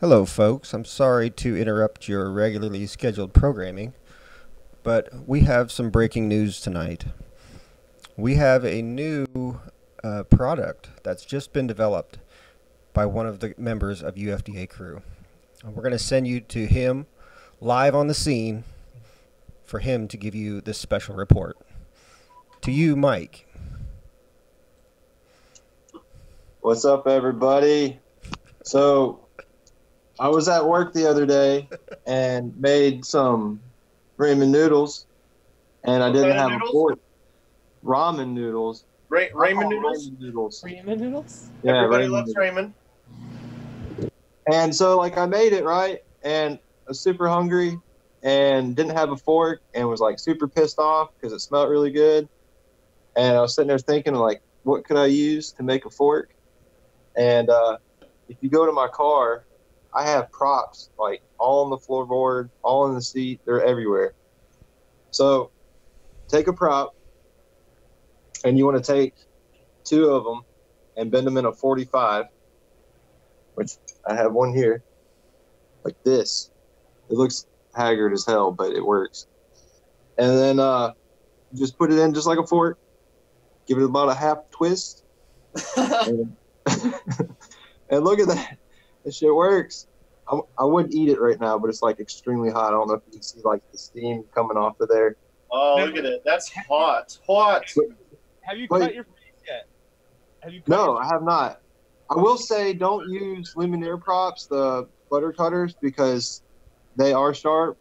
Hello, folks. I'm sorry to interrupt your regularly scheduled programming, but we have some breaking news tonight. We have a new product that's just been developed by one of the members of UFDA Crew. We're going to send you to him live on the scene for him to give you this special report. To you, Mike. What's up, everybody? So I was at work the other day and made some ramen noodles, and I didn't have a fork. Ramen noodles. Ramen noodles? Ramen noodles. Ramen noodles? Yeah, Everybody loves ramen. And so, like, I made it, right? And I was super hungry and didn't have a fork and was, like, super pissed off because it smelled really good. And I was sitting there thinking, like, what could I use to make a fork? And if you go to my car, I have props, like, all on the floorboard, all in the seat. They're everywhere. So take a prop, and you want to take two of them and bend them in a 45, which I have one here, like this. It looks haggard as hell, but it works. And then just put it in just like a fork. Give it about a half twist. and look at that. This shit works. I wouldn't eat it right now, but it's like extremely hot. I don't know if you can see like the steam coming off of there. Oh, look at it. That's hot. Hot. Have you cut your face yet? No, I have not. I will say don't use Luminaire props, the butter cutters, because they are sharp.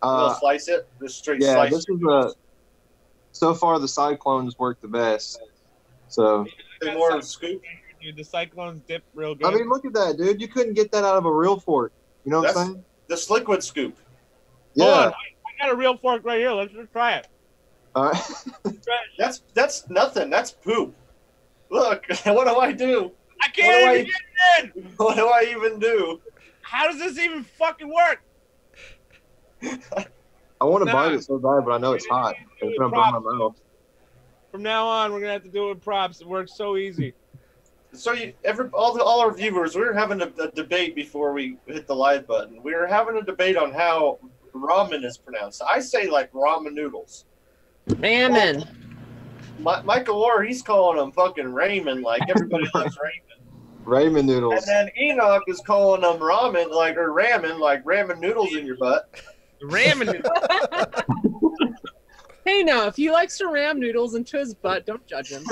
We'll slice it. Just straight yeah, slice this is so far the Cyclones work the best. So more of a scoop. Dude, the Cyclones dip real good. I mean, look at that, dude. You couldn't get that out of a real fork. You know what I'm saying? This liquid scoop. Yeah. Hold on. I got a real fork right here. Let's just try it. All right. That's nothing. That's poop. Look, what do I do? I can't even get it in. What do I even do? How does this even fucking work? I want to bite it so bad, but I know it's hot. It's gonna burn my mouth. From now on, we're gonna have to do it with props. It works so easy. So all our viewers, we were having a debate before we hit the live button. We were having a debate on how ramen is pronounced. I say like ramen noodles. Ramen. Michael Orr, he's calling them fucking ramen, like everybody loves ramen. Ramen noodles. And then Enoch is calling them ramen, like ramen noodles in your butt. Ramen noodles. Hey, now, if he likes to ram noodles into his butt, don't judge him.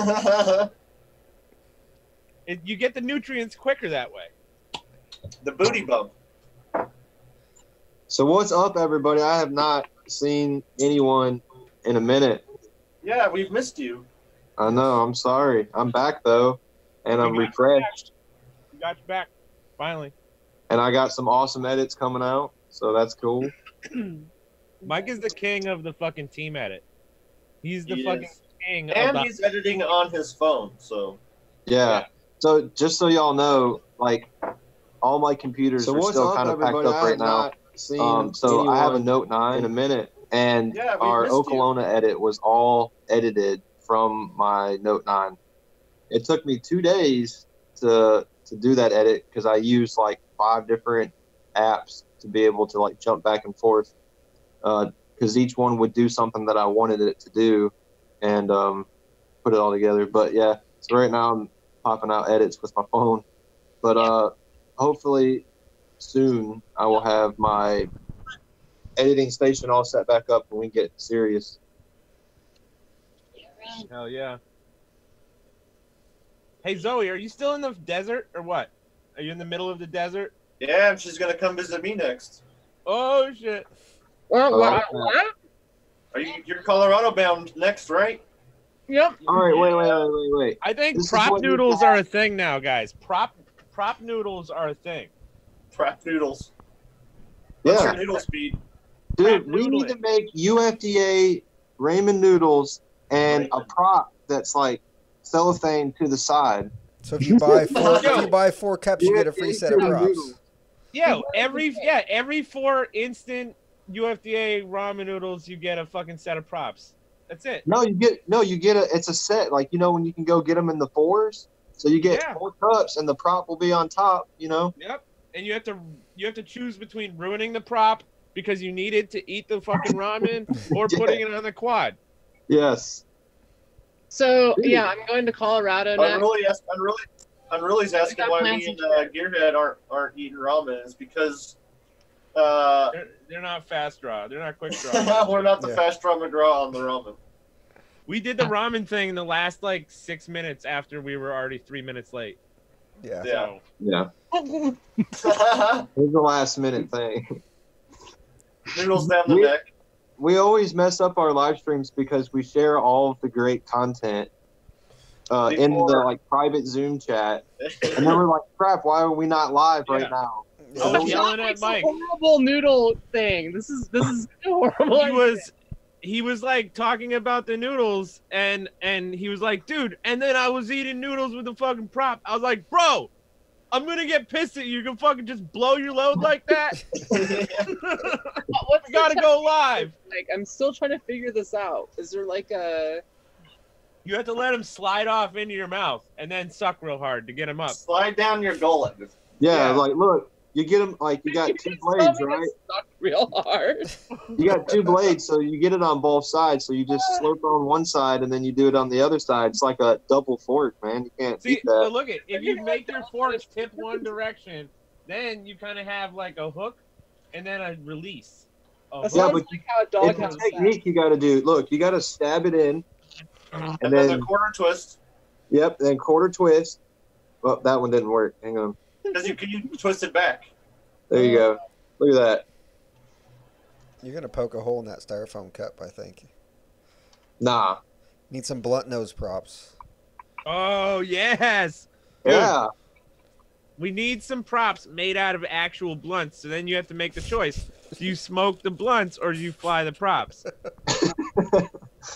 You get the nutrients quicker that way. The booty bump. So what's up, everybody? I have not seen anyone in a minute. Yeah, we've missed you. I know. I'm sorry. I'm back, though, and I'm refreshed. We got you back, finally. And I got some awesome edits coming out, so that's cool. Mike is the king of the fucking team edit. He's the fucking king. And he's editing on his phone, so. Yeah. So just so y'all know, like, all my computers are still kind of packed up right now. So I have a Note 9 in a minute, and our Okolona edit was all edited from my Note 9. It took me 2 days to do that edit because I used like 5 different apps to be able to like jump back and forth because each one would do something that I wanted it to do and put it all together. But yeah, so right now I'm popping out edits with my phone, but hopefully soon I will have my editing station all set back up and we can get serious. Hell yeah. Hey Zoe, are you still in the desert or what? Are you in the middle of the desert? Yeah, she's gonna come visit me next. Oh shit. What? You're Colorado bound next, right? Yep. All right, wait. I think prop noodles are a thing now, guys. Prop noodles are a thing. Prop noodles. Yeah. What's your noodle speed? Dude, we need to make UFDA ramen noodles and a prop that's like cellophane to the side. So if you buy four cups, you get a free set of props. Yeah, every 4 instant UFDA ramen noodles, you get a fucking set of props. That's it. No, you get it's a set. Like, you know, when you can go get them in the 4s. So you get 4 cups and the prop will be on top, you know? Yep. And you have to choose between ruining the prop because you need it to eat the fucking ramen or putting it on the quad. Yes. So yeah, I'm going to Colorado next. Unruly's asking why me and Gearhead aren't eating ramen is because they're not fast draw. They're not quick draw. We're not the fast ramen draw on the ramen. We did the ramen thing in the last like 6 minutes after we were already 3 minutes late. Yeah. So. Yeah. It's the last minute thing. Noodles down the neck. We always mess up our live streams because we share all of the great content in the like private Zoom chat, and then we're like, "Crap! Why are we not live right now?" I was yelling at Mike. Horrible noodle thing. This is horrible. He was like talking about the noodles, and he was like, "Dude," and then I was eating noodles with the fucking prop. I was like, "Bro, I'm gonna get pissed at you. You can fucking just blow your load like that." We gotta go live. Like, I'm still trying to figure this out. Is there like a? You have to let him slide off into your mouth and then suck real hard to get him up. Slide down your gullet. Yeah, like look, you get them like you got 2 blades, right? Suck real hard. You got 2 blades, so you get it on both sides. So you just slurp on one side and then you do it on the other side. It's like a double fork, man. You can't eat that. But look if you make your fork tip one direction, then you kind of have like a hook and then a release. But like how a dog has a technique you got to do. Look, you got to stab it in, and then a quarter twist. Yep, then quarter twist. Well, that one didn't work. Hang on. Because you twist it back. There you go. Look at that. You're gonna poke a hole in that styrofoam cup, I think. Nah. Need some blunt nose props. Oh yes. Yeah. Dude, we need some props made out of actual blunts. So then you have to make the choice: do you smoke the blunts or do you fly the props?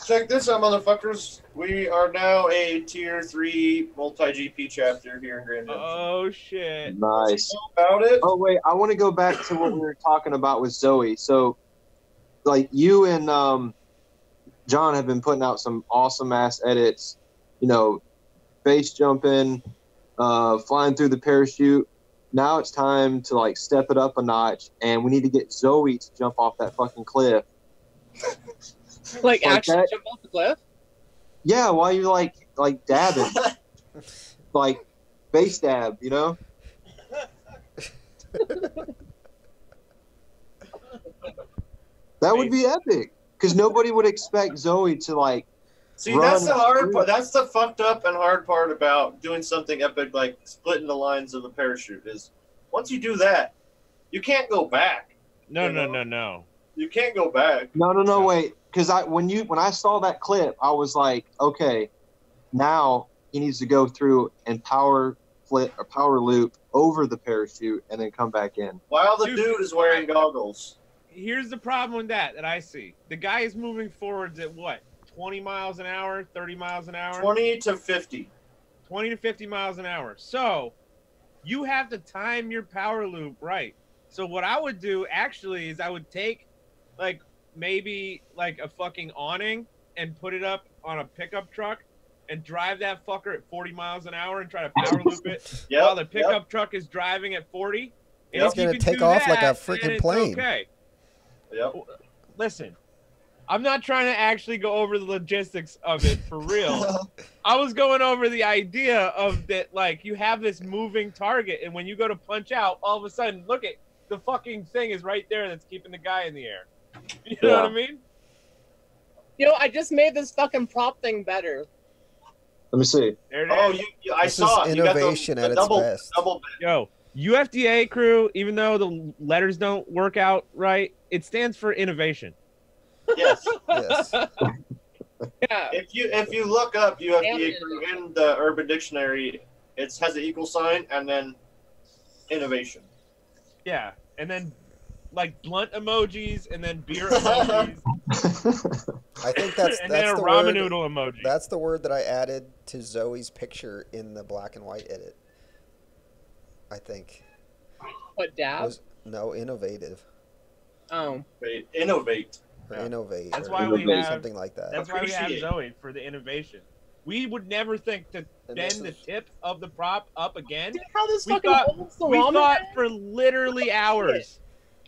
Check this out, motherfuckers. We are now a tier 3 multi-GP chapter here in Grand Junction. Oh shit! Nice. About it. Oh wait, I want to go back to what we were talking about with Zoe. So, like you and John have been putting out some awesome ass edits. You know, base jumping, flying through the parachute. Now it's time to like step it up a notch, and we need to get Zoe to jump off that fucking cliff. Like actually that? jump off the cliff? Yeah, while you're like dabbing, like base dab, you know. That would be epic, because nobody would expect Zoe to like. See, that's the hard part. That's the fucked up and hard part about doing something epic like splitting the lines of a parachute is once you do that, you can't go back. No. You can't go back. No, wait. Because when I saw that clip, I was like, okay, now he needs to go through and power flip or power loop over the parachute and then come back in. While the dude is wearing goggles. Here's the problem with that I see. The guy is moving forwards at what? 20 miles an hour, 30 miles an hour? 20 to 50. 20 to 50 miles an hour. So you have to time your power loop right. So what I would do actually is I would take like maybe like a fucking awning and put it up on a pickup truck and drive that fucker at 40 miles an hour and try to power loop it while the pickup truck is driving at 40. And it's going to take off like a freaking plane. Okay. Yep. Listen, I'm not trying to actually go over the logistics of it for real. I was going over the idea of that, like, you have this moving target, and when you go to punch out, all of a sudden, look at the fucking thing is right there that's keeping the guy in the air. You know what I mean? You know, I just made this fucking prop thing better. Let me see. There it is. I saw it. Innovation at its best. Yo, UFDA crew, even though the letters don't work out right, it stands for innovation. Yes. Yes. Yeah. If you look up UFDA crew in the Urban Dictionary, it has an equal sign and then innovation. Yeah, and then like blunt emojis and then beer emojis. I think that's and then a the ramen word. noodle emoji. That's the word that I added to Zoe's picture in the black and white edit. I think What, dab? no innovative Oh. Wait, innovate. or Yeah. innovate. That's or why we have something like that. That's why we have Appreciate. Zoe for the innovation. We would never think to And bend this the is- tip of the prop up again. See how this We fucking thought- holds the We ramen? thought for literally hours.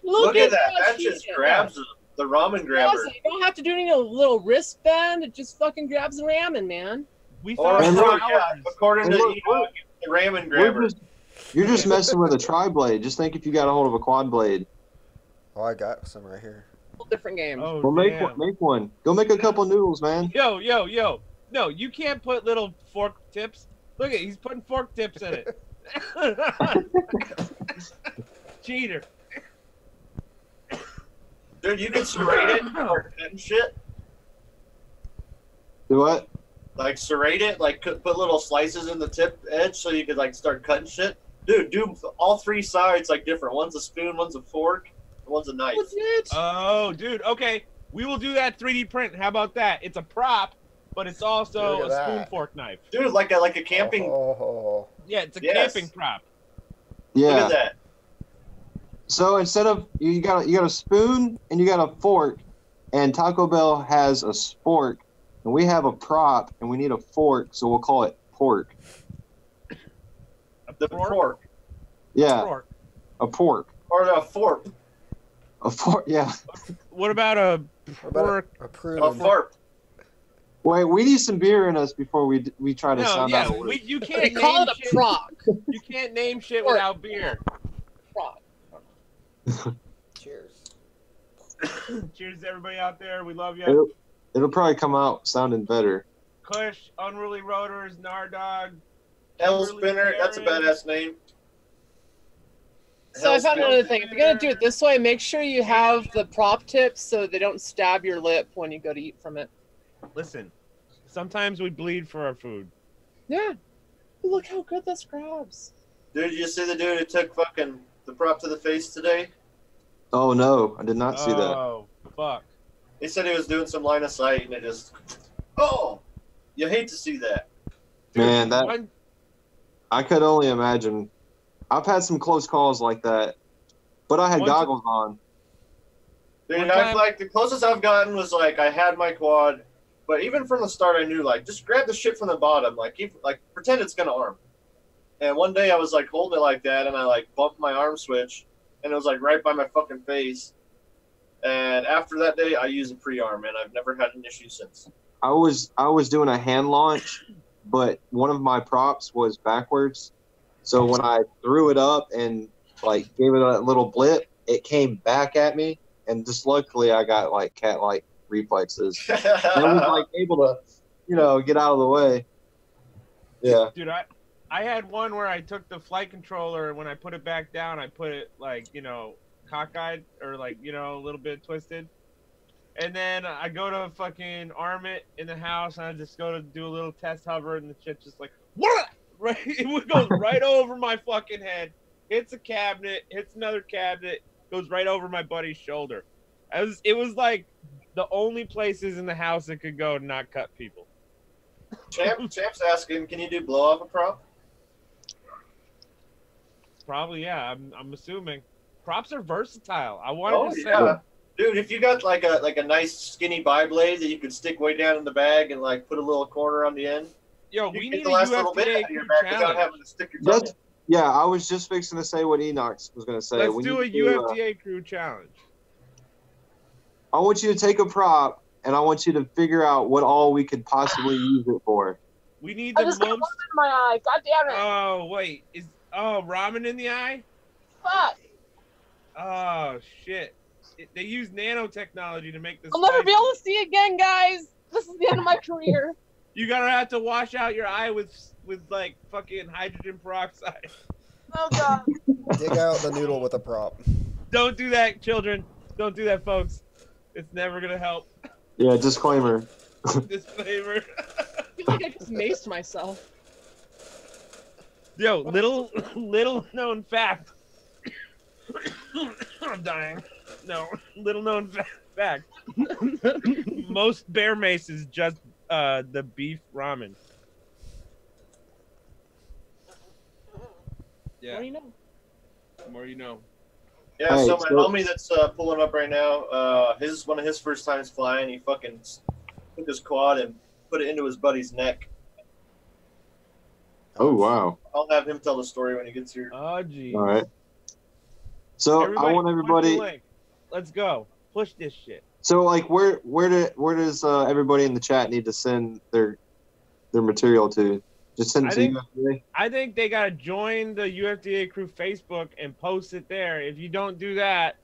Look at that. that That just shit. grabs the ramen grabber. You don't have to do any little wristband. It just fucking grabs the ramen, man. We Or, thought And for look, yeah, hours. according to And look, Enoch, the ramen grabber. You're just messing with a tri-blade. Just think if you got a hold of a quad blade. Oh, I got some right here. Different game. Oh, Well, make damn. one. Make one. Go make a couple noodles, man. Yo. No, you can't put little fork tips. Look at he's putting fork tips in it. Cheater. Dude, you can serrate it or cut and shit. Do what? Like serrate it, like put little slices in the tip edge so you could like start cutting shit. Dude, do all three sides like different. One's a spoon, one's a fork, and one's a knife. Legit. Oh, dude. Okay, we will do that 3D print. How about that? It's a prop, but it's also Look a at spoon that. fork knife. Dude, like a camping. Oh, Yeah, it's a Yes. camping prop. Look Yeah. at that. So instead of you got a spoon and you got a fork, and Taco Bell has a spork, and we have a prop and we need a fork, so we'll call it pork. The fork Yeah, Fork. a pork. or the fork. A fork. Yeah. What about a what about fork? a prune? A fork. Wait, we need some beer in us before we try to No, sound yeah, out. you They can't call name it a shit. proc. You can't name shit Fork. without beer. Proc. Cheers. Cheers to everybody out there. We love you. It'll probably come out sounding better. Kush, Unruly Rotors, Nardog. L Spinner. That's a badass name. So I found Hellspinner. another thing. If you're gonna do it this way, make sure you have the prop tips so they don't stab your lip when you go to eat from it. Listen, sometimes we bleed for our food. Yeah. Look how good this grabs. Dude, you see the dude who took fucking the prop to the face today? Oh no, I did not see that. Oh, fuck. He said he was doing some line of sight and it just. Oh! You hate to see that. Man, that One- I could only imagine. I've had some close calls like that, but I had One goggles on. Dude, One I've time- like the closest I've gotten was like I had my quad, but even from the start I knew like just grab the shit from the bottom, like keep like pretend it's gonna arm. And one day I was like holding it like that and I like bumped my arm switch and it was like right by my fucking face. And after that day I used a pre-arm and I've never had an issue since. I was doing a hand launch, but one of my props was backwards. So when I threw it up and like gave it a little blip, it came back at me, and just luckily I got like cat-like reflexes. I was like able to, get out of the way. Yeah. Dude, I had one where I took the flight controller and when I put it back down, I put it like, cockeyed or like, a little bit twisted. And then I go to fucking arm it in the house and I just go to do a little test hover and the shit just like, what? Right, it goes right over my fucking head, hits a cabinet, hits another cabinet, goes right over my buddy's shoulder. It was like the only places in the house that could go to not cut people. Champ's asking, can you do blow off a prop? Probably, yeah. I'm assuming. Props are versatile. I wanted to say. Yeah. Dude, if you got like a nice skinny bi-blade that you could stick way down in the bag and like put a little corner on the end, Yo, you we can need get a the last little bit UFDA out of your CREW bag without challenge. having to stick your tongue in. Yeah, I was just fixing to say what Enox was going to say. Let's We do a need to, UFDA CREW challenge. I want you to take a prop, and I want you to figure out what all we could possibly use it for. We need I the just got most. one in my eye. God damn it. Oh wait, ramen in the eye? Fuck. Oh shit! They use nanotechnology to make this. I'll never spicy. be able to see again, guys. This is the end of my career. You gotta have to wash out your eye with like fucking hydrogen peroxide. Oh god. Dig out the noodle with a prop. Don't do that, children. Don't do that, folks. It's never gonna help. Yeah, disclaimer. Disclaimer. I feel like I just maced myself. Yo, little known fact. I'm dying. No, little known fact. most bear mace is just the beef ramen. What Yeah, do you know? the more you know. Yeah, Hey, so my so- homie that's pulling up right now, his one of his first times flying, he fucking took his quad and put it into his buddy's neck. Oh wow! I'll have him tell the story when he gets here. Oh, geez. All right. So I want push the everybody. link. Let's go. Push this shit. So like, where does everybody in the chat need to send their material to? Just send it I to think- UFDA? I think they gotta join the UFDA Crew Facebook and post it there. If you don't do that,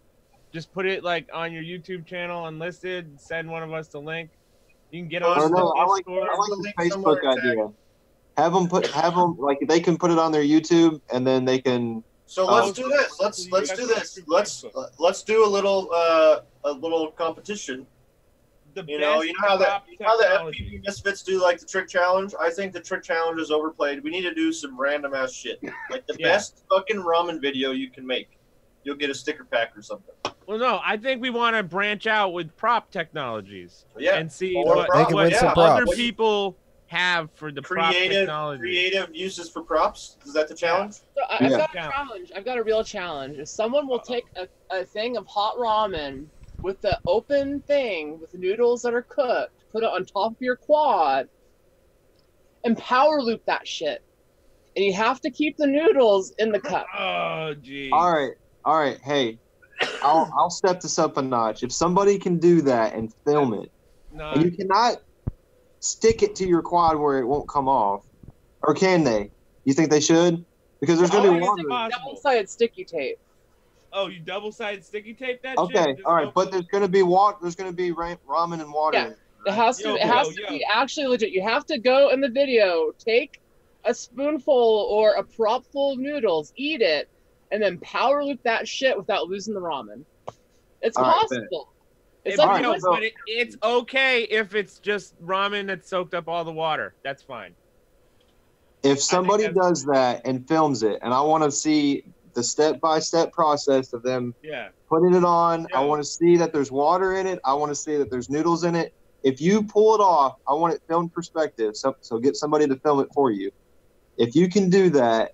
just put it like on your YouTube channel unlisted. Send one of us the link. You can get on Or the no, I like Discord. the link Facebook somewhere, idea. Have them like they can put it on their YouTube and then they can. So let's do this. Let's do this. Let's do a little competition. The You know best how the prop technology. FPV Misfits do like the trick challenge. I think the trick challenge is overplayed. We need to do some random ass shit, like the Yeah. best fucking ramen video you can make. You'll get a sticker pack or something. Well, no, I think we want to branch out with prop technologies Yeah, and see Or what, prop, They can win some other props. people have for the prop technology. creative uses for props. Is that the challenge? So I've Yeah. got a challenge. I've got a real challenge. If someone will take a thing of hot ramen with the open thing with the noodles that are cooked, put it on top of your quad, and power loop that shit. And you have to keep the noodles in the cup. Oh, geez. All right. Hey, I'll step this up a notch. If somebody can do that and film it, No, and you cannot stick it to your quad where it won't come off, or can they? You think they should? Because there's gonna Oh, be it's water. possible. Double-sided sticky tape. Oh, you double-sided sticky tape that shit? Okay, Just all right, no- but there's gonna be water. There's gonna be ramen and water. Yeah. in it, It has to. It has to be actually legit. You have to go in the video, take a spoonful or a prop full of noodles, eat it, and then power loop that shit without losing the ramen. It's All right, possible. It's If- like Alright, no, so- but it's okay if it's just ramen that soaked up all the water. That's fine. If somebody that's- does that and films it, and I want to see the step-by-step process of them Yeah. putting it on, Yeah. I want to see that there's water in it. I want to see that there's noodles in it. If you pull it off, I want it filmed perspective. So get somebody to film it for you. If you can do that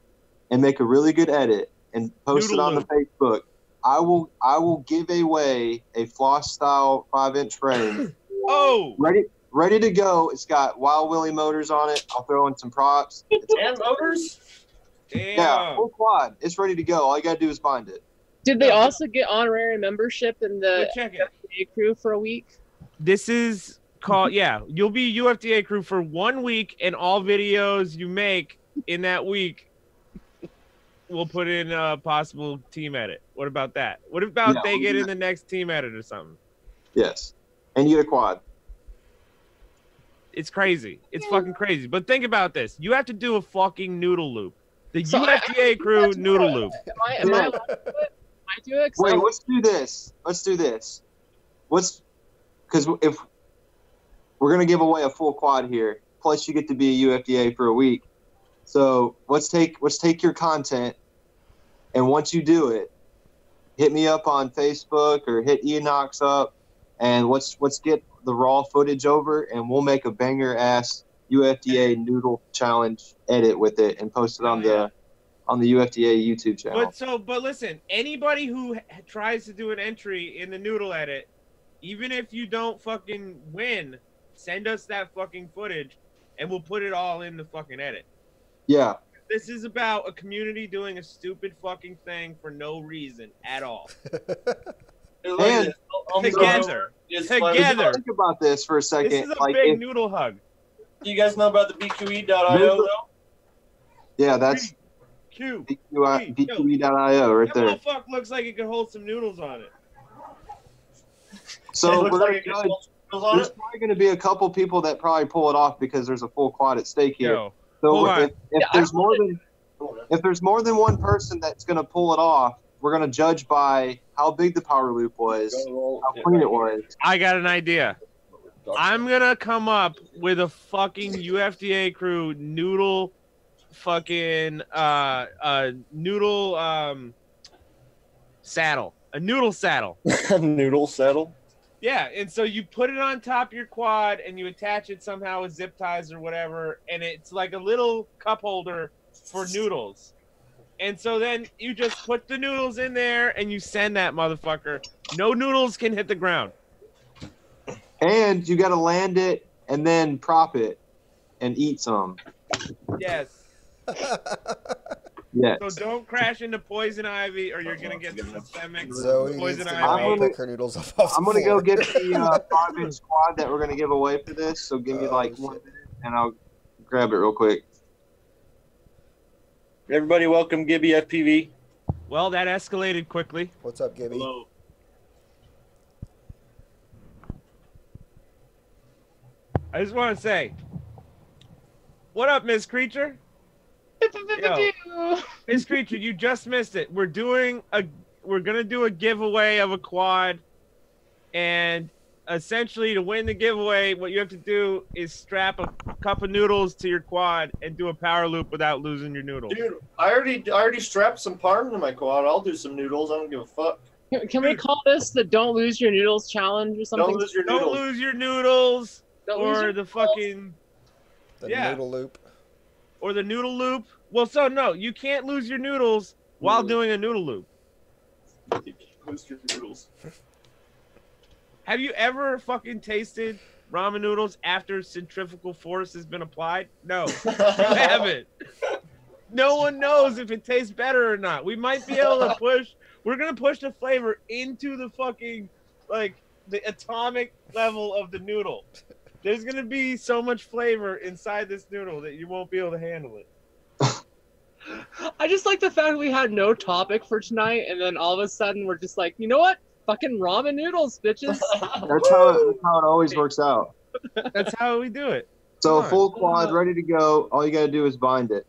and make a really good edit and post Noodle it on the Facebook, I will give away a floss style 5-inch frame Oh, ready to go. It's got Wild Willie motors on it. I'll throw in some props. And motors? damn. Yeah, full quad. It's ready to go. All you gotta do is find it. Did they No, but- also get honorary membership in the But check it. UFDA crew for a week? This is called, yeah, you'll be UFDA crew for 1 week, and all videos you make in that week, we'll put in a possible team edit. What about that? What about Yeah, they we'll get do in the next team edit or something? Yes, and you get a quad. It's crazy. It's fucking crazy. But think about this. You have to do a fucking noodle loop. The So UFDA crew noodle loop. Am I allowed to do it? Can I do it? 'Cause Wait, I'm- let's do this. Because if we're gonna give away a full quad here, plus you get to be a UFDA for a week. So let's take your content, and once you do it, hit me up on Facebook or hit Enox up, and let's get the raw footage over, and we'll make a banger ass UFDA noodle challenge edit with it and post it on the UFDA YouTube channel. But listen, anybody who tries to do an entry in the noodle edit, even if you don't fucking win, send us that fucking footage and we'll put it all in the fucking edit. Yeah. This is about a community doing a stupid fucking thing for no reason at all. Look at And- this. Homie's Together. is Together. Think about this for a second. This is a like big if- noodle hug. Do you guys know about the BQE.io though? yeah, that's Q. BQE.io right That there. motherfucker looks like it could hold some noodles on it. So It we're looks gonna like it judge- gets on there's it. probably going to be a couple people that probably pull it off because there's a full quad at stake here. Yo, So hold on. if Yeah, there's more than one person that's going to pull it off, we're going to judge by how big the power loop was, how clean it was. I got an idea. I'm gonna come up with a fucking UFDA crew noodle fucking noodle saddle. A noodle saddle. Noodle settle. Yeah, and so you put it on top of your quad and you attach it somehow with zip ties or whatever, and it's like a little cup holder for noodles. And so then you just put the noodles in there and you send that motherfucker. No noodles can hit the ground. And you got to land it and then prop it and eat some. Yes. Yes. So don't crash into poison ivy or you're going to get systemic Zoe needs poison to ivy. pick her noodles off the I'm going to go floor. get the 5-inch squad that we're going to give away for this. So give me like 1 minute and I'll grab it real quick. Everybody, welcome Gibby FPV. Well, that escalated quickly. What's up, Gibby? Hello. I just want to say, what up, Miss Creature? Yo, Miss Creature, you just missed it. We're gonna do a giveaway of a quad, and essentially to win the giveaway, what you have to do is strap a cup of noodles to your quad and do a power loop without losing your noodles. Dude, I already strapped some parm to my quad. I'll do some noodles. I don't give a fuck. Can we call this the "Don't Lose Your Noodles" challenge or something? Don't lose your Don't noodles. lose your noodles, Don't lose or your the noodles. fucking The Yeah. noodle loop. or the noodle loop. Well, so no, you can't lose your noodles while doing a noodle loop. You can't lose your noodles. Have you ever fucking tasted ramen noodles after centrifugal force has been applied? No, you haven't. No one knows if it tastes better or not. We might be able to push. We're gonna push the flavor into the fucking the atomic level of the noodle. There's gonna be so much flavor inside this noodle that you won't be able to handle it. I just like the fact we had no topic for tonight, and then all of a sudden we're just like, you know what? Fucking ramen noodles, bitches. That's how it always works out. That's how we do it. So Come on. full quad ready to go. All you got to do is bind it.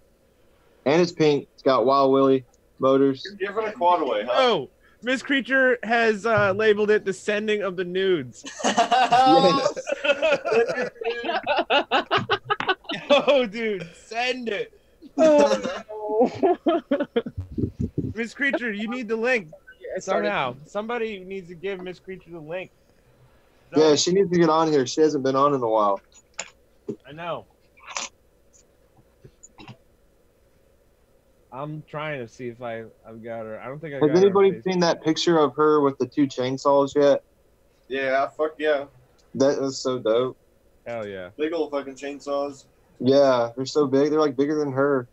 And it's pink. It's got Wild Willie motors. You're giving a quad away, huh? Oh, Miss Creature has labeled it the sending of the nudes. Yes. Oh, dude, send it. Miss Creature, you need the link somehow. Somebody needs to give Miss Creature the link. Yeah, she needs to get on here. She hasn't been on in a while. I know. I'm trying to see if I've got her. I don't think I got Has her. anybody seen that picture of her with the 2 chainsaws yet? Yeah, fuck yeah. That was so dope. Hell yeah. Big old fucking chainsaws. Yeah, they're so big. They're like bigger than her.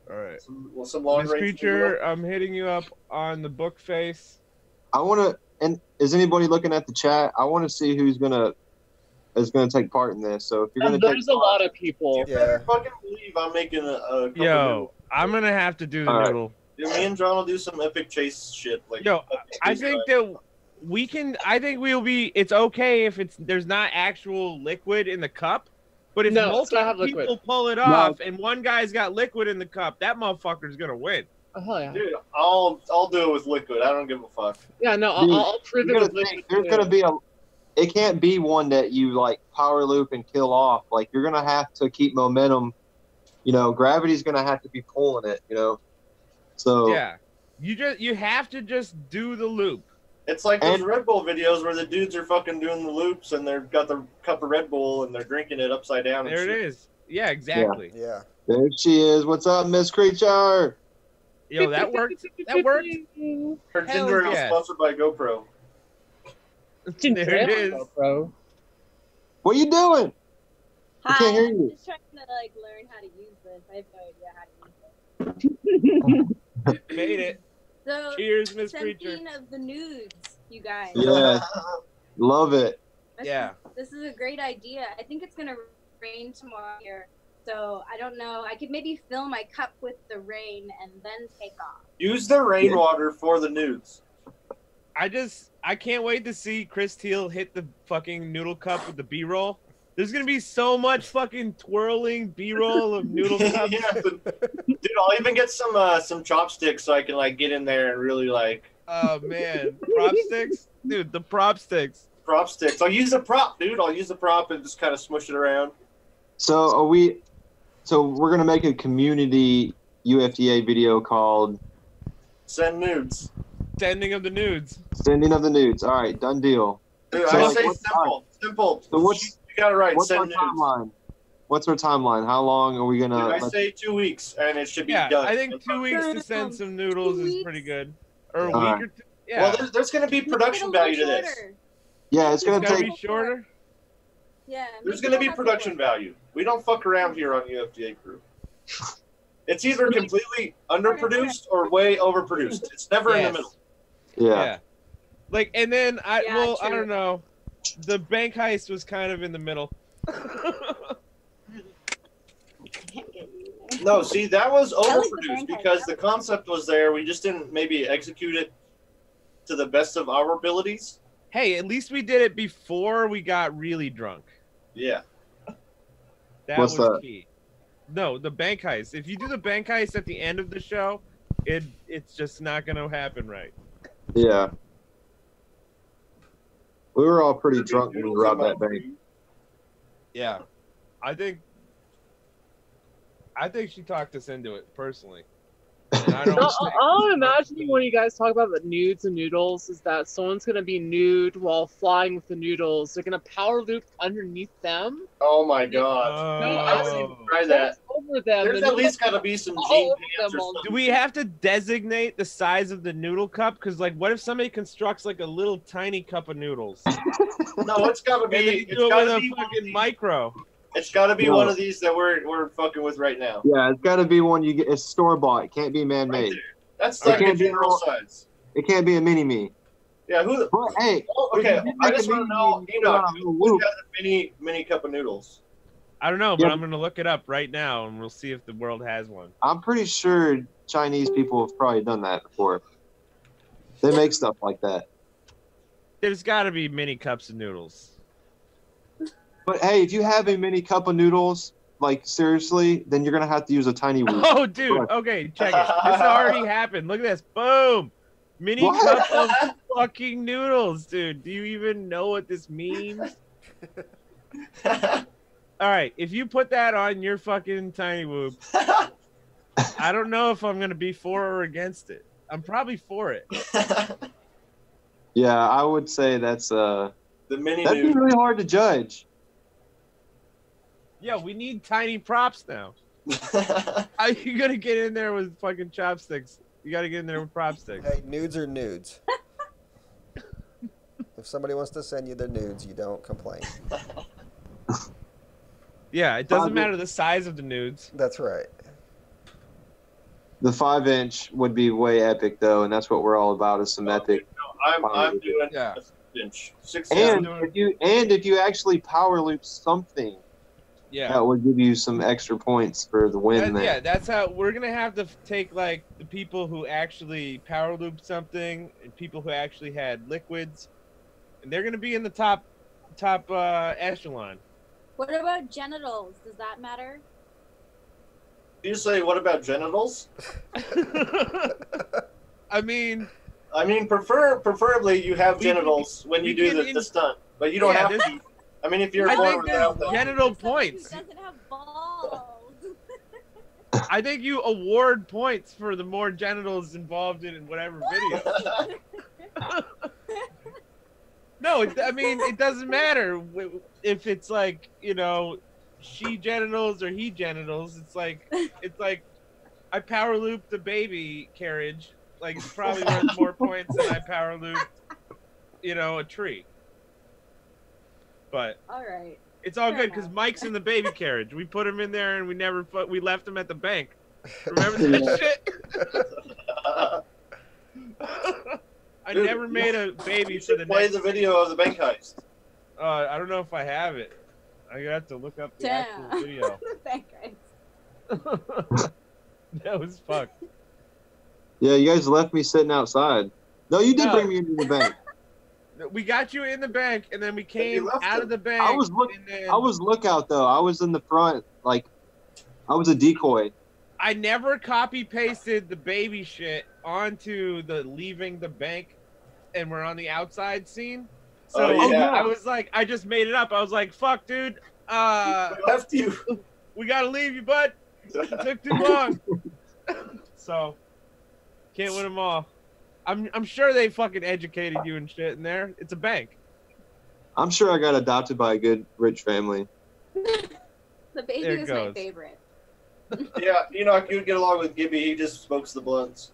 All right. Some long Miss range. Creature, I'm hitting you up on the book face. I want to. And is anybody looking at the chat? I want to see who's gonna take part in this. So if you're gonna take There's a lot of people. You better fucking believe I'm making a couple Yo, I'm gonna have to do the All right. noodle. Dude, me and John will do some epic chase shit. Like, Yo, epic I chase think drive. that we can. I think we'll be. It's okay if there's not actual liquid in the cup, but if No, it's multiple not have liquid. people pull it off and one guy's got liquid in the cup, that motherfucker's gonna win. Oh, hell yeah. Dude, I'll do it with liquid. I don't give a fuck. Yeah, no, Dude, I'll prove it You're with gonna think liquid. there's gonna be a. It can't be one that you like power loop and kill off. Like you're gonna have to keep momentum. You know, gravity's gonna have to be pulling it. You know, so Yeah, you have to just do the loop. It's like those And- Red Bull videos where the dudes are fucking doing the loops and they've got the cup of Red Bull and they're drinking it upside down. And There it shit. is. Yeah, exactly. Yeah. there she is. What's up, Miss Creature? Yo, that worked. That worked. Her Hell ginger ale yeah. sponsored by GoPro. There it is. Bro. What are you doing? Hi, can't hear I'm you. just trying to like learn how to use this. I have no idea how to use it. Made it. So, Cheers, Miss Creature. sending of the nudes, you guys. Yeah, love it. This Yeah. This is a great idea. I think it's gonna rain tomorrow here, so I don't know. I could maybe fill my cup with the rain and then take off. Use the rainwater for the nudes. I can't wait to see Chris Teal hit the fucking noodle cup with the B-roll. There's gonna be so much fucking twirling B-roll of noodle cups. Yeah, dude, I'll even get some chopsticks so I can like get in there and really like Oh man, prop sticks, dude. The prop sticks. prop sticks. I'll use the prop, dude. I'll use the prop and just kind of smush it around. So we're gonna make a community UFDA video called Send nudes. Sending of the nudes. Sending of the nudes. All right, done deal. Dude, So, I like, say what's- simple. So what's You got it right. what's our Send nudes. timeline? What's our timeline? How long are we Dude, gonna? I say 2 weeks, and it should be Yeah, done. I think 2 weeks to send some noodles is pretty good. Or a week Alright. or two. Yeah. Well, there's going to be production value to this. Yeah, it's it's gonna gotta take. be shorter. Yeah. There's make going to it be all production happen. value. We don't fuck around here on UFDA Crew. It's either completely underproduced or way overproduced. It's never in the middle. Yeah. Like, and then I Yeah, I true. don't know. The bank heist was kind of in the middle. No, see, that was like the overproduced bank heist. because the concept was there. We just didn't maybe execute it to the best of our abilities. Hey, at least we did it before we got really drunk. Yeah. That What's was that? key. No, the bank heist. If you do the bank heist at the end of the show, it's just not gonna happen right. Yeah. We were all pretty drunk when we robbed that bank. Yeah. I think she talked us into it personally. And I don't All I'm imagining when you guys talk about the nudes and noodles is that someone's gonna be nude while flying with the noodles. They're gonna power loop underneath them. Oh my god. I didn't even try that. Over them. There's the at least noodles got to be some all jean over pants them or all something. Do we have to designate the size of the noodle cup? Because, like, what if somebody constructs like a little tiny cup of noodles? No, it's got to And they be. It's do it got with to a be one of fucking these- micro. It's got to be No. one of these that we're fucking with right now. Yeah, it's got to be one you get. It's store bought. It can't be man Right made. there. That's It like a can't be general all- size. It can't be a mini me. Yeah, who the? But hey, Oh, if okay, you did I make just a want to mini know, me, Enoch, you who whoop. has a mini cup of noodles? I don't know, but Yeah. I'm gonna look it up right now, and we'll see if the world has one. I'm pretty sure Chinese people have probably done that before. They make stuff like that. There's got to be mini cups of noodles. But hey, if you have a mini cup of noodles, like seriously, then you're gonna have to use a tiny whoop. Oh, dude. Okay, check it. This already happened. Look at this. Boom. Mini What? cup of fucking noodles, dude. Do you even know what this means? All right, if you put that on your fucking tiny whoop, I don't know if I'm gonna be for or against it. I'm probably for it. Yeah, I would say that's The mini that'd be noodle. really hard to judge. Yeah, we need tiny props now. How you gonna get in there with fucking chopsticks? You gotta get in there with prop sticks. Hey, nudes are nudes. If somebody wants to send you their nudes, you don't complain. Yeah, it doesn't matter the size of the nudes. That's right. The 5-inch would be way epic though, and that's what we're all about is some epic. I'm doing Yeah. a 6-inch. 6 And inch. if you actually power loop something, Yeah. that would give you some extra points for the win there. Yeah, that's how we're gonna have to take like the people who actually power looped something and people who actually had liquids, and they're gonna be in the top echelon. What about genitals? Does that matter? You say, what about genitals? I mean, preferably you have We genitals when you we do can the stunt, but you don't Yeah, have this- to. I mean, if you're I born think without there's them. genital For someone points. Who doesn't have balls. I think you award points for the more genitals involved in whatever video. No, I mean it doesn't matter if it's like she genitals or he genitals. It's like I power looped the baby carriage. Like it's probably worth more points than I power looped, a tree. But All right. it's all Fair good because enough. Mike's in the baby carriage. We put him in there and we left him at the bank. Remember that shit? I Dude, never made a baby You for should the play next. the video of the bank heist. I don't know if I have it. I have to look up the actual Damn. video. Thank God. That was fucked. Yeah, you guys left me sitting outside. No, you did No. bring me into the bank. We got you in the bank, and then we came left out him. of the bank. I was lookout though. I was in the front, like I was a decoy. I never copy pasted the baby shit onto the leaving the bank, and we're on the outside scene. So Oh, yeah. I was like, I just made it up. I was like, "Fuck, dude, I left you. we gotta leave you, bud. It took too long." So can't win them all. I'm sure they fucking educated you and shit in there. It's a bank. I'm sure I got adopted by a good rich family. The baby There it was my goes. favorite. Yeah, Enoch, you'd get along with Gibby. He just smokes the blunts.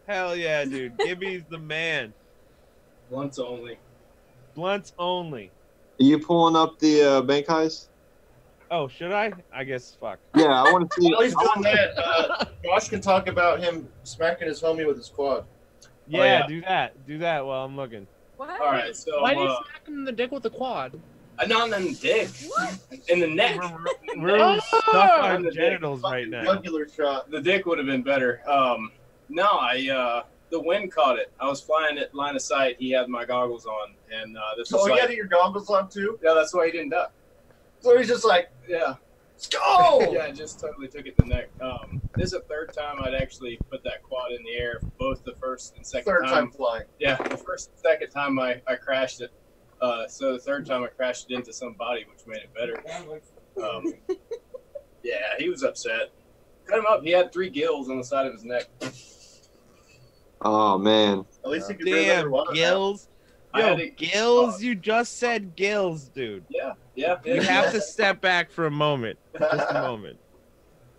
Hell yeah, dude. Gibby's the man. Once only. Blunts only. Are you pulling up the bank heist? Oh, should I? I guess fuck. Yeah, I want to see. While he's doing that, Josh can talk about him smacking his homie with his quad. Yeah, yeah. do that. Do that while I'm looking. What? All right, so Why do you smack him in the dick with the quad? not in the dick, in the neck. We're stuck On on the genitals right now. Jugular shot. The dick would have been better. No, the wind caught it. I was flying at line of sight. He had my goggles on, and this was So he like, had your goggles on too. yeah, that's why he didn't duck. So he's just like, Yeah, let's go. yeah, just totally took it to the neck. This is the third time I'd actually put that quad in the air. Both the first and second Third time flying. Yeah, the first and second time I crashed it. So the third time I crashed it into somebody, which made it better. Yeah, he was upset. Cut him up. He had 3 gills on the side of his neck. Oh man. At least he could breathe Damn, underwater. gills. I Yo, had to- gills? You just said gills, dude. Yeah. You have to step back for a moment. Just a moment.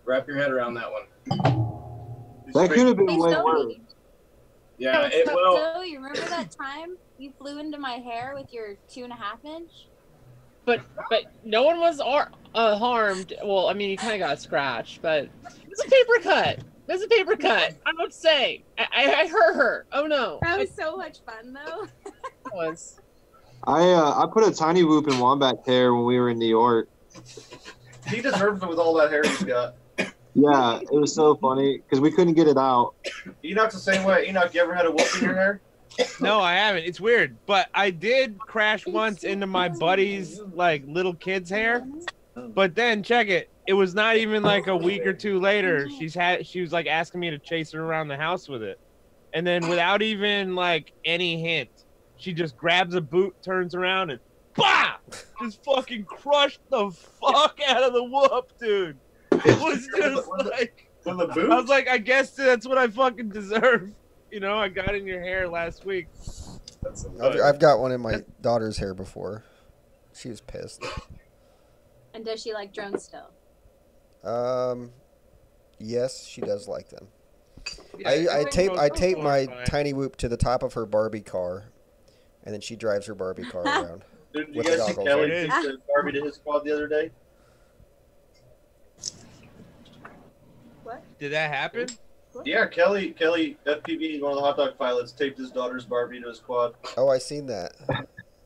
Wrap your head around that one. That could have been Hey, way worse. Stoney. Yeah, Hey, it will. so you remember that time you flew into my hair with your 2.5 inch? But no one was harmed. Well, I mean, you kind of got scratched, but it's a paper cut. It's a paper cut. I don't say. I hurt her. Oh no. That was so much fun though. It was. I put a tiny whoop in Wombat's hair when we were in New York. He deserves it with all that hair he's got. Yeah, it was so funny because we couldn't get it out. Enoch's the same way. Enoch, you ever had a whoop in your hair? No, I haven't. It's weird, but I did crash once into my buddy's like little kid's hair. But then check it. It was not even like a week or two later. She was like asking me to chase her around the house with it, and then without even like any hint, she just grabs a boot, turns around, and bah! Just fucking crushed the fuck out of the whoop, dude. It was just like With a boot? I was like, I guess that's what I fucking deserve. You know, I got in your hair last week. I've got one in my daughter's hair before. She was pissed. And does she like drones still? Yes, she does like them. Yeah, I everything tape goes I tape my fine. tiny whoop to the top of her Barbie car, and then she drives her Barbie car around. Dude, did you with the guys see goggles Kelly on. take the Barbie to his quad the other day? What? Did that happen? Yeah, Kelly, FPV, one of the hot dog pilots, taped his daughter's Barbie to his quad. Oh, I seen that.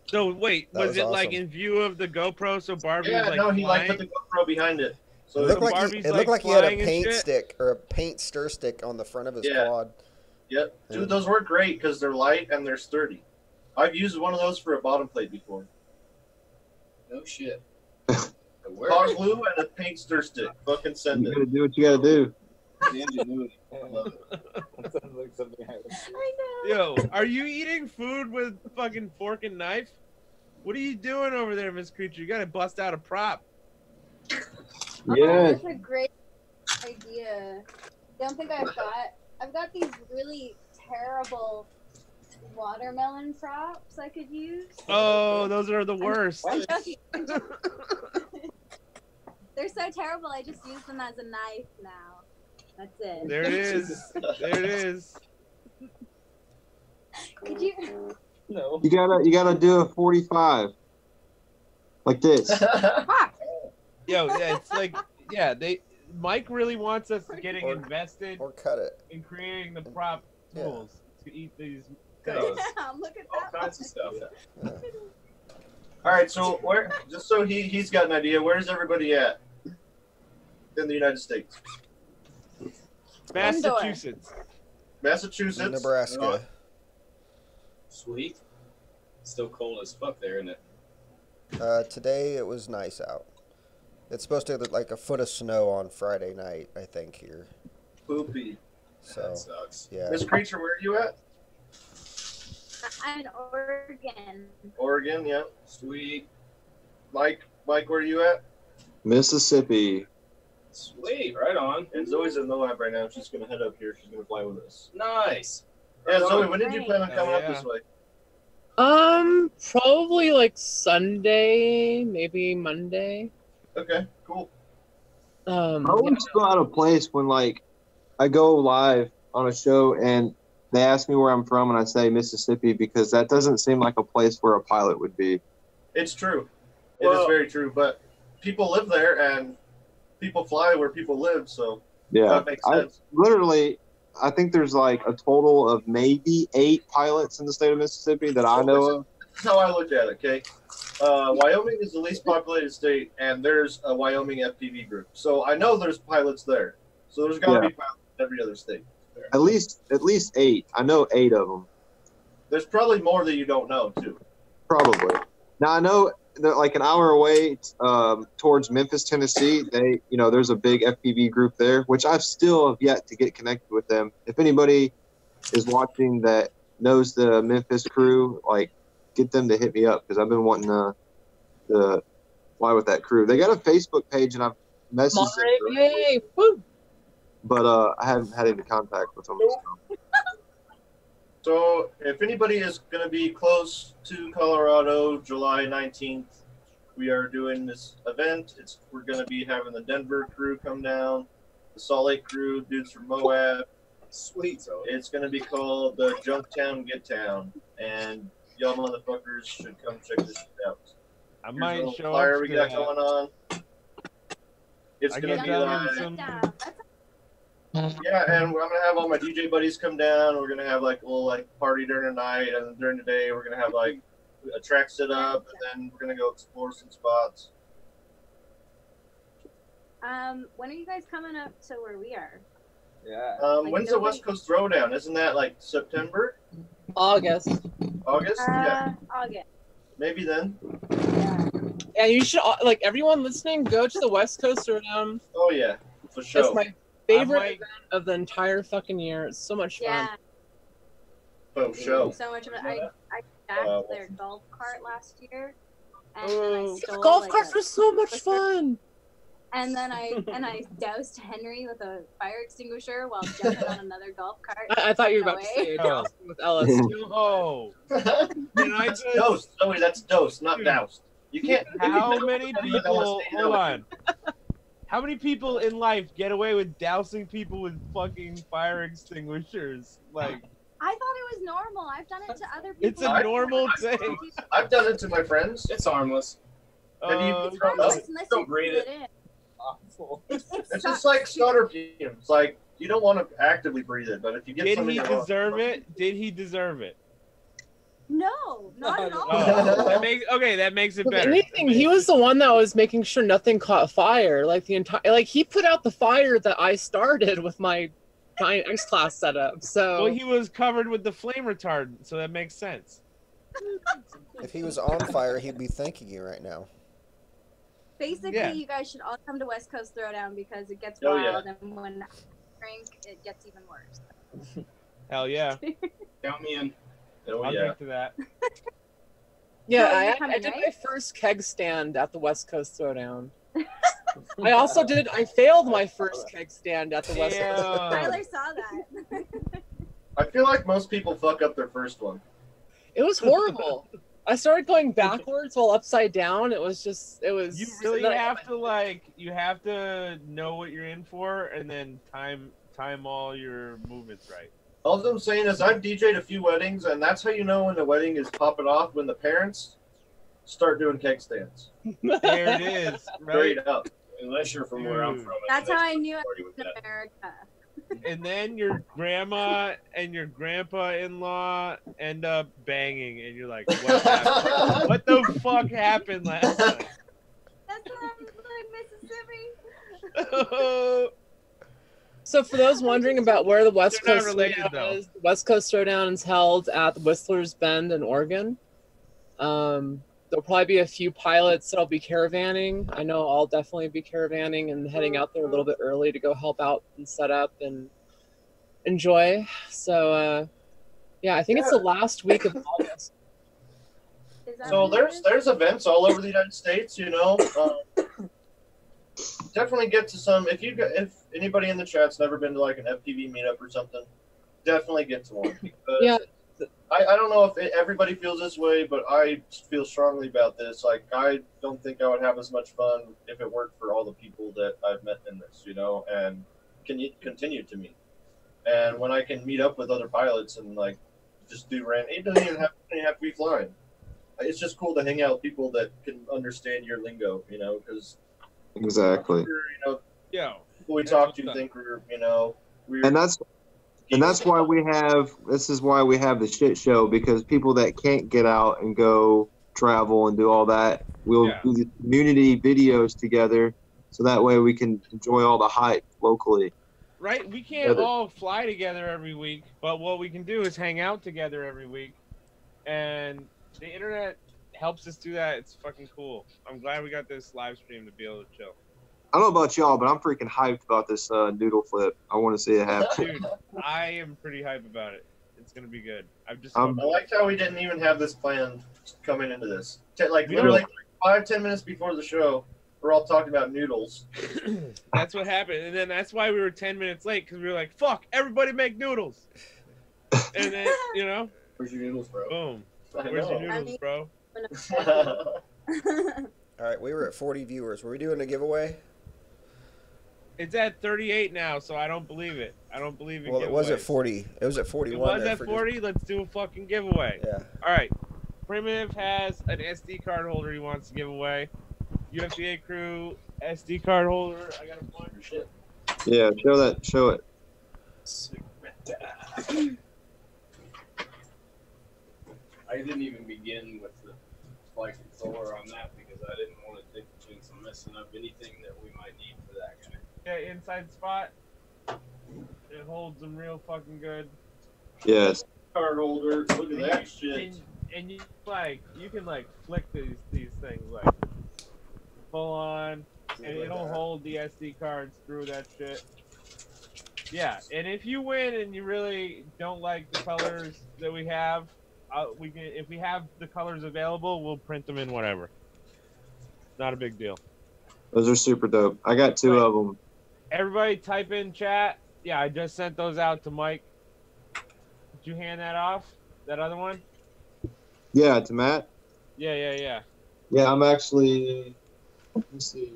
So wait, That was was it like awesome. in view of the GoPro? So Barbie Yeah, was like no, he like flying? put the GoPro behind it. It So looked like Barbie's, it looked like, like he had a flying and paint shit? stick or a paint stir stick on the front of his Yeah. quad. yeah, dude, those work great because they're light and they're sturdy. I've used one of those for a bottom plate before. No shit. Hot glue and a paint stir stick. Fucking send You it. gotta do what you gotta do. The ingenuity. I love it. That sounds like something I would. I know. Yo, are you eating food with fucking fork and knife? What are you doing over there, Miss Creature? You gotta bust out a prop. Oh, Yeah. that's a great idea. Don't think I've got these really terrible watermelon props I could use. Oh, those are the worst. I'm joking. They're so terrible. I just use them as a knife now. That's it. There it is. There it is. Could you? No. You gotta do a 45. Like this. Yo, yeah, it's like, yeah, Mike really wants us getting Or- invested Or cut it. in creating the prop Yeah. tools to eat these Yeah. things. Look at All that. kinds of stuff. Yeah. All right, so where? Just so he's got an idea. Where's everybody at in the United States? Massachusetts. Massachusetts, Nebraska. Sweet. Still cold as fuck there, isn't it? Today it was nice out. It's supposed to look like a foot of snow on Friday night, I think, here. Poopy. So, That sucks. yeah. Miss Creature, where are you at? I'm in Oregon. Oregon, yeah. Sweet. Mike, where are you at? Mississippi. Sweet. Right on. And Zoe's in the lab right now. She's gonna head up here. She's gonna fly with us. Nice. Yeah, Zoe, when did you plan on Oh, coming up yeah. this way? Probably like Sunday, maybe Monday. Okay, cool. I Yeah. always feel out of place when like I go live on a show and they ask me where I'm from and I say Mississippi because that doesn't seem like a place where a pilot would be. It's true. It is very true. But people live there and people fly where people live, so Yeah, that makes sense. I think there's like a total of maybe 8 pilots in the state of Mississippi that I know of. That's how I look at it, okay? Wyoming is the least populated state, and there's a Wyoming FPV group. So I know there's pilots there. So there's got to be pilots in every other state. At least 8. I know 8 of them. There's probably more that you don't know, too. Probably. Now I know that like an hour away towards Memphis, Tennessee, there's a big FPV group there, which I've still have yet to get connected with them. If anybody is watching that knows the Memphis crew, like get them to hit me up because I've been wanting to fly with that crew. They got a Facebook page and I've messaged them, Yay! Woo! but I haven't had any contact with them. So if anybody is going to be close to Colorado, July 19th, we are doing this event. We're going to be having the Denver crew come down, the Salt Lake crew, dudes from Moab. Sweet. So It's going to be called the Junktown Get Town, and y'all motherfuckers should come check this shit out. I Here's a might little show flyer up we to got that. going on. It's I going to get be done like, some- yeah, and I'm gonna have all my DJ buddies come down. We're gonna have like a little like party during the night, and during the day we're gonna have like a track set up, and then we're gonna go explore some spots. When are you guys coming up to where we are? Yeah. When's the West Coast Throwdown? Isn't that like September, August. August? Yeah, August. maybe then. Yeah. Yeah, you should like everyone listening. Go to the West Coast Throwdown. Oh yeah, for It's sure. my favorite I might- event of the entire fucking year. It's so much fun. Yeah. For sure. So much of it. I backed their golf cart last year. And then Oh, I stole, golf like, carts a- are so much fun. And then I doused Henry with a fire extinguisher while jumping on another golf cart. I thought you were about to Away. say Oh. dousing with LSD. Oh, can I just? Dosed. Zoe, that's dosed, not Dude. doused. You can't. How many You don't people? wanna stay Hold dosed. on. How many people in life get away with dousing people with fucking fire extinguishers? Like, I thought it was normal. I've done it to other people. it's a normal thing. I've done it to my friends. it's harmless. Have you Uh, It's thrown harmless up? unless Don't you breathe breathe it. it in. Awful. It It's sucks. just like starter fumes. Like you don't want to actively breathe it, but if you get did some in he your lungs- deserve it? Did he deserve it? No, not at all. Oh, that makes it If better. anything, he was the one that was making sure nothing caught fire. Like the entire, like he put out the fire that I started with my giant X class setup. So Well, he was covered with the flame retardant, so that makes sense. If he was on fire, he'd be thanking you right now. Basically, Yeah. you guys should all come to West Coast Throwdown because it gets Oh, yeah. wild, and when I drink, it gets even worse. Hell yeah. Count me in. Oh I'll yeah. drink to that. yeah, No, you're I coming, did right? my first keg stand at the West Coast Throwdown. I failed my first keg stand at the West Coast. Damn. Tyler saw that. I feel like most people fuck up their first one. It was horrible. I started going backwards while upside down. It was. You really have to you have to know what you're in for, and then time all your movements right. All I'm saying is I've DJ'd a few weddings, and that's how you know when the wedding is popping off, when the parents start doing keg stands. There it is, right? Straight up. Unless you're from where I'm Dude. from. That's how I knew it Party with was that. America. And then your grandma and your grandpa-in-law end up banging, and you're like, "What happened? What the fuck happened last night?" That's what I was like, Mississippi. So for those wondering about where the West They're not Coast related, Throwdown though. is, the West Coast Throwdown is held at Whistler's Bend in Oregon. There'll probably be a few pilots that'll be caravanning. I know I'll definitely be caravanning and heading out there a little bit early to go help out and set up and enjoy. So yeah, I think it's the last week of August. Is that So what it there's events all over the United States, you know. Definitely get to some. If anybody in the chat's never been to like an FPV meetup or something, definitely get to one. Because Yeah. I don't know if everybody feels this way, but I feel strongly about this. Like, I don't think I would have as much fun if it weren't for all the people that I've met in this, you know, and continue to meet. And when I can meet up with other pilots and, like, just do it doesn't even have to be flying. It's just cool to hang out with people that can understand your lingo, you know, because Exactly. you know, Yo, people we that's talk what's to up. think we're, you know, we're And that's why this is why we have the shit show, because people that can't get out and go travel and do all that, we'll Yeah. do the community videos together, so that way we can enjoy all the hype locally. Right? We can't all fly together every week, but what we can do is hang out together every week. And the internet helps us do that. It's fucking cool. I'm glad we got this live stream to be able to chill. I don't know about y'all, but I'm freaking hyped about this noodle flip. I want to see it happen. Dude, I am pretty hype about it. It's gonna be good. I liked how we didn't even have this planned coming into this. Like, We literally don't. 5-10 minutes before the show, we're all talking about noodles. That's what happened, and then that's why we were 10 minutes late, because we were like, "Fuck, everybody make noodles," and then you know, where's your noodles, bro? Boom, where's your noodles, bro? All right, we were at 40 viewers. Were we doing a giveaway? It's at 38 now, so I don't believe it. I don't believe it. Well, it was at 40. It was at 41. It was at 40. Let's do a fucking giveaway. Yeah. All right. Primitive has an SD card holder he wants to give away. UFDA Crew SD card holder. I gotta find your shit. Yeah, show it. I didn't even begin with the flight controller on that because I didn't want to take the chance of messing up anything that we might need for that guy. Yeah, inside spot. It holds them real fucking good. Yes. Card holder. Look at that shit. And you can flick these things like full on, and it'll hold the SD cards through that shit. Yeah, and if you win and you really don't like the colors that we have, if we have the colors available, we'll print them in whatever. Not a big deal. Those are super dope. I got two of them. Everybody type in chat. Yeah, I just sent those out to Mike. Did you hand that off? That other one? Yeah, to Matt. Yeah. Yeah, I'm actually. Let me see.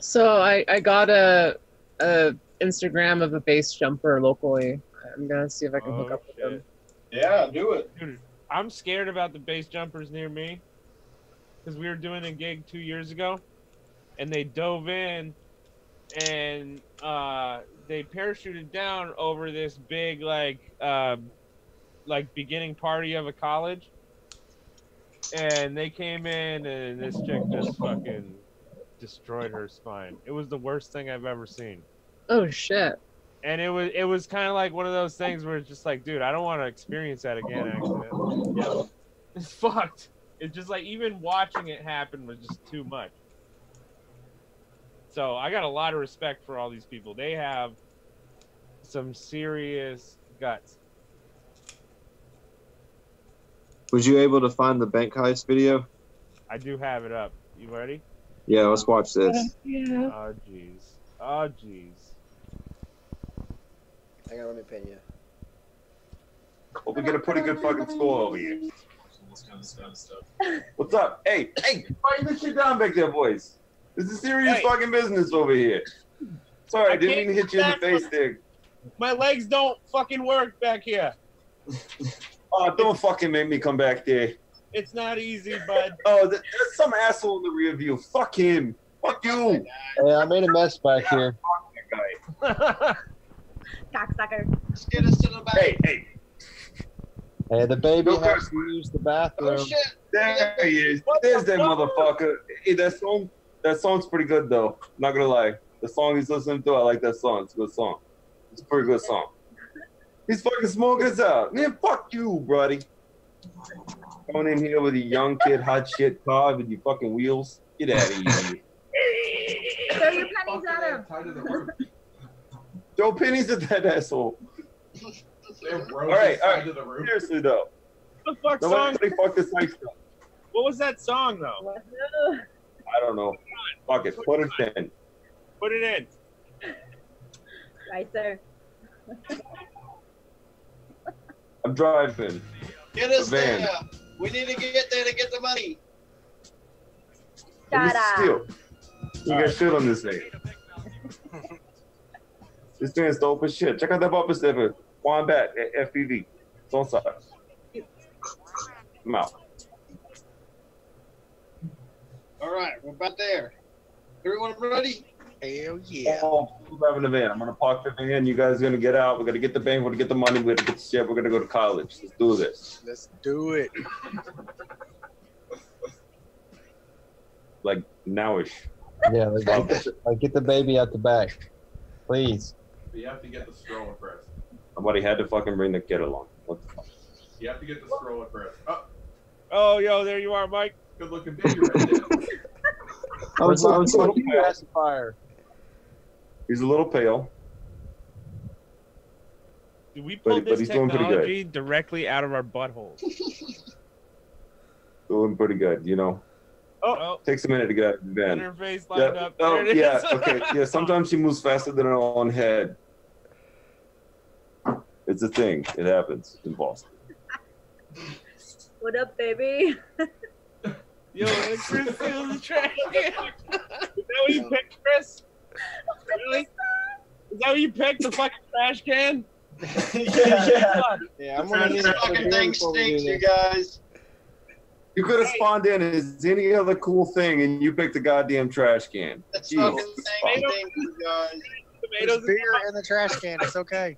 So I got a Instagram of a base jumper locally. I'm gonna see if I can hook up with them. Yeah, do it. Dude, I'm scared about the base jumpers near me because we were doing a gig 2 years ago, and they dove in and they parachuted down over this big beginning party of a college, and they came in and this chick just fucking destroyed her spine. It was the worst thing I've ever seen. Oh shit. And it was kind of like one of those things where it's just like, dude, I don't want to experience that again. Accidentally. Yeah. It's fucked. It's just like even watching it happen was just too much. So I got a lot of respect for all these people. They have some serious guts. Was you able to find the bank heist video? I do have it up. You ready? Yeah, let's watch this. Yeah. Oh jeez. Oh jeez. Hang on, let me pin you. Well, we get a pretty good fucking score over here. This kind of stuff. What's up? Hey, write this shit down back there, boys. This is serious fucking business over here. Sorry, I didn't mean to hit you in the face there. My legs don't fucking work back here. Oh, don't fucking make me come back there. It's not easy, bud. Oh, there's some asshole in the rear view. Fuck him. Fuck you. Hey, I made a mess back here. Fuck that guy. Cocksucker. Let's get us to the back. Hey. Hey, the baby No has cursing. to use the bathroom. Oh shit. There he is. There's that motherfucker. Hey, that song's pretty good though. Not gonna lie. The song he's listening to, I like that song. It's a good song. It's a pretty good song. He's fucking smoking us out. Man, fuck you, buddy. Coming in here with a young kid, hot shit car with your fucking wheels. Get out of here. Throw your pennies at him. Throw pennies at that asshole. All right. Seriously though. What the fuck song? Nobody fuck this nice stuff. What was that song though? I don't know. Fuck it. Put it in. Put it in. Right, sir. I'm driving. Get us The van. there. We need to get there to get the money. Let me Shut steal. up. You got shit on this thing. This thing's dope as shit. Check out that bumper sticker. Wind back at FPV. It's on side. I'm out. All right, we're about there. Everyone ready? Hell yeah. Oh, I'm driving the van. I'm gonna park the van. You guys are gonna get out. We're gonna get the bank. We're gonna get the money. We're gonna get the shit. We're gonna go to college. Let's do this. Let's do it. Like nowish. Yeah, like get the baby out the back, please. But you have to get the stroller first. Somebody had to fucking bring the kid along. What the fuck? You have to get the stroller first. Oh, Oh, yo, there you are, Mike. good looking baby right there. I was a little pale. pacifier. He's a little pale. Dude, we pulled but this he's doing pretty good. technology directly out of our buttholes. Doing pretty good, you know. Oh, Takes a minute to get out of the van. interface lined Yeah. up. Oh, There it yeah. is. Okay. Yeah. Sometimes she moves faster than her own head. It's a thing. It happens in Boston. What up, baby? Yo, and Chris steals the trash can. Is that what you picked, Chris? Really? Is that what you picked, the fucking trash can? Yeah, I'm gonna need This it for fucking beer thing before we stinks, do you this. guys. You could have spawned in as any other cool thing, and you picked a goddamn trash can. This Jesus. fucking thing stinks, you guys. Tomatoes There's beer in the trash can. It's okay.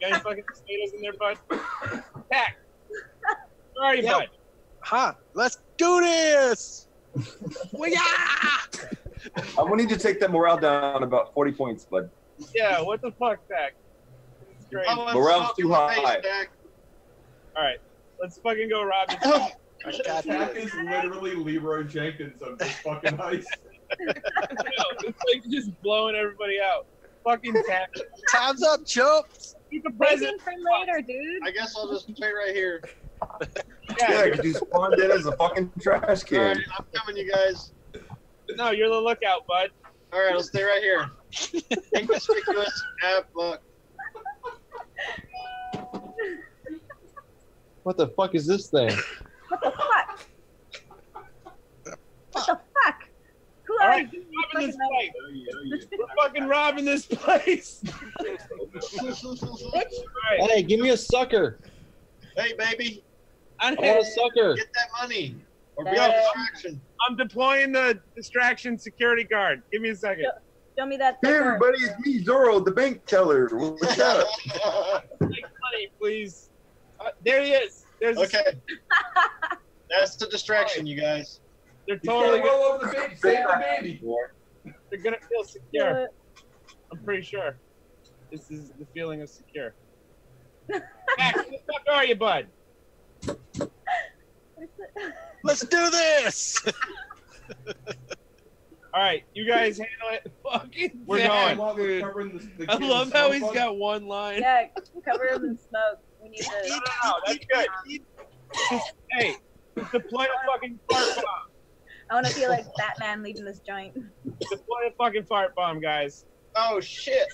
Guys, fucking tomatoes in there, bud. Pack. Where are you, Yo. bud? Huh? Let's do this. Well, yeah. I'm gonna need to take that morale down about 40 points, bud. Yeah, what the fuck, Pack? It's crazy. Oh, I'm Morale's smoking too my face, high. Jack. All right, let's fucking go rob this. I got Jack this. is literally Leroy Jenkins of this fucking heist. It's like just blowing everybody out. Fucking tap. Time's up, chumps. Keep a Waiting present. for later, dude. I guess I'll just wait right here. Yeah, because you spawned in as a fucking trash All right, can. I'm coming, you guys. No, you're the lookout, bud. All right, I'll stay right here. Inconspicuous. Look. What the fuck is this thing? What the fuck? What the fuck? Who All are right, you? robbing this Fucking place. We're fucking robbing this place. bitch. All right, Hey, give me a sucker. Hey, baby, I'm I want a sucker. get that money. Or be Hey. on distraction. deploying the distraction security guard. Give me a second. Show me that Hey, sucker. everybody, it's me, Zorro, the bank teller. What's up? Take money, please. There he is. There's Okay. That's the distraction, you guys. They're He's trying totally to roll over the baby. Save the baby. they're gonna feel Do secure. it. I'm pretty sure. This is the feeling of secure. Max, where the fuck are you, bud? Let's do this. All right, you guys handle it. Fucking We're Zach, going. dude. The I love how he's got one line. Yeah, cover him in smoke. We need to. No, that's good. Just, hey, just deploy a fucking fart bomb. I want to feel like Batman leaving this joint. Deploy a fucking fart bomb, guys. Oh, shit.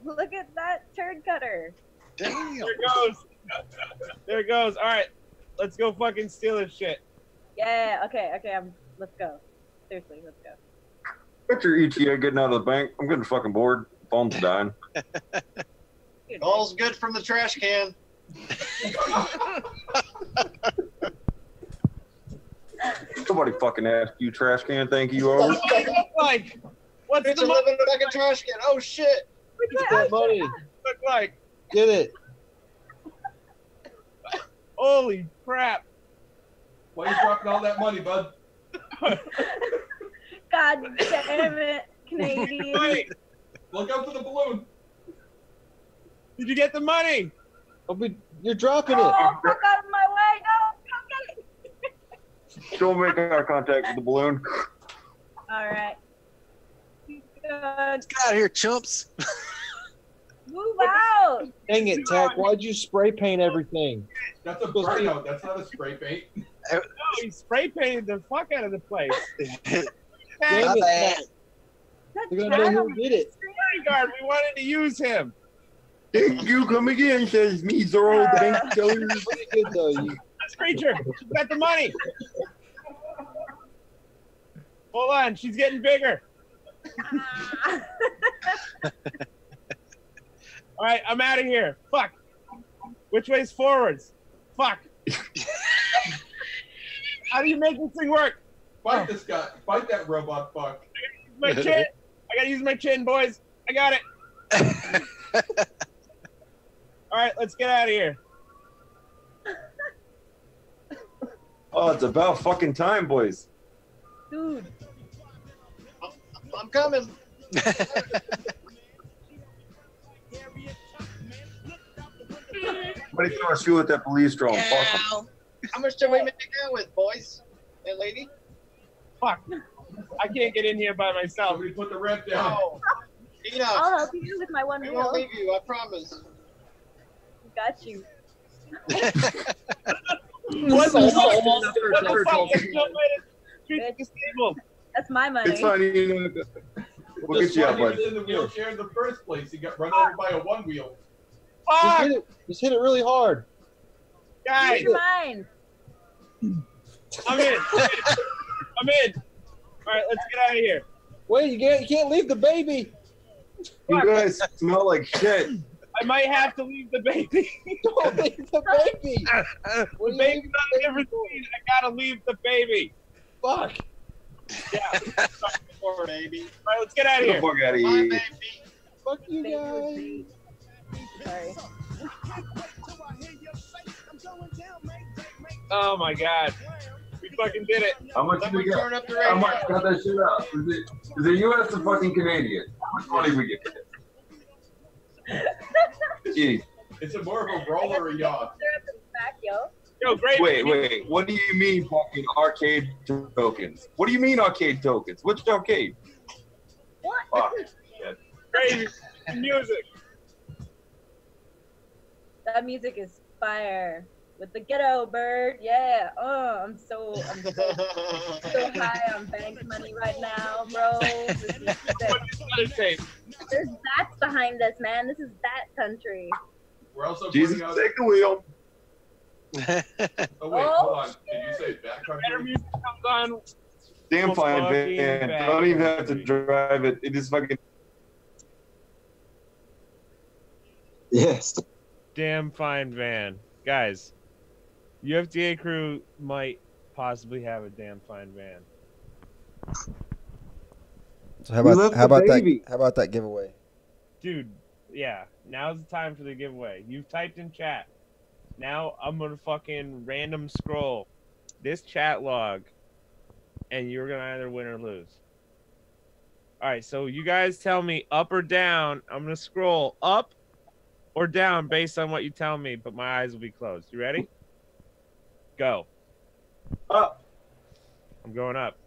Look at that turd cutter. Damn. There it goes. There it goes. All right, let's go fucking steal this shit. Yeah, okay, let's go. Seriously, let's go. Picture ETA getting out of the bank. I'm getting fucking bored. Phone's dying. Dude, All's good from the trash can. Somebody fucking asked you, trash can. Thank you, over. Like, what's It's the a money living fucking trash can. Oh, shit. Get that money. look like? Get it. Holy crap! Why you dropping all that money, bud? God damn it, Canadian. Wait, Look out for the balloon. did you get the money? You're dropping Oh, it. fuck out of my way. No, come get it. Don't make eye contact with the balloon. All right. Good. Get out of here, chumps. Move out. Dang it, Tech. Why'd you spray paint everything? That's a burnout. That's not a spray paint. No, he spray painted the fuck out of the place. Damn My it, bad. Tech. They're gonna know who did it. security guard. We wanted to use him. Thank you. Come again, says me, Zorro. Thank you. Pretty good though. You This creature, she's got the money. Hold on, she's getting bigger. All right, I'm out of here. Fuck. Which way's forwards? Fuck. How do you make this thing work? Fight this guy. Fight that robot fuck. My chin. I gotta use my chin, boys. I got it. All right, let's get out of here. Oh, it's about fucking time, boys. Dude. I'm coming. Somebody throw a shoe at that police drone. Fuck 'em. How much do we make it go with, boys and lady? Fuck. I can't get in here by myself. Somebody put the ramp down. Oh, Tina, I'll help you with my one we wheel. won't leave you. I promise. Got you. What the fuck? She's disabled. That's my money. It's fine. You know, we'll This get you out, one, he was bud. in the wheelchair in the first place. He got run over by a one wheel. Fuck, just hit it really hard. guys. You're mine. I'm in. I'm in. All right, let's get out of here. Wait, you can't leave the baby. You guys smell like shit. I might have to leave the baby. Don't leave the baby. The baby's on a different scene. I gotta leave the baby. Fuck. Yeah. Poor baby. All right, let's get out of Get the here. fuck out of Bye, here. baby. Fuck you guys. Sorry. Oh my god. We fucking did it. How much Let did me we get? turn up the How much radio. got that shit out? Is it US or fucking Canadian? How much money we get? Jeez. It's a more of a roller or a yacht. They're at the back, yo. Yo, great. Wait. What do you mean fucking arcade tokens? What do you mean arcade tokens? Which arcade? What? Fuck. Crazy music. That music is fire. With the ghetto bird, yeah. Oh, I'm so high on bank money right now, bro. This is sick. Other tape. There's bats behind us, man. This is bat country. We're also Jesus, putting out. take the wheel. Oh wait, hold on. Did you say back Better country? music comes on. Damn fine, Fucking man. bad. Don't even have to drive it. It is fucking. Yes. Damn fine van. Guys, UFDA crew might possibly have a damn fine van. So how We about left how the about baby. that? How about that giveaway? Dude, yeah. Now's the time for the giveaway. You've typed in chat. Now I'm gonna fucking random scroll this chat log, and you're gonna either win or lose. All right, so you guys tell me up or down. I'm gonna scroll up or down based on what you tell me, but my eyes will be closed. You ready? Go. Up. I'm going up.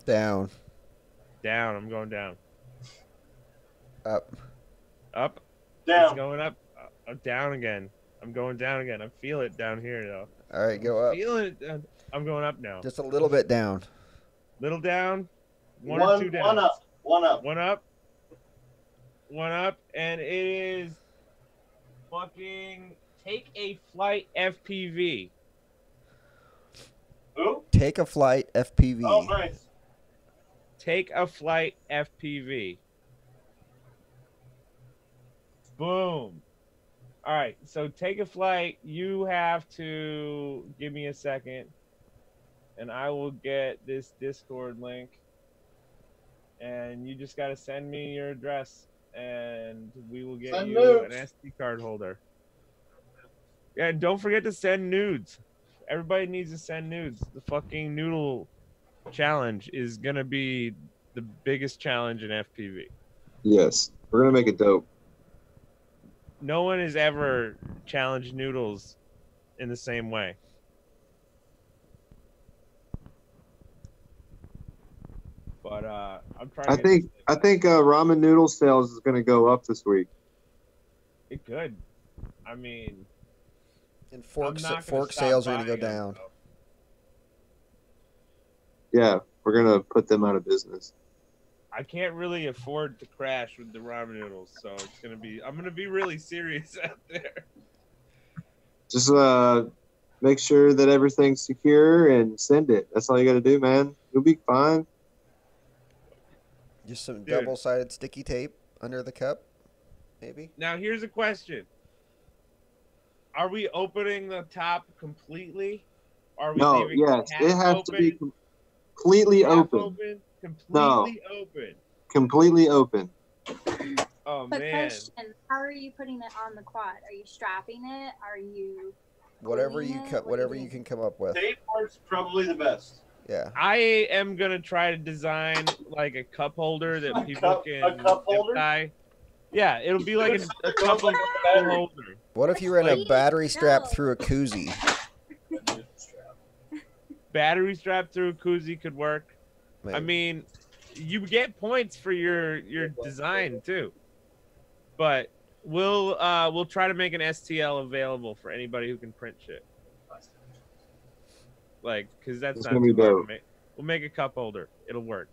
Down. Down. I'm going down. Up. Up. Down. It's going up. Down again. I'm going down again. I feel it down here though. All right, go up. Feeling it. I'm going up now. Just a little bit down. Little down. One or two down. One up. One up. One up. One up. And it is fucking Take a Flight FPV. Who? Take a flight FPV. Oh, nice. Take a Flight FPV. Boom. All right, so Take a Flight, you have to give me a second, and I will get this Discord link, and you just got to send me your address, and we will get Send you nudes. an SD card holder. Yeah, and don't forget to send nudes. Everybody needs to send nudes. The fucking noodle challenge is going to be the biggest challenge in FPV. Yes. We're gonna make it dope. No one has ever challenged noodles in the same way. But I'm trying. I think ramen noodle sales is gonna go up this week. it could. I mean, And fork I'm not gonna fork stop sales are gonna go buying them, down. though. Yeah, we're gonna put them out of business. I can't really afford to crash with the ramen noodles, so it's gonna be. I'm gonna be really serious out there. Just make sure that everything's secure and send it. That's all you got to do, man. You'll be fine. Just some Dude. double-sided sticky tape under the cup, maybe. Now here's a question: are we opening the top completely? Are we No, leaving yes, half it has open, to be completely half open. completely open. Completely open. Oh But man! question: how are you putting it on the quad? Are you strapping it? Are you Whatever gluing you it? cut, What are whatever you you doing? can come up with. Tape works probably the best. Yeah. I am gonna try to design like a cup holder that people can a cup holder? tie. Yeah, it'll be like a cup like holder. What if you ran a Like- battery strap No. through a koozie? Battery strap through a koozie could work. Maybe. I mean, you get points for your design too. But we'll try to make an STL available for anybody who can print shit. Like, cause that's It's not gonna be too hard to dope. make. We'll make a cup holder. It'll work.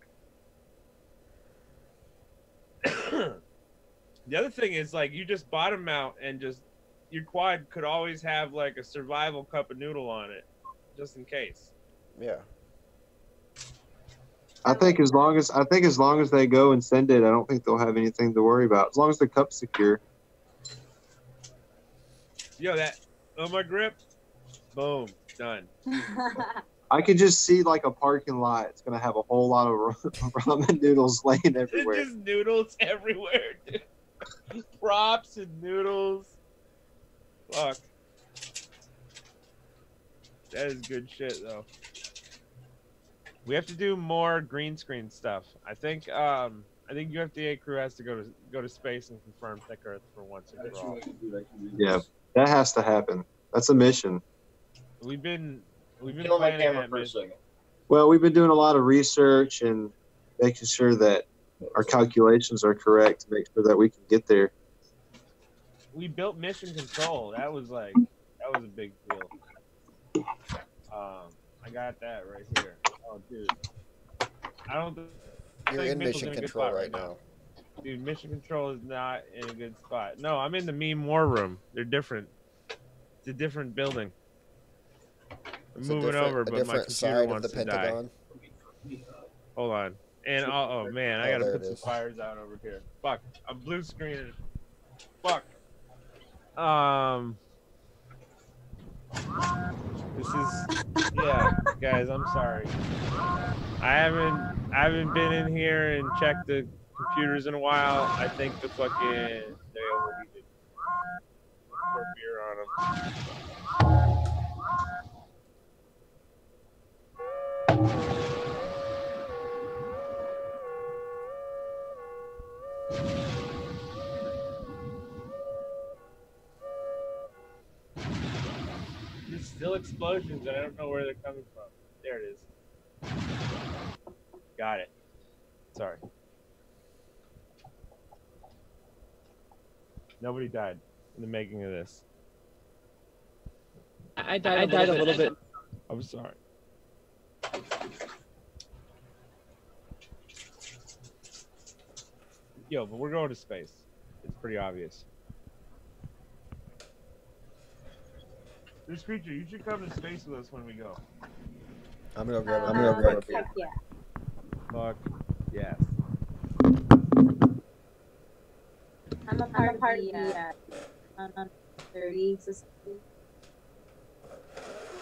The other thing is like you just bottom mount and just your quad could always have like a survival cup of noodle on it, just in case. Yeah. I think as long as they go and send it, I don't think they'll have anything to worry about. As long as the cup's secure. Yo, that on my grip, boom, done. I could just see like a parking lot. It's gonna have a whole lot of ramen noodles laying everywhere. There's just noodles everywhere, dude. Props and noodles. Fuck. That is good shit, though. We have to do more green screen stuff. I think UFDA crew has to go to space and confirm thick Earth for once and for all. Yeah, that has to happen. That's a mission. We've been Kill my planning camera that for a mission. second. Well, we've been doing a lot of research and making sure that our calculations are correct to make sure that we can get there. We built mission control. That was a big deal. I got that right here. Oh, dude. I don't think You're in Mitchell's mission a good control spot right now. Dude, mission control is not in a good spot. No, I'm in the meme war room. They're different. It's a different building. I'm It's a moving different- over, a but my different computer side of wants the to die. Pentagon. Hold on. And oh man, I Oh, gotta there put it some is. fires out over here. Fuck, I'm blue screening. Fuck. This is guys. I'm sorry. I haven't been in here and checked the computers in a while. I think the fucking they overheated. Pour beer on them. There's still explosions, and I don't know where they're coming from. There it is. Got it. Sorry. Nobody died in the making of this. I died a little bit. I'm sorry. Yo, but we're going to space. It's pretty obvious. This creature, you should come to space with us when we go. I'm gonna grab a Heck yeah. Fuck yes. I'm a part of the 30 system.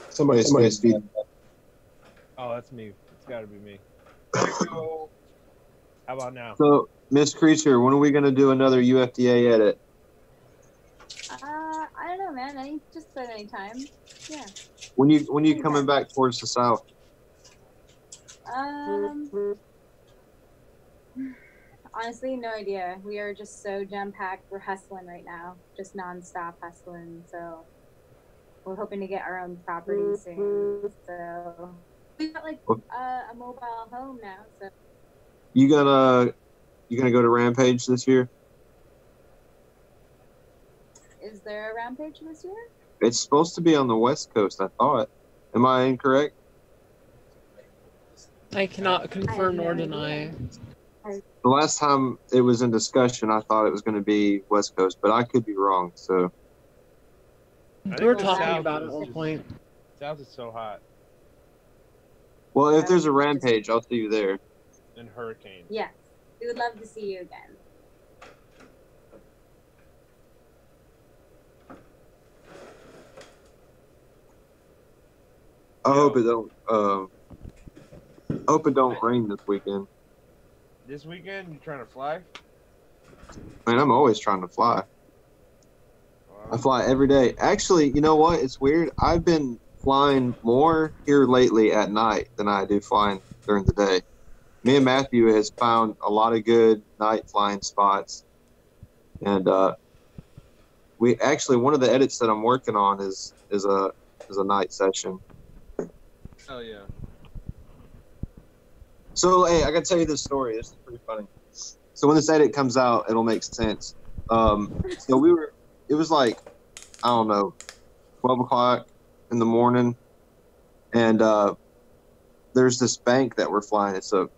Somebody's feeding. Oh, that's me. It's got to be me. How about now? So, Miss Creature, when are we gonna do another UFDA edit? I don't know, man. Just about any time. Yeah. When you coming back towards the south? Honestly, no idea. We are just so jam-packed. We're hustling right now. Just non-stop hustling. So we're hoping to get our own property soon. So we got like a mobile home now. So You gonna go to Rampage this year? is there a rampage this year? It's supposed to be on the West Coast, I thought. Am I incorrect? I cannot confirm nor no deny. idea. The last time it was in discussion, I thought it was going to be West Coast, but I could be wrong. So We were talking about it at one point. South is so hot. well, if there's a rampage, I'll see you there. And hurricane. Yes, we would love to see you again. I hope it don't. Hope it don't rain this weekend. This weekend, you trying to fly? Man, I'm always trying to fly. I fly every day. Actually, you know what? It's weird. I've been flying more here lately at night than I do flying during the day. Me and Matthew has found a lot of good night flying spots, and we actually one of the edits that I'm working on is a night session. Oh yeah. So hey, I gotta tell you this story. This is pretty funny. So when this edit comes out, it'll make sense. So it was like, I don't know, 12 o'clock in the morning, and there's this bank that we're flying. It's a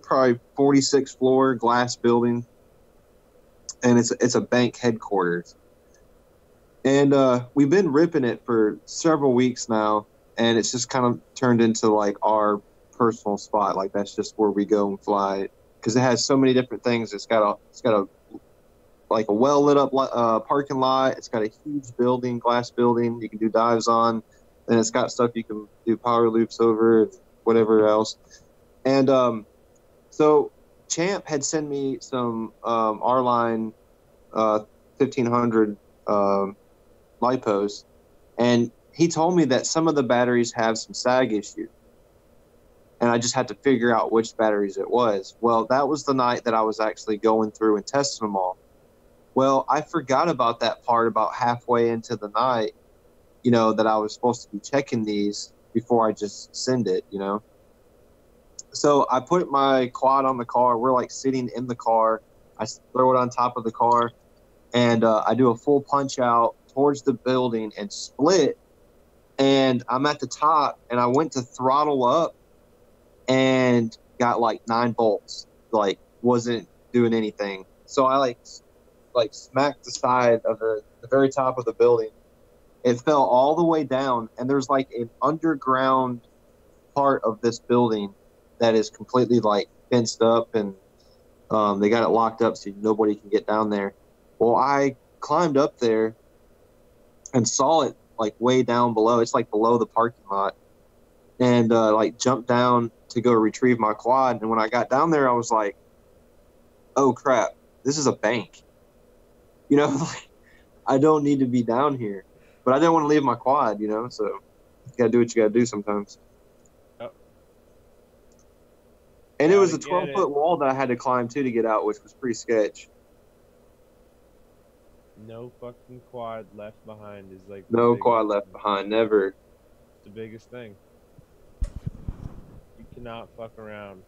probably 46 floor glass building, and it's a bank headquarters. And we've been ripping it for several weeks now, and it's just kind of turned into like our personal spot. Like that's just where we go and fly, because it has so many different things. It's got a like a well lit up parking lot. It's got a huge building, glass building you can do dives on, and it's got stuff you can do power loops over, and whatever else. And so Champ had sent me some R-Line 1500 lipos, and he told me that some of the batteries have some sag issue, and I just had to figure out which batteries it was. Well, that was the night that I was actually going through and testing them all. Well, I forgot about that part about halfway into the night, you know, that I was supposed to be checking these before I just send it, you know. So I put my quad on the car. We're like sitting in the car. I throw it on top of the car, and I do a full punch out towards the building and split. And I'm at the top, and I went to throttle up and got like 9 volts. Like wasn't doing anything. So I like smacked the side of the very top of the building. It fell all the way down, and there's like an underground part of this building that is completely like fenced up, and they got it locked up so nobody can get down there. Well, I climbed up there and saw it like way down below. It's like below the parking lot, and like jumped down to go retrieve my quad. And when I got down there, I was like, "Oh crap, this is a bank." You know, like I don't need to be down here, but I didn't want to leave my quad. You know, so you gotta do what you gotta do sometimes. Oh. And it was a 12-foot wall that I had to climb to get out, which was pretty sketch. No fucking quad left behind is like no quad left behind, never. It's the biggest thing. You cannot fuck around.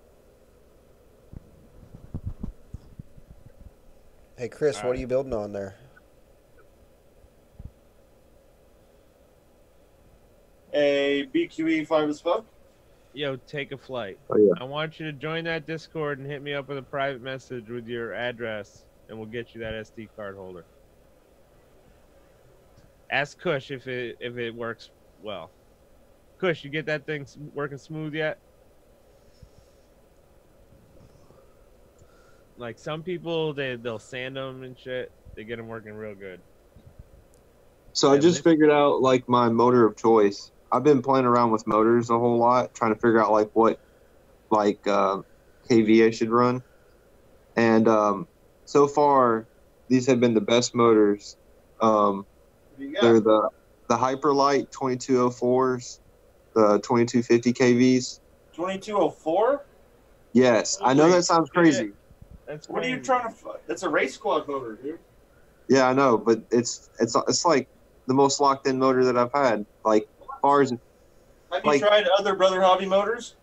Hey Chris, what are you building on there? A BQE 5 as fuck. Yo, take a flight. Oh, yeah. I want you to join that Discord and hit me up with a private message with your address, and we'll get you that SD card holder. Ask Kush if it works well. Kush, you get that thing working smooth yet? Like some people, they'll sand them and shit. They get them working real good. So I just figured out like my motor of choice. I've been playing around with motors a whole lot, trying to figure out like what kV I should run. And so far, these have been the best motors. They're the Hyperlight 2204s, the 2250 kVs. 2204? Yes, I know that sounds crazy. What are you trying to? That's a race quad motor, dude. Yeah, I know, but it's like the most locked in motor that I've had. Like, as far as have you tried other Brother Hobby motors?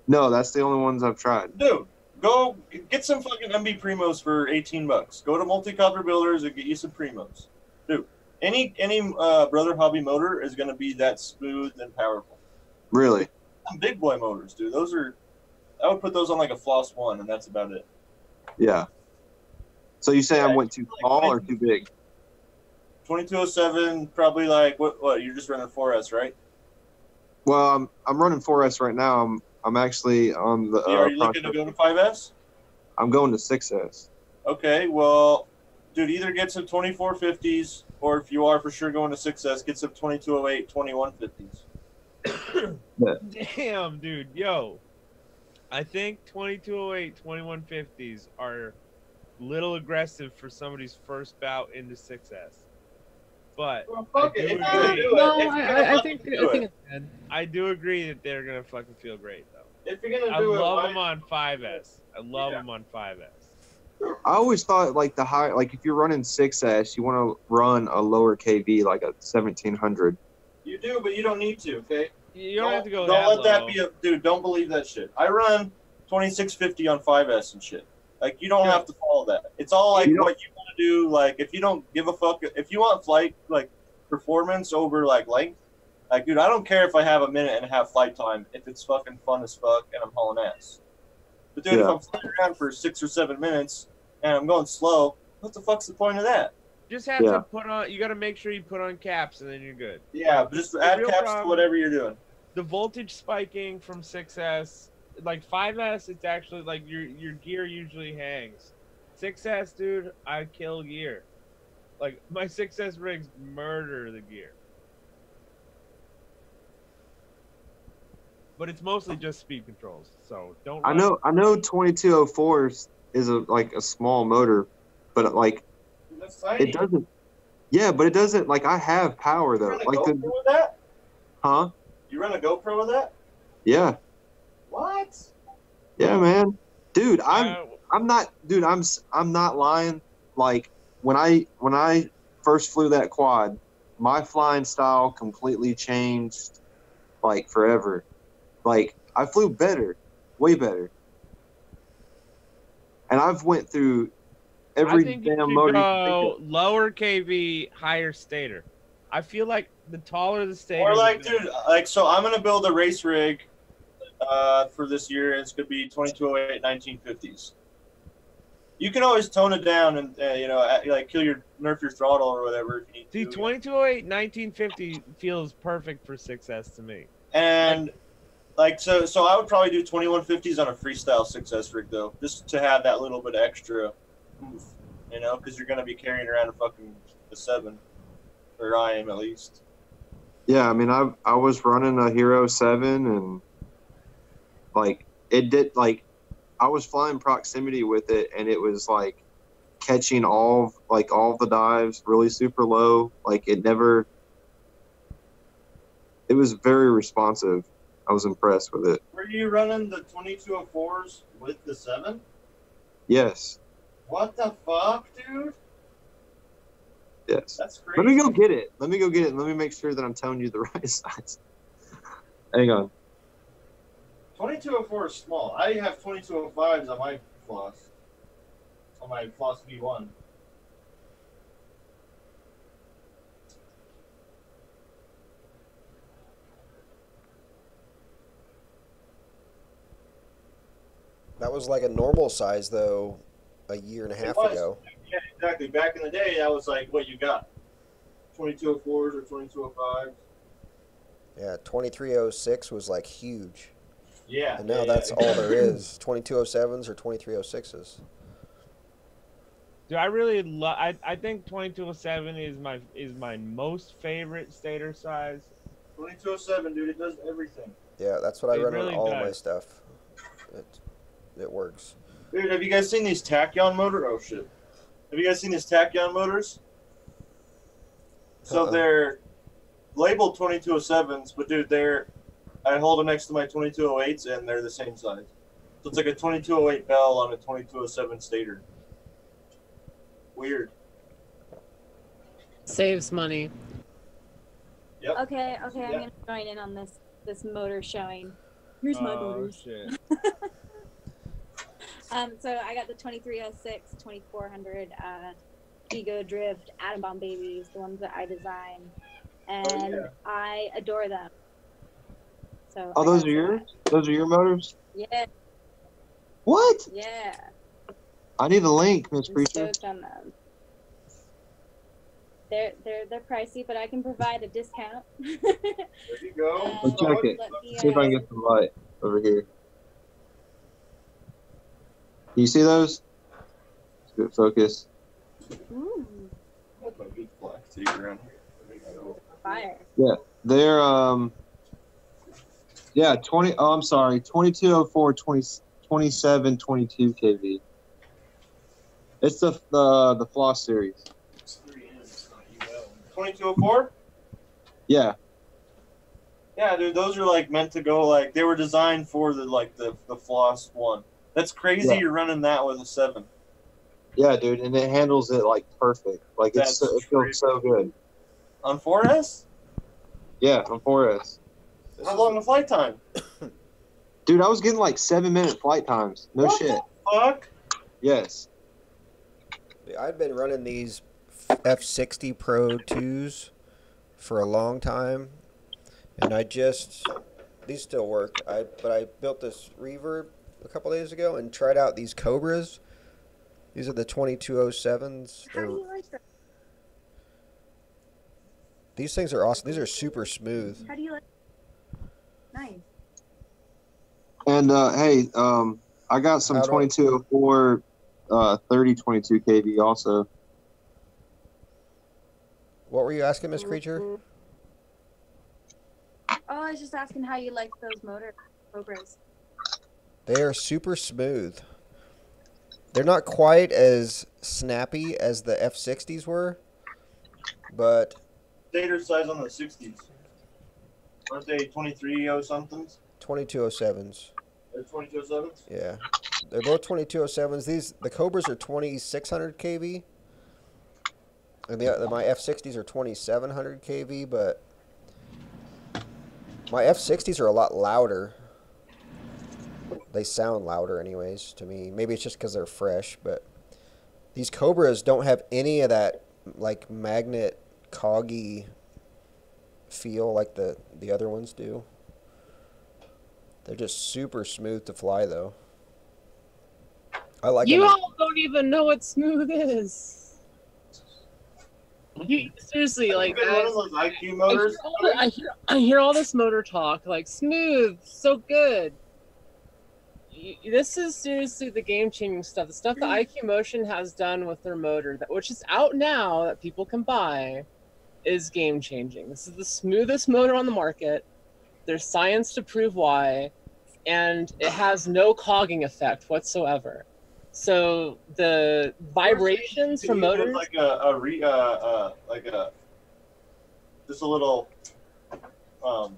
No, that's the only ones I've tried. Dude, go get some fucking MB Primos for $18. Go to Multicolor Builders and get you some Primos, dude. Any Brother Hobby motor is gonna be that smooth and powerful. Really? Some big boy motors, dude. Those are. I would put those on like a floss 1, and that's about it. Yeah. So you say I went too small or too big? 2207, probably like what? You're just running 4S, right? Well, I'm running 4S right now. I'm actually on the. Are you looking to go to 5S? I'm going to 6S. Okay, well, dude, either get some 2450s, or if you are for sure going to 6S, get some 2208 2150s. Damn, dude, yo. I think 2208 2150s are a little aggressive for somebody's first bout into 6S. But well, fuck it. I do agree that they're gonna fucking feel great though. If you're gonna I do love it, them on 5S. I love them on 5S. I always thought like the high, like if you're running 6S, you want to run a lower KV like a 1700. You do, but you don't need to. Okay. You don't have to go. Don't let that be a dude. Don't believe that shit. I run 2650 on 5S and shit. Like you don't have to follow that. It's all like what you want to do. Like if you don't give a fuck, if you want flight like performance over like length, like dude, I don't care if I have a minute and a half flight time if it's fucking fun as fuck and I'm hauling ass. But dude, if I'm flying around for 6 or 7 minutes and I'm going slow, what the fuck's the point of that? Just have to put on. You got to make sure you put on caps and then you're good. Yeah, but just add caps to whatever you're doing. The voltage spiking from 6S. Like 5S, it's actually like your gear usually hangs. 6S, dude, I kill gear. Like my 6S rigs murder the gear. But it's mostly just speed controls, so don't. I know 2204s is like a small motor, but like it doesn't. Yeah, but it doesn't. Like I have power though. You run a GoPro with that? Huh? You run a GoPro with that? Yeah. What? Yeah, man. Dude, I'm not lying. Like when I first flew that quad, my flying style completely changed like forever. Like I flew better, way better. And I've went through every damn motor. Go lower KV, higher stator. I feel like the taller the stator. Or like, dude, like so I'm gonna build a race rig for this year, and it's gonna be 2208 1950s. You can always tone it down and like nerf your throttle or whatever if you need to. See, 2208 1950 feels perfect for 6S to me. And like so I would probably do 2150s on a freestyle 6S rig though, just to have that little bit extra oomph, because you're gonna be carrying around a 7, or I am at least. Yeah, I mean I was running a Hero 7 and like it did like I was flying proximity with it and it was like catching all of the dives really super low. Like it was very responsive. I was impressed with it. Were you running the 2204s with the 7? Yes. What the fuck, dude? Yes. That's crazy. Let me go get it. Let me make sure that I'm telling you the right size. Hang on. 2204 is small. I have 2205s on my floss. On my floss V1. That was like a normal size though, a year and a half ago. Yeah, exactly. Back in the day, that was like what you got. 2204s or 2205s. Yeah, 2306 was like huge. Yeah. And now that's all there is. 2207s or 2306s. Dude, I really love. I think 2207 is my most favorite stator size. 2207, dude, it does everything. Yeah, that's what I run really on all does. my stuff. It works. Dude, have you guys seen these tachyon motors? Oh shit! Have you guys seen these tachyon motors? So they're labeled 2207s, but dude, I hold them next to my 2208s, and they're the same size. So it's like a 2208 bell on a 2207 stator. Weird. Saves money. Yep. Okay, I'm gonna join in on this motor showing. Here's my motors. Shit. So I got the 2306, 2400 Ego Drift Atom Bomb babies, the ones that I designed, and I adore them. So those are your motors? Yeah. What? Yeah. I need a link, Miss I'm Preacher. stoked on them. They're pricey, but I can provide a discount. There you go. Let's check it. See if I can get some light over here. Can you see those? Good focus. Ooh, fire. Yeah, they're yeah, 20. Oh, I'm sorry, 2204, 2722 kV. It's the floss series. 2204. Yeah. Yeah, dude, those are like meant to go like they were designed for the floss one. That's crazy. Yeah. You're running that with a 7. Yeah, dude, and it handles it like perfect. Like it feels so good. On 4S? Yeah, on 4S. How long the flight time? Dude, I was getting like 7-minute flight times. No What shit. the fuck? Yes. I've been running these F60 Pro 2s for a long time, and these still work. But I built this reverb a couple days ago and tried out these Cobras. These are the 2207s. How do you like them? These things are awesome. These are super smooth. How do you like? Nice. And hey, I got some 2204 3022 kV also. What were you asking, Miss Creature? Oh, I was just asking how you like those motor Cobras. They are super smooth. They're not quite as snappy as the F60s were, but Stator size on the 60s. Aren't they 23 somethings? 2207s. They're 2207s? Yeah. They're both 2207s. The Cobras are 2600 kV. And my F60s are 2700 kV, but my F60s are a lot louder. They sound louder anyways to me. Maybe it's just because they're fresh, but these Cobras don't have any of that like magnet coggy feel like the other ones do. They're just super smooth to fly though. I like You them. all don't even know what smooth is. You seriously like One of those IQ motors. I hear all this motor talk like smooth, so good. This is seriously the game-changing stuff. The stuff that IQ Motion has done with their motor, which is out now that people can buy, is game-changing. This is the smoothest motor on the market. There's science to prove why, and it has no cogging effect whatsoever. So the vibrations from motors, like just a little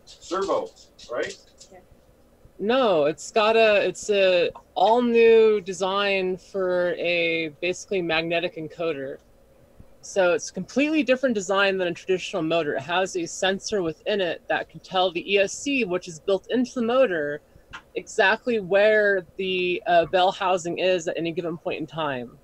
servo, right? no, it's a all new design for a basically magnetic encoder. So it's a completely different design than a traditional motor. It has a sensor within it that can tell the ESC, which is built into the motor, exactly where the bell housing is at any given point in time.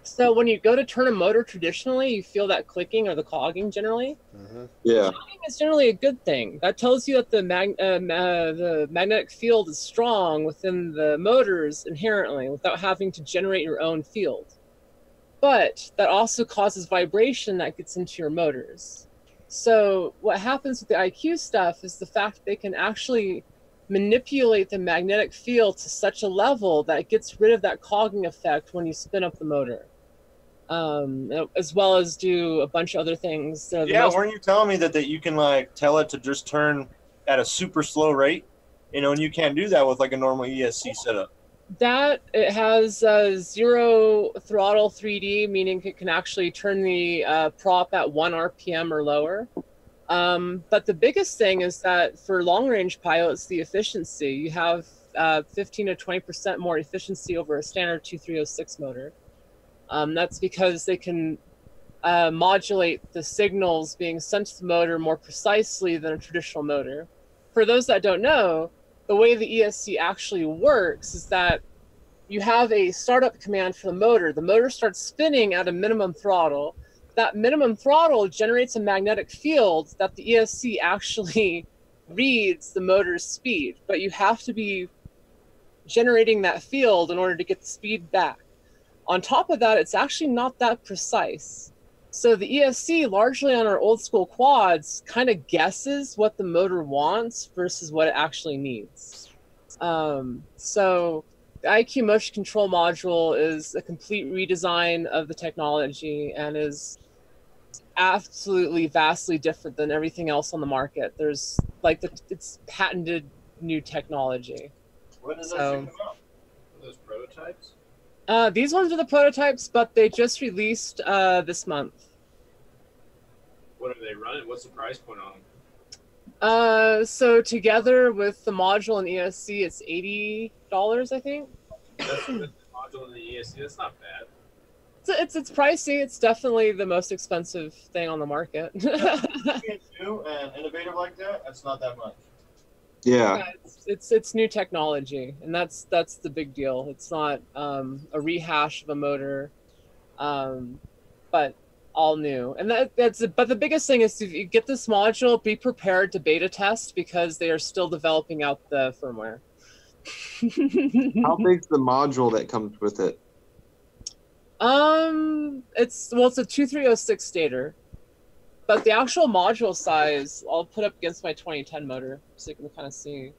So when you go to turn a motor traditionally, you feel that clicking or the clogging generally. Mm-hmm. Yeah. Clogging is generally a good thing. That tells you that the magnetic field is strong within the motors inherently without having to generate your own field. But that also causes vibration that gets into your motors. So what happens with the IQ stuff is the fact that they can actually manipulate the magnetic field to such a level that it gets rid of that clogging effect when you spin up the motor, as well as do a bunch of other things. Yeah, weren't you telling me that you can like tell it to just turn at a super slow rate? You know, and you can't do that with like a normal ESC setup. That it has zero throttle 3D, meaning it can actually turn the prop at 1 RPM or lower. But the biggest thing is that for long-range pilots, the efficiency, you have 15 to 20% more efficiency over a standard 2306 motor. That's because they can modulate the signals being sent to the motor more precisely than a traditional motor. For those that don't know, the way the ESC actually works is that you have a startup command for the motor. The motor starts spinning at a minimum throttle. That minimum throttle generates a magnetic field that the ESC actually reads the motor's speed, but you have to be generating that field in order to get the speed back. On top of that, it's actually not that precise. So the ESC, largely on our old school quads, kind of guesses what the motor wants versus what it actually needs. So the IQ motion control module is a complete redesign of the technology and is absolutely vastly different than everything else on the market. There's like it's patented new technology. When does So- that shit come out? Are those prototypes? These ones are the prototypes, but they just released this month. What are they running? What's the price point on them? So together with the module and ESC, it's $80, I think. That's with the module and the ESC. That's not bad. It's pricey. It's definitely the most expensive thing on the market. Being new and innovative like that, that's not that much. Yeah. Yeah, it's new technology, and that's the big deal. It's not a rehash of a motor, but all new. And but the biggest thing is if you get this module, be prepared to beta test because they are still developing out the firmware. How big's the module that comes with it? It's a 2306 stator. But the actual module size, I'll put up against my 2010 motor so you can kind of see.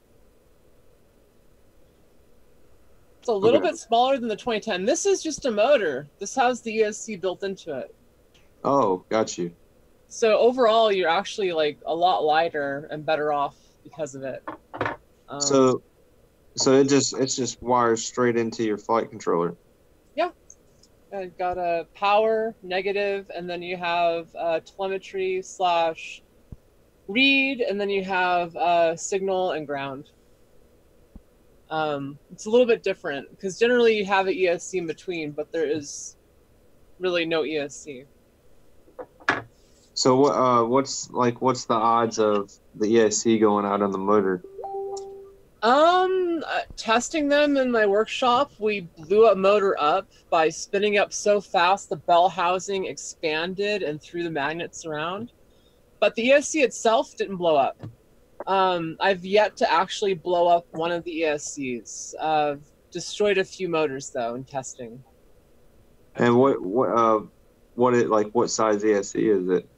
It's a little bit smaller than the 2010. This is just a motor. This has the ESC built into it. Oh, got you. So overall, you're actually like a lot lighter and better off because of it. So it's just wires straight into your flight controller. Yeah. I've got a power, negative, and then you have telemetry / read, and then you have signal and ground. It's a little bit different because generally you have an ESC in between, but there is really no ESC. So what's the odds of the ESC going out on the motor? Testing them in my workshop, we blew a motor up by spinning up so fast the bell housing expanded and threw the magnets around. But the ESC itself didn't blow up. I've yet to actually blow up one of the ESCs. Destroyed a few motors though in testing. And what size ESC is it?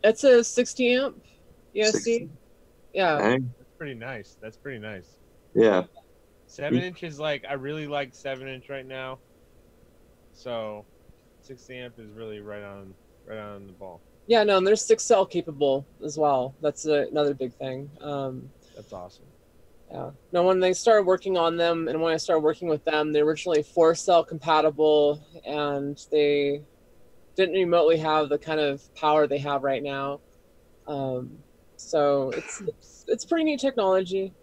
It's a 60 amp ESC. 60. Yeah. Dang. That's pretty nice. That's pretty nice. Yeah. 7-inch is like, I really like 7-inch right now. So 60 amp is really right on the ball. Yeah, no, and they're 6-cell capable as well. That's another big thing. That's awesome. Yeah. No, when they started working on them, and when I started working with them, they were originally 4-cell compatible, and they didn't remotely have the kind of power they have right now. So it's pretty neat technology.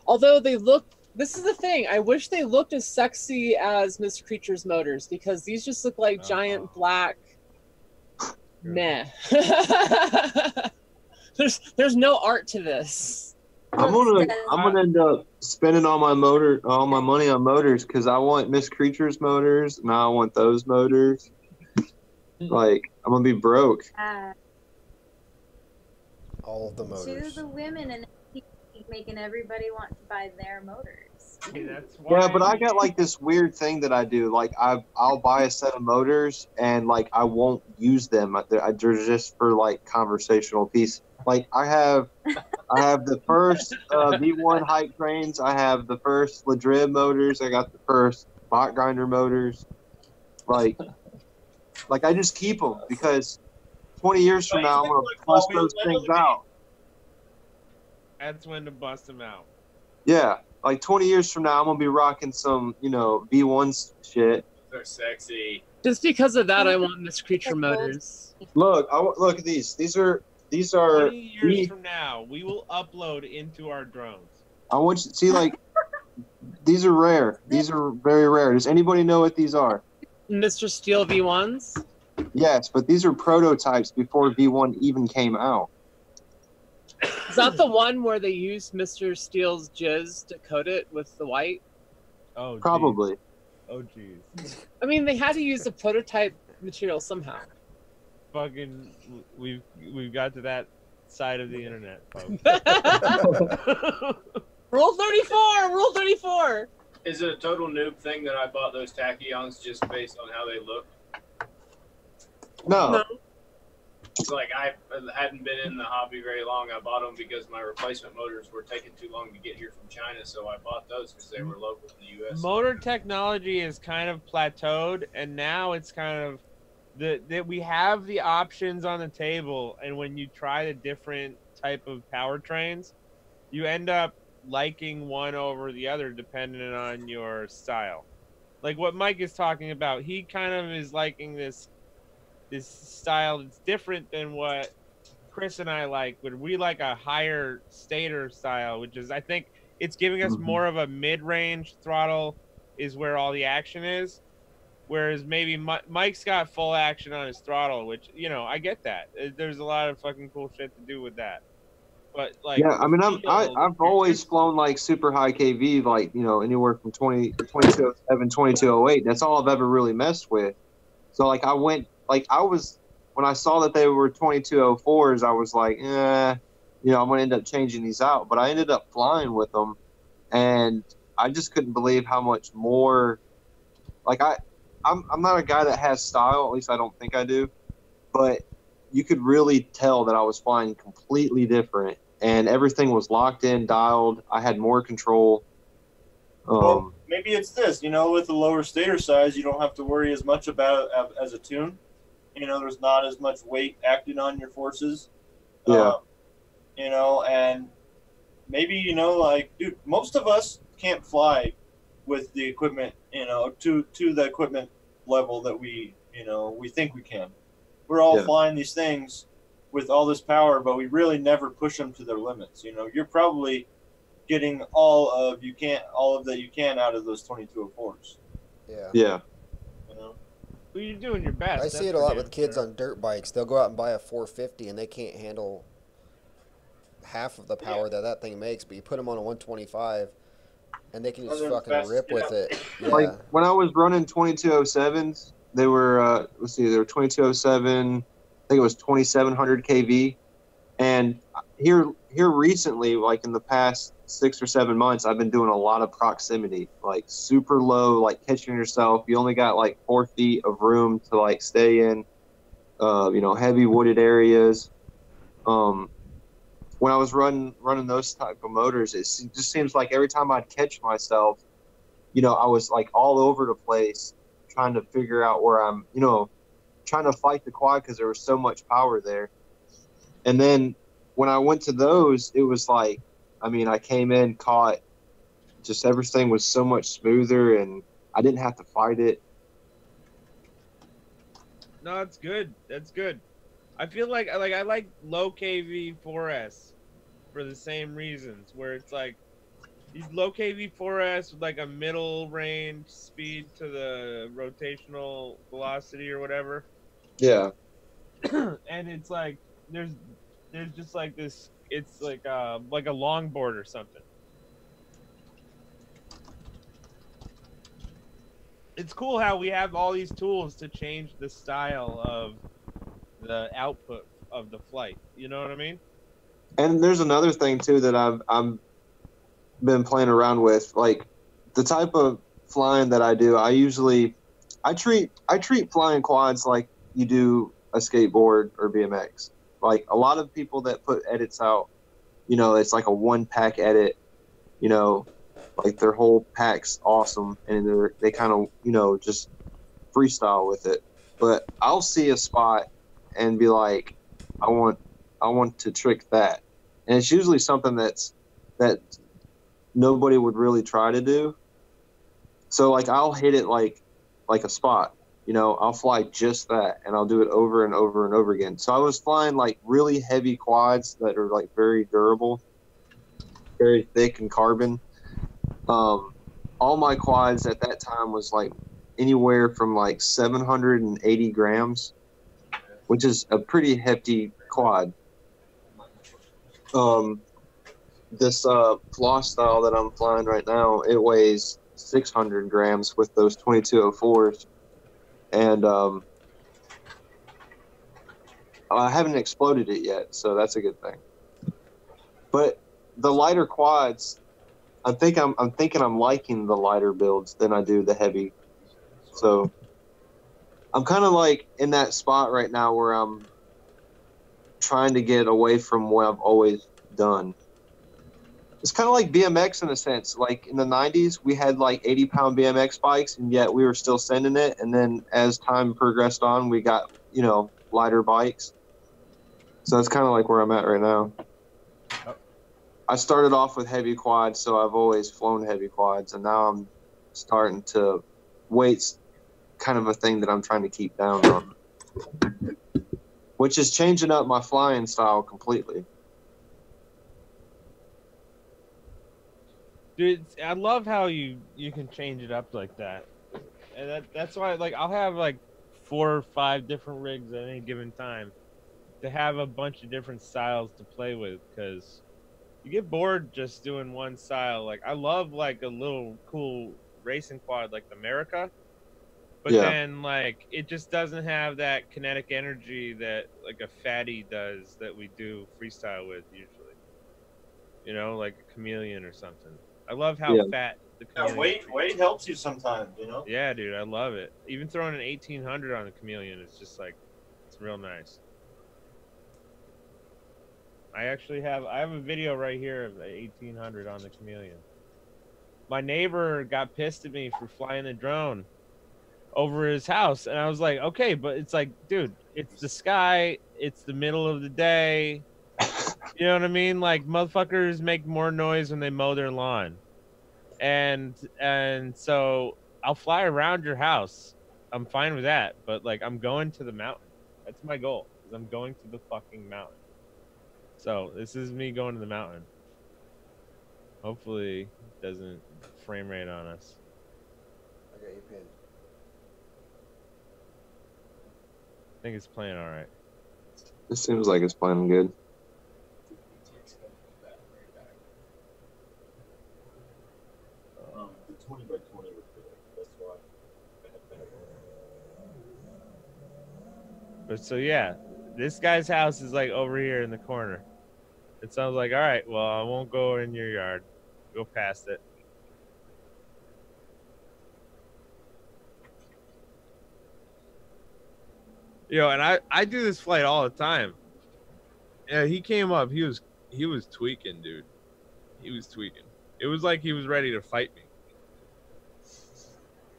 Although they look, this is the thing, I wish they looked as sexy as Miss Creature's motors, because these just look like giant black meh. There's no art to this. I'm gonna end up spending all my money on motors because I want Miss Creature's motors. Now I want those motors. Like I'm gonna be broke. All of the motors. To the women and keep making everybody want to buy their motors. Yeah, but I got like this weird thing that I do. Like I'll buy a set of motors and like I won't use them. They're just for like conversational piece. Like I have the first V1 height cranes. I have the first Ladrib motors. I got the first bot grinder motors. Like I just keep them because 20 years from now I'm gonna bust those things out. That's when to bust them out. Yeah, like 20 years from now I'm gonna be rocking some V1 shit. They're sexy. Just because of that, I want Miss Creature motors. Look at these. These are 20 years from now, we will upload into our drones. I want you to see like these are rare. These are very rare. Does anybody know what these are? Mr. Steel V1s? Yes, but these are prototypes before V1 even came out. Is that the one where they used Mr. Steel's jizz to coat it with the white? Oh, geez. Probably. Oh, geez. I mean, they had to use the prototype material somehow. Fucking, we've got to that side of the internet, folks. Rule 34! Rule 34! Is it a total noob thing that I bought those tachyons just based on how they look? No. Like, I hadn't been in the hobby very long. I bought them because my replacement motors were taking too long to get here from China, so I bought those because they were local in the U.S. Motor technology is kind of plateaued, and now it's kind of that we have the options on the table, and when you try the different type of powertrains, you end up liking one over the other depending on your style. Like what Mike is talking about, he kind of is liking this style that's different than what Chris and I like. But we like a higher stator style, which is, I think it's giving us more of a mid-range throttle is where all the action is. Whereas maybe Mike's got full action on his throttle, which, you know, I get that. There's a lot of fucking cool shit to do with that. But like, yeah, I mean, I've always flown like super high KV, like, you know, anywhere from 2207, 2208. That's all I've ever really messed with. So like when I saw that they were 2204s, I was like, you know, I'm going to end up changing these out. But I ended up flying with them, and I just couldn't believe how much more, like I'm not a guy that has style, at least I don't think I do, but you could really tell that I was flying completely different, and everything was locked in, dialed. I had more control. Well, maybe it's this, you know, with the lower stator size, you don't have to worry as much about it as a tune. You know, there's not as much weight acting on your forces. Yeah. You know, and maybe, you know, like, dude, most of us can't fly with the equipment, you know, to the equipment level that we, you know, we think we can. We're all flying these things with all this power, but we really never push them to their limits. You know, you're probably getting all of that you can out of those 2204s. Yeah. Yeah. You know? Well, you're doing your best. I see it a lot with kids on dirt bikes. They'll go out and buy a 450 and they can't handle half of the power that thing makes, but you put them on a 125 and they can just fucking rip with it. Yeah. Like when I was running 2207s, they were they were 2207, I think it was 2700 kV. And here recently, like in the past 6 or 7 months, I've been doing a lot of proximity, like super low, like catching yourself. You only got like 4 feet of room to like stay in, you know, heavy wooded areas. When I was running those type of motors, it just seems like every time I'd catch myself, you know, I was like all over the place trying to figure out where I'm, you know, trying to fight the quad because there was so much power there. And then when I went to those, it was like, I mean, I came in, caught, just everything was so much smoother and I didn't have to fight it. No, that's good. That's good. I feel like I like low KV 4S for the same reasons, where it's like these low KV 4S with like a middle range speed to the rotational velocity or whatever. Yeah. And it's like there's just like this, it's like a longboard or something. It's cool how we have all these tools to change the style of the output of the flight. You know what I mean? And there's another thing too that I've been playing around with, like the type of flying that I do. I treat flying quads like you do a skateboard or BMX. Like a lot of people that put edits out, you know, it's like a 1-pack edit, you know, like their whole pack's awesome and they kind of, you know, just freestyle with it. But I'll see a spot and be like, I want to trick that. And it's usually something that nobody would really try to do. So like I'll hit it like a spot. You know, I'll fly just that, and I'll do it over and over and over again. So I was flying like really heavy quads that are like very durable, very thick and carbon. All my quads at that time was like anywhere from like 780 grams, which is a pretty hefty quad. This floss style that I'm flying right now, it weighs 600 grams with those 2204s. And I haven't exploded it yet, so that's a good thing. But the lighter quads I'm thinking I'm liking the lighter builds than I do the heavy. So I'm kind of like in that spot right now where I'm trying to get away from what I've always done. It's kind of like BMX in a sense. Like in the 90s, we had like 80-pound BMX bikes, and yet we were still sending it. And then as time progressed on, we got, lighter bikes. So that's kind of like where I'm at right now. I started off with heavy quads, so I've always flown heavy quads, and now I'm starting to weight's kind of a thing that I'm trying to keep down on, which is changing up my flying style completely. Dude, I love how you can change it up like that. And that's why, like, I'll have like 4 or 5 different rigs at any given time to have a bunch of different styles to play with, because you get bored just doing one style. Like, I love like a little cool racing quad like the America, but then like it just doesn't have that kinetic energy that like a fatty does that we do freestyle with usually. Like a Chameleon or something. I love how fat the Chameleon. Weight helps you sometimes, Yeah, dude, I love it. Even throwing an 1800 on the Chameleon, it's just like, it's real nice. I have a video right here of the 1800 on the Chameleon. My neighbor got pissed at me for flying the drone over his house, and I was like, okay, but it's like, dude, it's the sky, it's the middle of the day. You know what I mean? Like, motherfuckers make more noise when they mow their lawn. And so I'll fly around your house. I'm fine with that. But like, I'm going to the mountain. That's my goal. Is I'm going to the fucking mountain. So this is me going to the mountain. Hopefully it doesn't frame rate on us. I got you pinned. I think it's playing all right. It seems like it's playing good. The 20 by 20 was good. That's why. But so yeah, this guy's house is like over here in the corner. It sounds like, all right, well, I won't go in your yard. Go past it. And I do this flight all the time. Yeah, he came up. He was tweaking, dude. He was tweaking. It was like he was ready to fight me.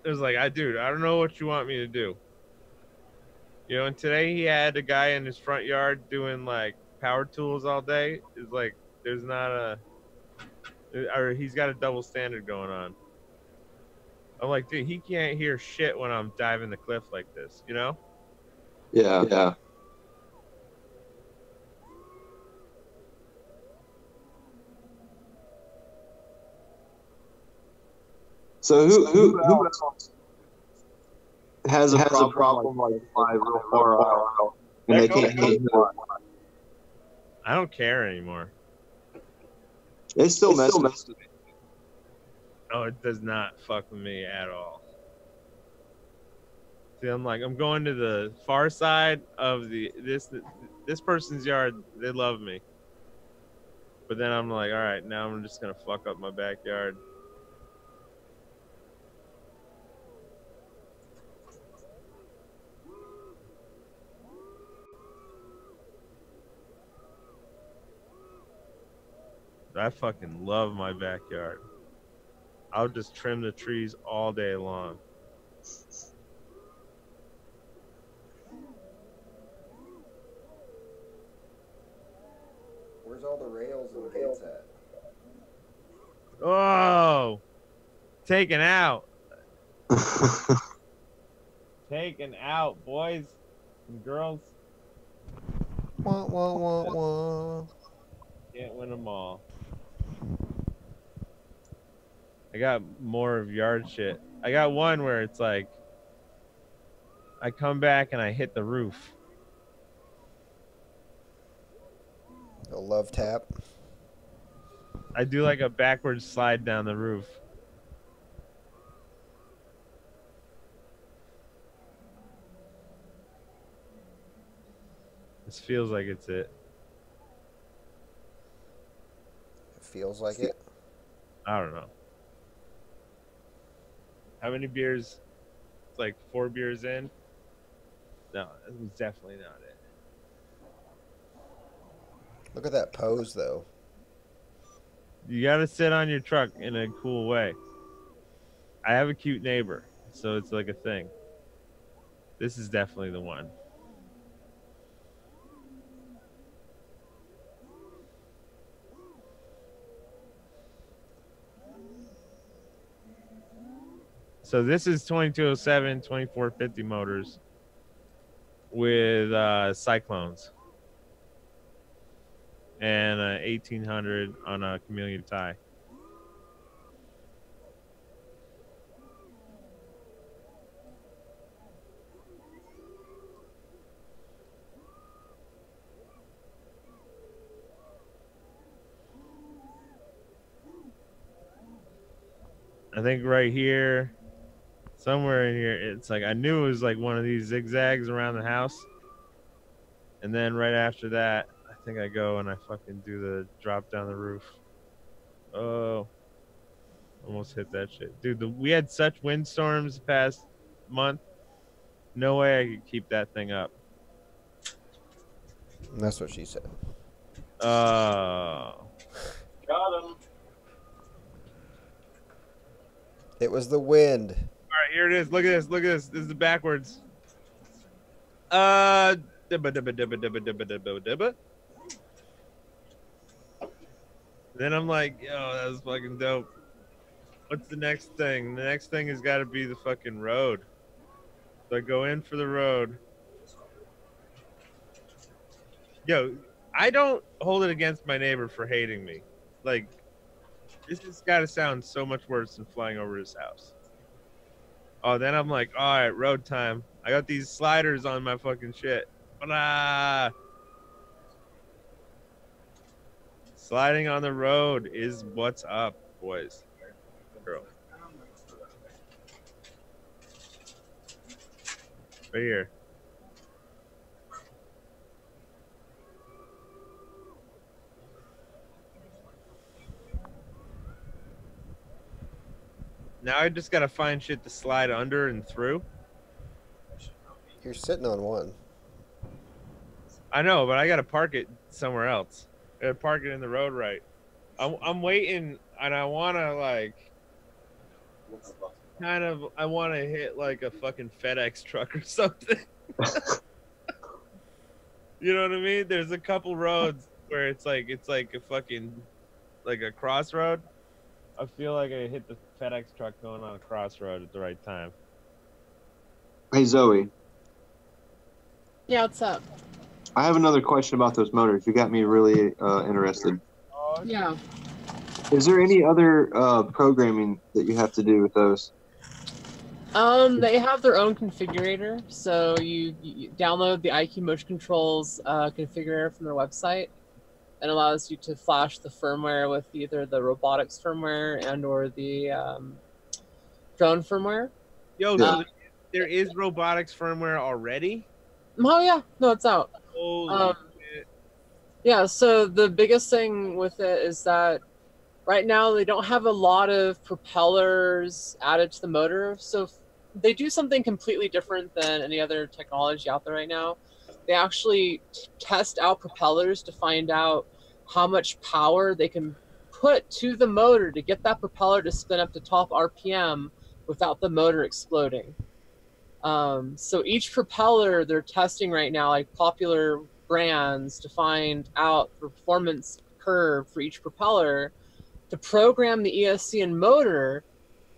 It was like, dude, I don't know what you want me to do. And today he had a guy in his front yard doing like power tools all day. It's like he's got a double standard going on. I'm like, dude, he can't hear shit when I'm diving the cliff like this, Yeah. So who else has a problem like fly real far out and they can't hear? I don't care anymore. It still messes with me. Oh, it does not fuck with me at all. See, I'm going to the far side of this person's yard. They love me. But then I'm like, all right, now I'm just going to fuck up my backyard. I fucking love my backyard. I'll just trim the trees all day long. Where's all the rails and gates at? Oh! Taken out. Taken out, boys and girls. Wah, wah, wah, wah. Can't win them all. I got more of yard shit. I got one where it's like, I come back and I hit the roof. A love tap. I do like a backwards slide down the roof. This feels like it's it. It feels like it. I don't know. How many beers? It's like 4 beers in. No, it was definitely not it. Look at that pose, though. You gotta sit on your truck in a cool way. I have a cute neighbor, so it's like a thing. This is definitely the one. So this is 2207, 2450 motors with cyclones and 1800 on a chameleon tie. I think right here, somewhere in here, it's like I knew it was like one of these zigzags around the house. And then right after that, I think I go and I fucking do the drop down the roof. Oh, almost hit that shit. Dude, we had such windstorms the past month. No way I could keep that thing up. That's what she said. Got him. It was the wind. All right, here it is. Look at this. Look at this. This is backwards. Then I'm like, yo, that was fucking dope. What's the next thing? The next thing has got to be the fucking road. So I go in for the road. Yo, I don't hold it against my neighbor for hating me. Like, this has got to sound so much worse than flying over his house. Oh, then I'm like, all right, road time. I got these sliders on my fucking shit. Blah. Sliding on the road is what's up, boys. Girl. Right here. Now I just gotta find shit to slide under and through. You're sitting on one. I know, but I gotta park it somewhere else. I gotta park it in the road right. I'm waiting, and I wanna like, I wanna hit like a fucking FedEx truck or something. You know what I mean? There's a couple roads where it's like a fucking, like a crossroad. I feel like I hit the FedEx truck going on a crossroad at the right time. Hey, Zoe. Yeah, what's up? I have another question about those motors. You got me really interested. Yeah. Is there any other programming that you have to do with those? They have their own configurator. So you download the IQ Motion Controls configurator from their website. And allows you to flash the firmware with either the robotics firmware and or the drone firmware. Yo, so there is robotics firmware already? Oh yeah, no, it's out. Holy shit. Yeah, so the biggest thing with it is that right now they don't have a lot of propellers added to the motor. So they do something completely different than any other technology out there right now. They actually test out propellers to find out how much power they can put to the motor to get that propeller to spin up to top RPM without the motor exploding. So each propeller they're testing right now, like popular brands, to find out the performance curve for each propeller to program the ESC and motor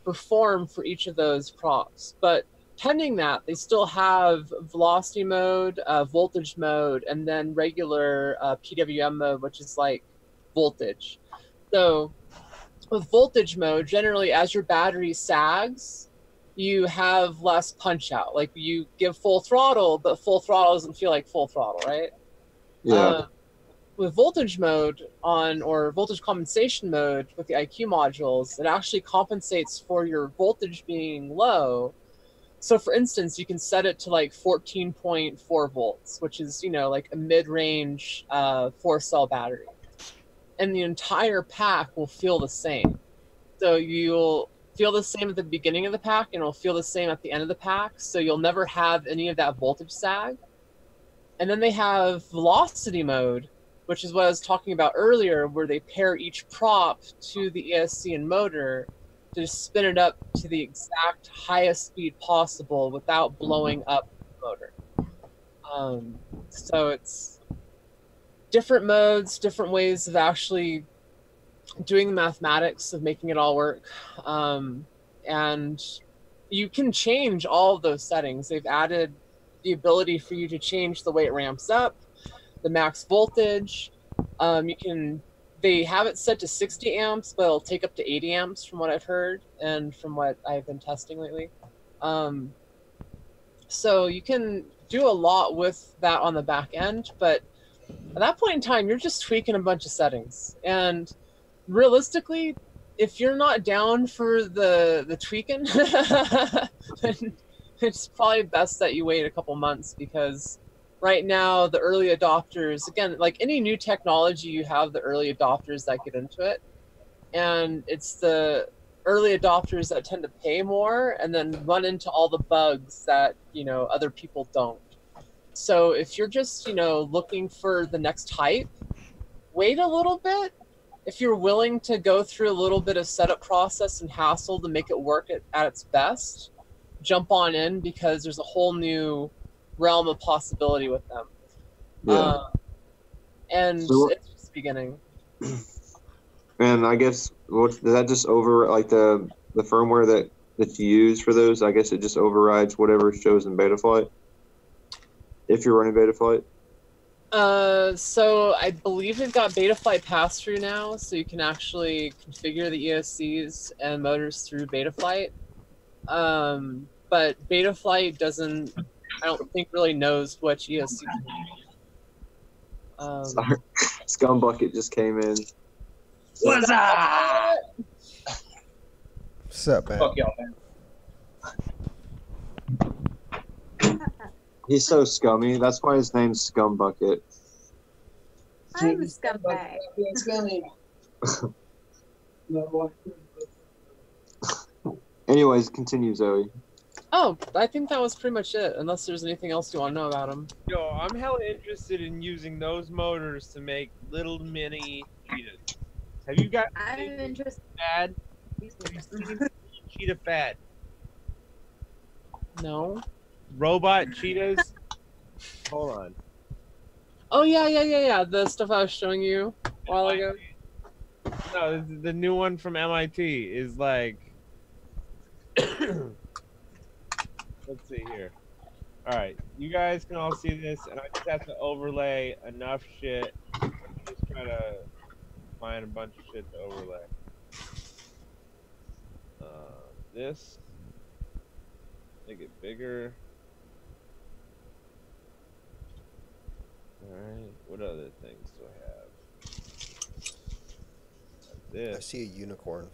perform for each of those props. But pending that, they still have velocity mode, voltage mode, and then regular PWM mode, which is like voltage. So with voltage mode, generally as your battery sags, you have less punch out. Like you give full throttle, but full throttle doesn't feel like full throttle, right? Yeah. With voltage mode or voltage compensation mode with the IQ modules, it actually compensates for your voltage being low. So for instance, you can set it to like 14.4 volts, which is, like a mid-range 4-cell battery. And the entire pack will feel the same. So you'll feel the same at the beginning of the pack, and it'll feel the same at the end of the pack. So you'll never have any of that voltage sag. And then they have velocity mode, which is what I was talking about earlier, where they pair each prop to the ESC and motor to spin it up to the exact highest speed possible without blowing up the motor. So it's different modes, different ways of actually doing the mathematics of making it all work. And you can change all of those settings. They've added the ability for you to change the way it ramps up, the max voltage. They have it set to 60 amps, but it'll take up to 80 amps from what I've heard and from what I've been testing lately. So you can do a lot with that on the back end, but at that point in time, you're just tweaking a bunch of settings. And realistically, if you're not down for the tweaking, then it's probably best that you wait a couple months, because right now the early adopters, again, like any new technology, you have the early adopters that get into it, and it's the early adopters that tend to pay more and then run into all the bugs that other people don't. So if you're just looking for the next hype, wait a little bit. If you're willing to go through a little bit of setup process and hassle to make it work at its best, jump on in, because there's a whole new realm of possibility with them. Yeah. And So it's just beginning. And I guess does that just over like the firmware that you use for those? I guess it just overrides whatever shows in Betaflight, if you're running Betaflight. So I believe they've got Betaflight pass-through now, so you can actually configure the ESCs and motors through Betaflight. But Betaflight I don't think really knows which ESC. Sorry, Scumbucket just came in. What's up? What's up, man? Fuck y'all, man. He's so scummy. That's why his name's Scumbucket. I'm a scumbag. Anyways, continue, Zoe. Oh, I think that was pretty much it, unless there's anything else you want to know about him. Yo, I'm hella interested in using those motors to make little mini cheetahs. Have you got I'm interested. fad? Have you seen cheetah fad? No. Robot cheetahs? Hold on. Oh, yeah. The stuff I was showing you a while ago. No, the new one from MIT is like... Let's see here. Alright, you guys can all see this, and I just have to overlay enough shit. Just try to find a bunch of shit to overlay. This. Make it bigger. Alright, what other things do I have? This. I see a unicorn.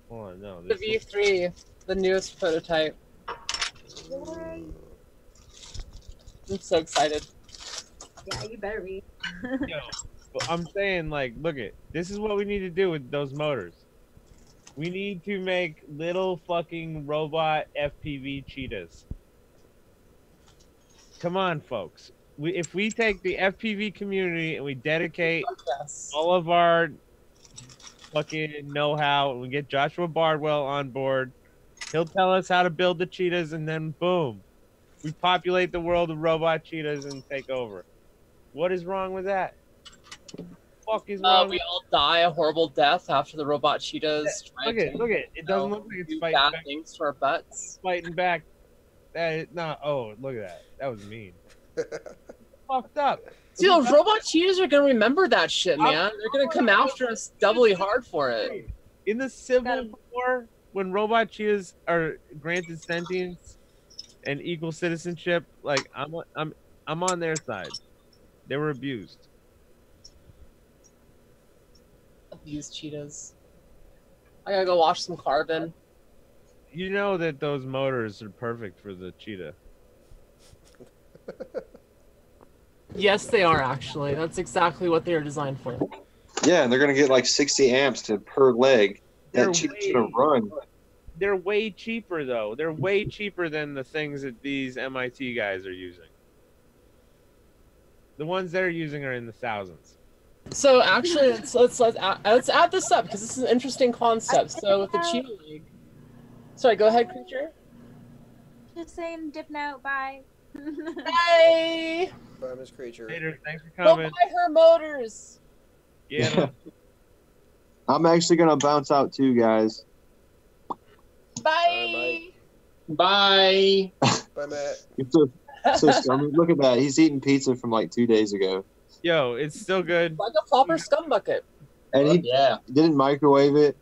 Hold on, no. The V3, the newest prototype. I'm so excited. Yeah, you better be. Yo, but I'm saying, like, look it. This is what we need to do with those motors. We need to make little fucking robot FPV cheetahs. Come on, folks. If we take the FPV community and we dedicate all of our fucking know-how, and we get Joshua Bardwell on board, he'll tell us how to build the cheetahs, and then boom, we populate the world of robot cheetahs and take over. What is wrong with that? Fuck is wrong? We all die a horrible death after the robot cheetahs. Look it. It doesn't look like it's do fighting bad back. things to our butts. It's fighting back. That is not. Oh, look at that. That was mean. Fucked up. See, those robot cheetahs are gonna remember that shit, man. They're gonna come after us doubly hard for it. In the Civil War, when robot cheetahs are granted sentience and equal citizenship, like I'm on their side. They were abused. Abused cheetahs. I gotta go watch some Carbon. You know that those motors are perfect for the cheetah. Yes, they are actually. That's exactly what they are designed for. Yeah, and they're gonna get like 60 amps per leg. They're cheap's gonna run. They're way cheaper though. They're way cheaper than the things that these MIT guys are using. The ones they're using are in the thousands. So actually, let's add this up because this is an interesting concept. So with the Cheetah League, sorry, go ahead, Creature. Just saying, dip note. Bye. Bye. Bye, Miss Creature. Later, thanks for Go coming. buy her motors. Yeah. I'm actually gonna bounce out too, guys. Bye. Bye. Bye, Matt. So scummy. Look at that. He's eating pizza from like 2 days ago. Yo, it's still good. Like a proper scum bucket. And he didn't microwave it.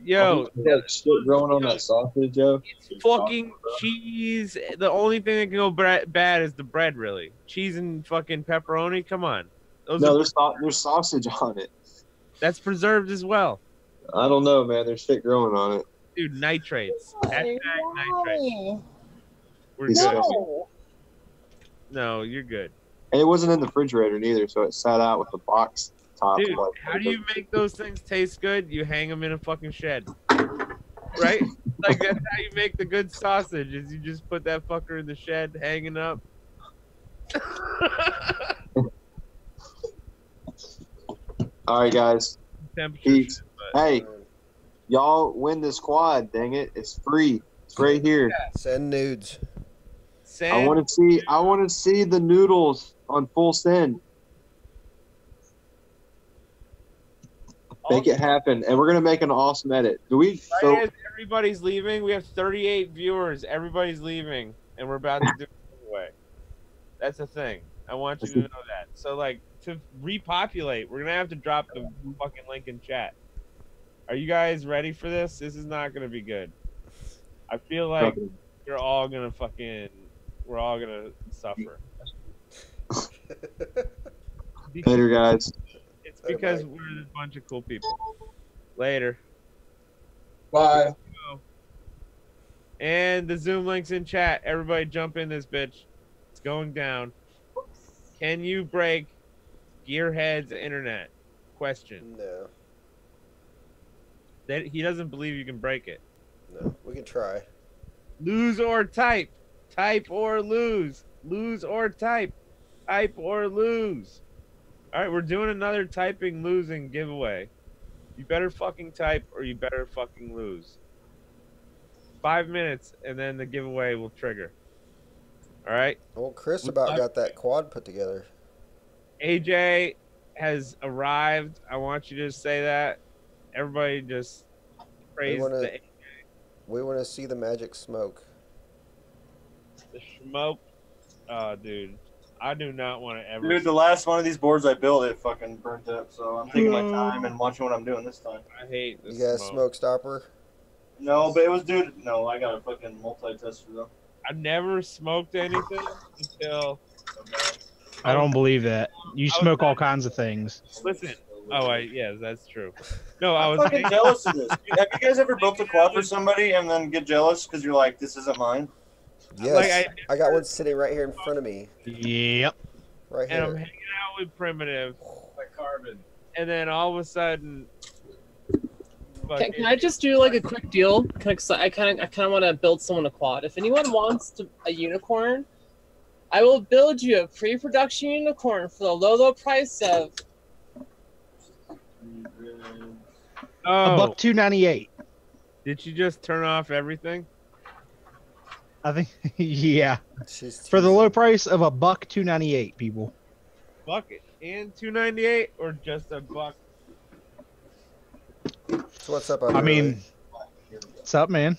Yo, Shit growing on that sausage, Joe. fucking cheese. The only thing that can go bad is the bread, really. Cheese and fucking pepperoni. Come on. There's sausage on it. That's preserved as well. I don't know, man. There's shit growing on it. Dude, nitrates. Hashtag nitrates. We're He's good. so- No, you're good. And it wasn't in the refrigerator neither, so it sat out with the box top. Dude, like, how do you make those things taste good? You hang them in a fucking shed. Right? Like, that's how you make the good sausage, is you just put that fucker in the shed, hanging up. All right, guys. Temperature Peace. shit, but- Hey, y'all win this quad. Dang it! It's free. It's right here. Send nudes. I want to see the noodles on full send. Make it happen, and we're gonna make an awesome edit. Do we? So, Right as everybody's leaving, we have 38 viewers. Everybody's leaving, and we're about to do it anyway. That's the thing. I want you to know that. So, like, to repopulate, we're gonna have to drop the fucking link in chat. Are you guys ready for this? This is not gonna be good. I feel like you're all gonna fucking. We're all gonna suffer. later, guys. It's because we're a bunch of cool people. Later. Bye. And the Zoom link's in chat. Everybody jump in this bitch. It's going down. Can you break Gearhead's internet? Question. No. That he doesn't believe you can break it. No. We can try. Lose or type. Type or lose. Lose or type. Type or lose. All right, we're doing another typing losing giveaway. You better fucking type or you better fucking lose. 5 minutes and then the giveaway will trigger. All right? Well, Chris about got that quad put together. AJ has arrived. I want you to say that. Everybody just praise the We want to see the magic smoke. The smoke. Oh, dude. I do not want to ever. Dude, the last one of these boards I built, it fucking burnt up. So I'm taking my time and watching what I'm doing this time. I hate this. You got a smoke stopper? No, but it was, dude. No, I got a fucking multi-tester though. I never smoked anything until. I don't believe that. You smoke all kinds of things. Listen. Oh, yeah, that's true. No, I I'm was fucking jealous of this. Have you guys ever built a quad for somebody and then get jealous because you're like, this isn't mine? Yes. Like, I got one sitting right here in front of me. Yep. Right And I'm here. hanging out with Primitive, Like carbon. and then all of a sudden. Can I just do like a quick deal? I kind of want to build someone a quad. If anyone wants a unicorn, I will build you a pre-production unicorn for the low price of $1.298. Did you just turn off everything? I think, yeah. She's For the low price of $1.298, people. Bucket and $2.98 or just a buck? So what's up? I mean, what's up, man?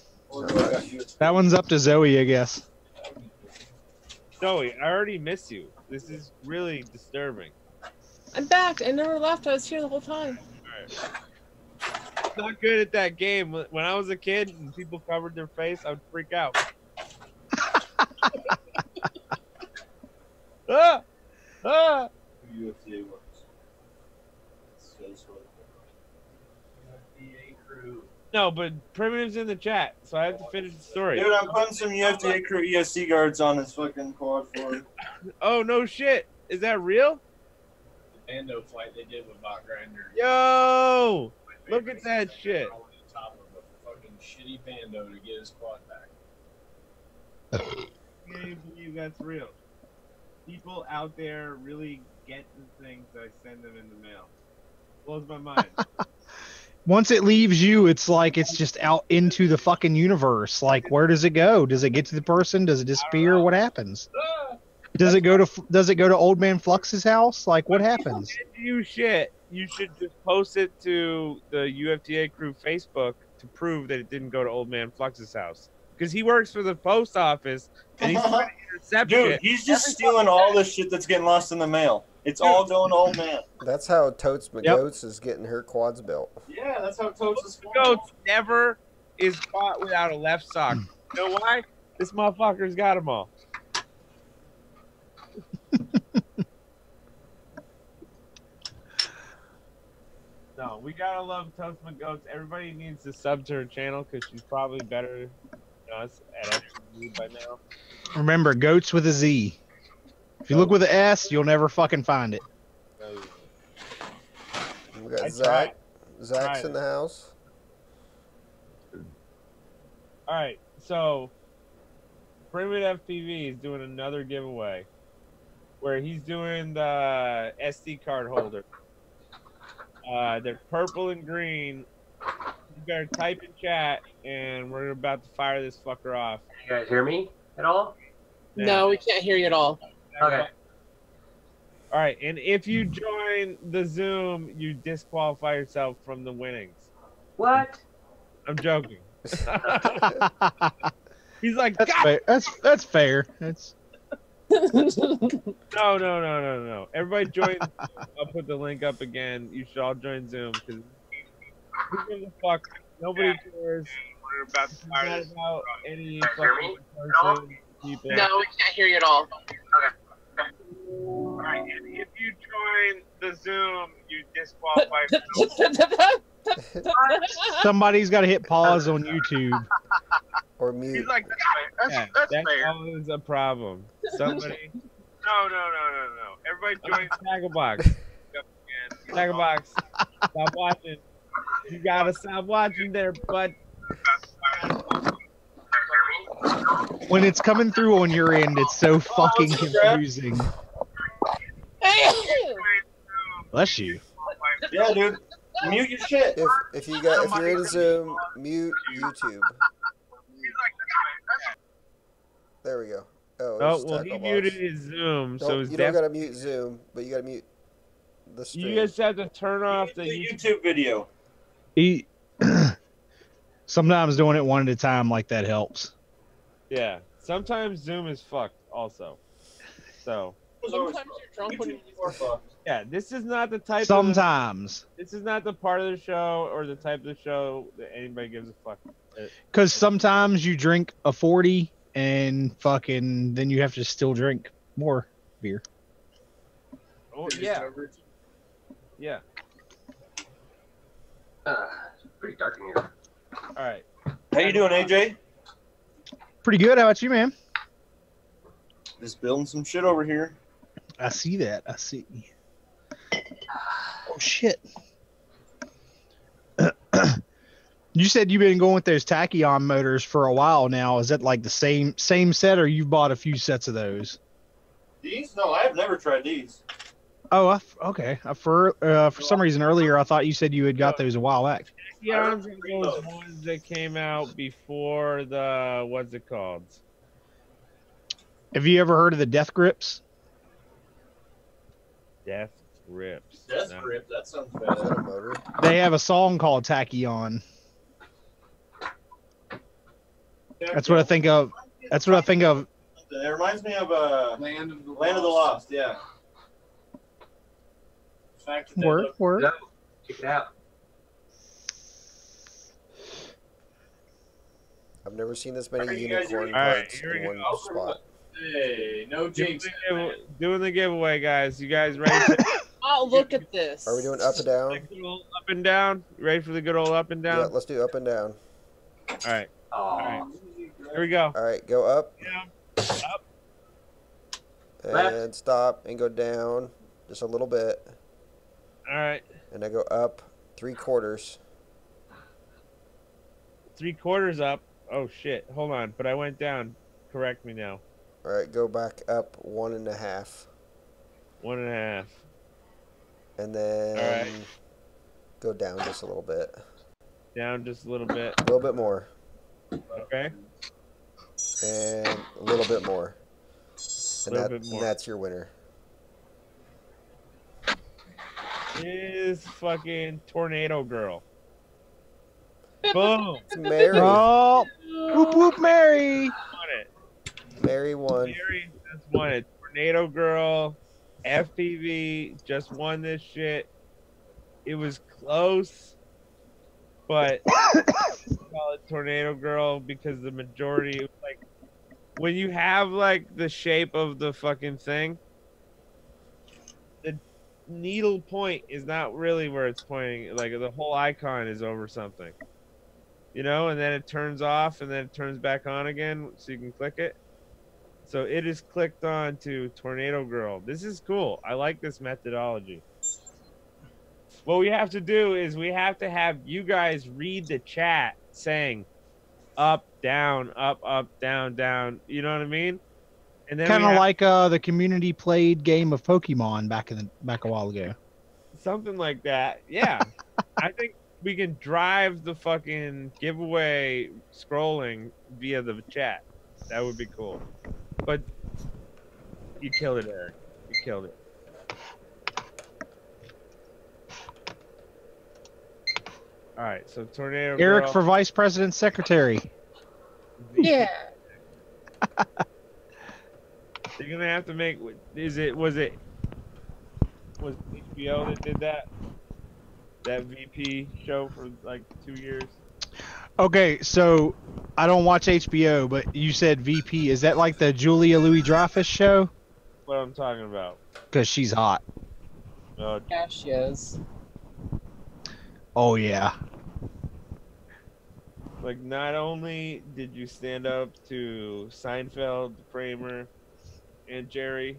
That one's up to Zoe, I guess. Zoe, I already miss you. This is really disturbing. I'm back. I never left. I was here the whole time. Not good at that game. When I was a kid and people covered their face, I would freak out. Ah! Ah! UFDA works. UFDA crew. No, but Primitive's in the chat, so I have to finish the story. Dude, I'm putting some UFDA crew ESC guards on this fucking quad for it. Oh, no shit. Is that real? The Bando flight they did with Bot Grinder. Yo! Look at that shit. shitty Pando to get his quad back. I can't believe that's real. People out there really get the things I send them in the mail. Blows my mind. Once it leaves you, it's like it's just out into the fucking universe. Like, where does it go? Does it get to the person? Does it disappear? What happens? Does it go to Old Man Flux's house? Like, what happens? You shit. You should just post it to the UFDA Crew Facebook to prove that it didn't go to Old Man Flux's house. Because he works for the post office and he's trying to intercept Dude, shit. he's just stealing all this shit that's getting lost in the mail. It's all going to Old Man. That's how Totes McGoats is getting her quads built. Yeah, that's how Totes is Goats never is caught without a left sock. You know why? This motherfucker's got them all. No, we gotta love Toast McGoats. Everybody needs to sub to her channel because she's probably better than us at FTV by now. Remember, goats with a Z. If you look with an S, you'll never fucking find it. We got Zach. Zach's in the house. All right, so Primitive FPV is doing another giveaway where he's doing the SD card holder. They're purple and green. You better type in chat, and we're about to fire this fucker off. You guys hear me at all? Yeah. No, we can't hear you at all. Okay. All right, and if you join the Zoom, you disqualify yourself from the winnings. What? I'm joking. He's like, That's God! fair. That's fair. That's No. Everybody join. I'll put the link up again. You should all join Zoom because who gives a fuck? Nobody cares. We're about to fire this. About any hear me? person, people. No, we can't hear you at all. All right, and if you join the Zoom, you disqualify yourself. somebody's got to hit pause on YouTube. Or mute. He's like, Yeah, that's that fair. is a problem. Somebody. No. Everybody join Tagglebox. Tagglebox. Stop watching. You gotta stop watching there, bud. When it's coming through on your end, it's so fucking confusing. Bless you. Yeah, dude. Mute your shit. If you're in Zoom, mute YouTube. There we go. Oh, well, he muted his Zoom, so you don't gotta mute Zoom, but you gotta mute the stream. You just have to turn off the YouTube video. Sometimes doing it one at a time like that helps. Yeah. Sometimes Zoom is fucked also. So. Sometimes you're drunk when you Yeah, this is not the type Sometimes. this is not the part of the show or the type of the show that anybody gives a fuck. Because sometimes you drink a 40 and fucking then you have to still drink more beer. Oh, yeah. Yeah. It's pretty dark in here. All right. How you doing, AJ? Pretty good. How about you, man? Just building some shit over here. I see that. I see. Oh, shit. You said you've been going with those tachyon motors for a while now. Is that like the same set, or you've bought a few sets of those? These? No, I've never tried these. Oh, okay. For some reason earlier, I thought you said you had got those a while back. Tachyons are those ones that came out before the what's it called? Have you ever heard of the Death Grips? Death Grips. Death No. Grip, that sounds bad. They have a song called Tachyon. That's what I think of. That's what I think of. It reminds me of Land of the Lost. Yeah. Fact that Word. Check it out. I've never seen this many Are you guys unicorn ready? All right, parts here we in one go. spot. Hey, no jinx. Doing the giveaway, guys. You guys ready? Oh, look at this. Are we doing up and down? Up and down. You ready for the good old up and down? Yeah, let's do up and down. All right. Oh. All right. Here we go. All right, go up. Yeah. Up. And Left. stop and go down just a little bit. All right. And I go up 3/4. 3/4 up. Oh shit! Hold on, but I went down. Correct me now. All right, go back up 1.5. 1.5. And then All right. go down just a little bit. Down just a little bit. A little bit more. Okay. And a little bit more. And, Little bit more. and that's your winner. Is fucking Tornado Girl. Boom. It's Mary. Oh, whoop whoop, Mary. Won it. Mary won. Mary just won it. Tornado Girl, FPV just won this shit. It was close, but call it Tornado Girl because the majority, like, when you have like the shape of the fucking thing, the needle point is not really where it's pointing. Like the whole icon is over something, you know, and then it turns off and then it turns back on again so you can click it. So it is clicked on to Tornado Girl. This is cool. I like this methodology. What we have to do is we have to have you guys read the chat saying up, down, up, down, down. You know what I mean? And then Kind of like the community played game of Pokemon back a while ago. something like that. Yeah. I think we can drive the fucking giveaway scrolling via the chat. That would be cool. But you killed it, Eric. You killed it. All right, so Tornado Eric Girl. for Vice President Secretary. Yeah. You're gonna have to make. Was HBO that did that VP show for like 2 years? Okay, so I don't watch HBO, but you said VP. Is that like the Julia Louis-Dreyfus show? What I'm talking about. Because she's hot. Yeah, she is. Oh, yeah. Like, not only did you stand up to Seinfeld, Kramer, and Jerry.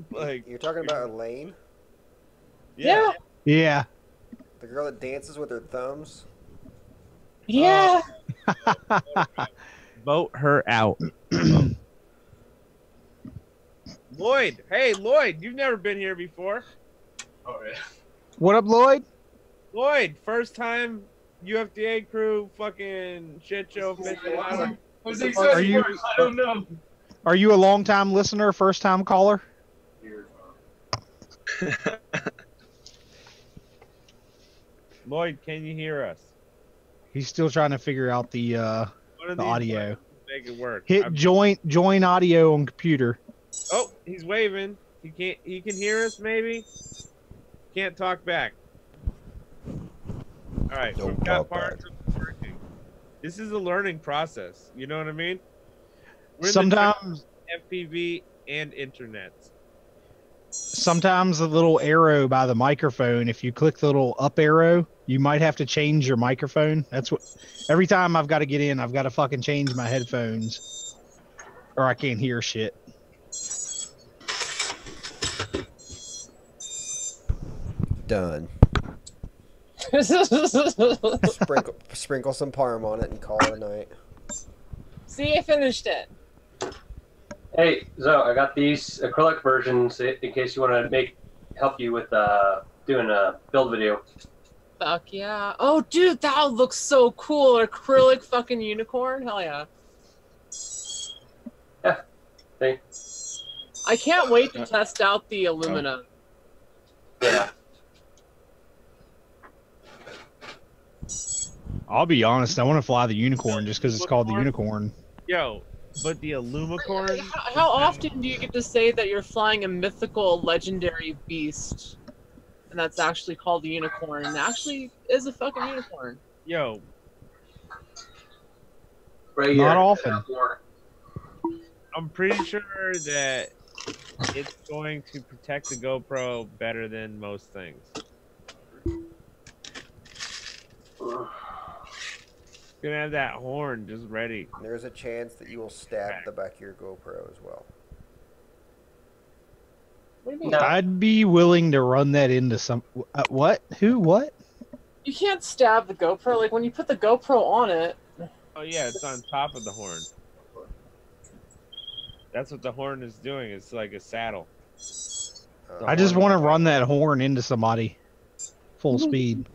Like, You're talking about Elaine? Yeah. Yeah. The girl that dances with her thumbs? Yeah. Vote her out. Lloyd. Hey, Lloyd, you've never been here before. Oh, yeah. What up, Lloyd? Lloyd, first time UFDA crew fucking shit show official. What's the exciting part? I don't know. Are you a long-time listener, first-time caller? Lloyd, can you hear us? He's still trying to figure out the One of the these audio. buttons make it work. Hit join audio on computer. Oh, he's waving. He can hear us maybe. Can't talk back. All right, we've got parts of it working. This is a learning process. You know what I mean? We're in the Sometimes FPV and internet. Sometimes the little arrow by the microphone, if you click the little up arrow, you might have to change your microphone. That's what every time I've got to get in, I've got to fucking change my headphones or I can't hear shit. Done. Sprinkle some parm on it and call it a night. See, I finished it. Hey, Zoe, I got these acrylic versions in case you want to help you with doing a build video. Fuck yeah. Oh, dude, that looks so cool. An acrylic fucking unicorn. Hell yeah. Yeah. Hey. I can't wait to test out the aluminum. Yeah. I'll be honest, I want to fly the unicorn just because it's called the unicorn. Yo, but the Alumicorn. How often do you get to say that you're flying a mythical, legendary beast, and that's actually called the unicorn, and actually is a fucking unicorn? Yo. Right Not here. often. I'm pretty sure that it's going to protect the GoPro better than most things. It's gonna have that horn just ready. There's a chance that you will stab the back of your GoPro as well. What do you mean? I'd be willing to run that into some. What? Who? What? You can't stab the GoPro. Like when you put the GoPro on it. Oh yeah, it's on top of the horn. That's what the horn is doing. It's like a saddle. I just want to run that horn into somebody, full speed.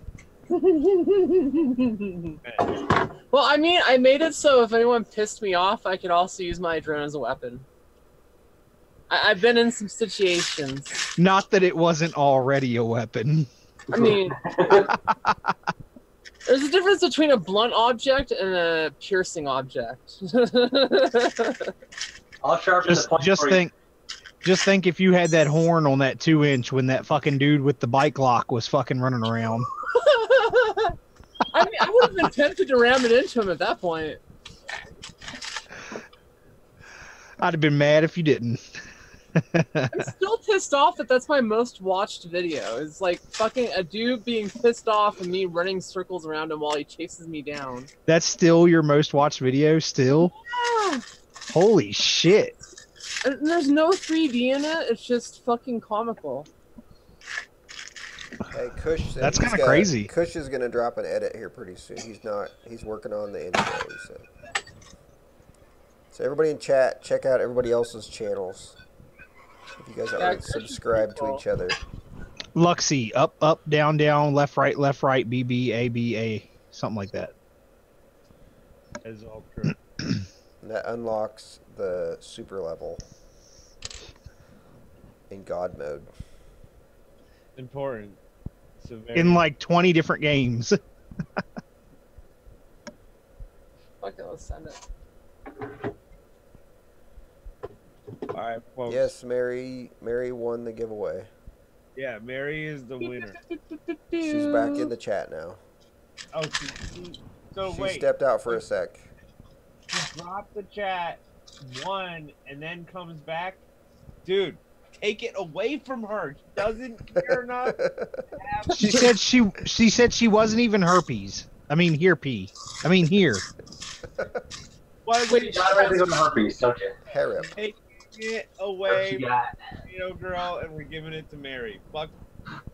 Well, I mean, I made it so if anyone pissed me off, I could also use my drone as a weapon. I've been in some situations. Not that it wasn't already a weapon. I mean, there's a difference between a blunt object and a piercing object. I'll sharpen the point just for think. Just think if you had that horn on that 2-inch when that fucking dude with the bike lock was fucking running around. I mean, I would have been tempted to ram it into him at that point. I'd have been mad if you didn't. I'm still pissed off that that's my most watched video. It's like fucking a dude being pissed off and me running circles around him while he chases me down. That's still your most watched video? Still? Yeah. Holy shit. And there's no 3D in it. It's just fucking comical. Hey, Kush. That's kind of crazy. Kush is gonna drop an edit here pretty soon. He's working on the intro. So everybody in chat, check out everybody else's channels. If you guys aren't subscribed to each other. Luxy, up, up, down, down, left, right, BB, A, B, A, something like that. Is all true. And that unlocks the super level in God mode. Important. In like 20 different games. Okay, let's send it. All right, folks. Yes, Mary won the giveaway. Yeah, Mary is the winner. She's back in the chat now. Oh, so She wait. stepped out for a sec. She dropped the chat, won, and then comes back. Dude, take it away from her. She doesn't care enough. She said she wasn't even herpes. I mean here. Why Wait, you got everything on herpes, don't you? Harem. Take it away What you from got? Tornado Girl, and we're giving it to Mary. Fuck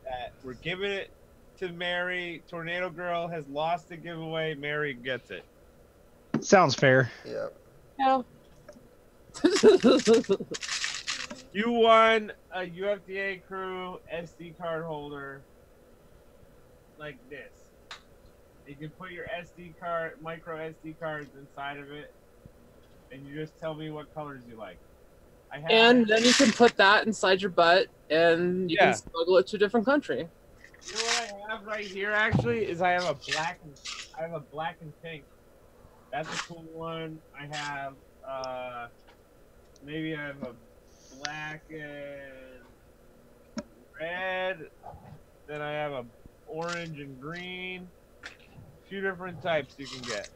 that. We're giving it to Mary. Tornado Girl has lost the giveaway. Mary gets it. Sounds fair. Yeah. Yeah. You won a UFDA CREW SD card holder like this. You can put your SD card, micro SD cards inside of it, and you just tell me what colors you like. And then you can put that inside your butt, and you can smuggle it to a different country. You know what I have right here actually is I have a black and pink. That's a cool one. I have maybe I have a black and red. Then I have a orange and green. A few different types you can get.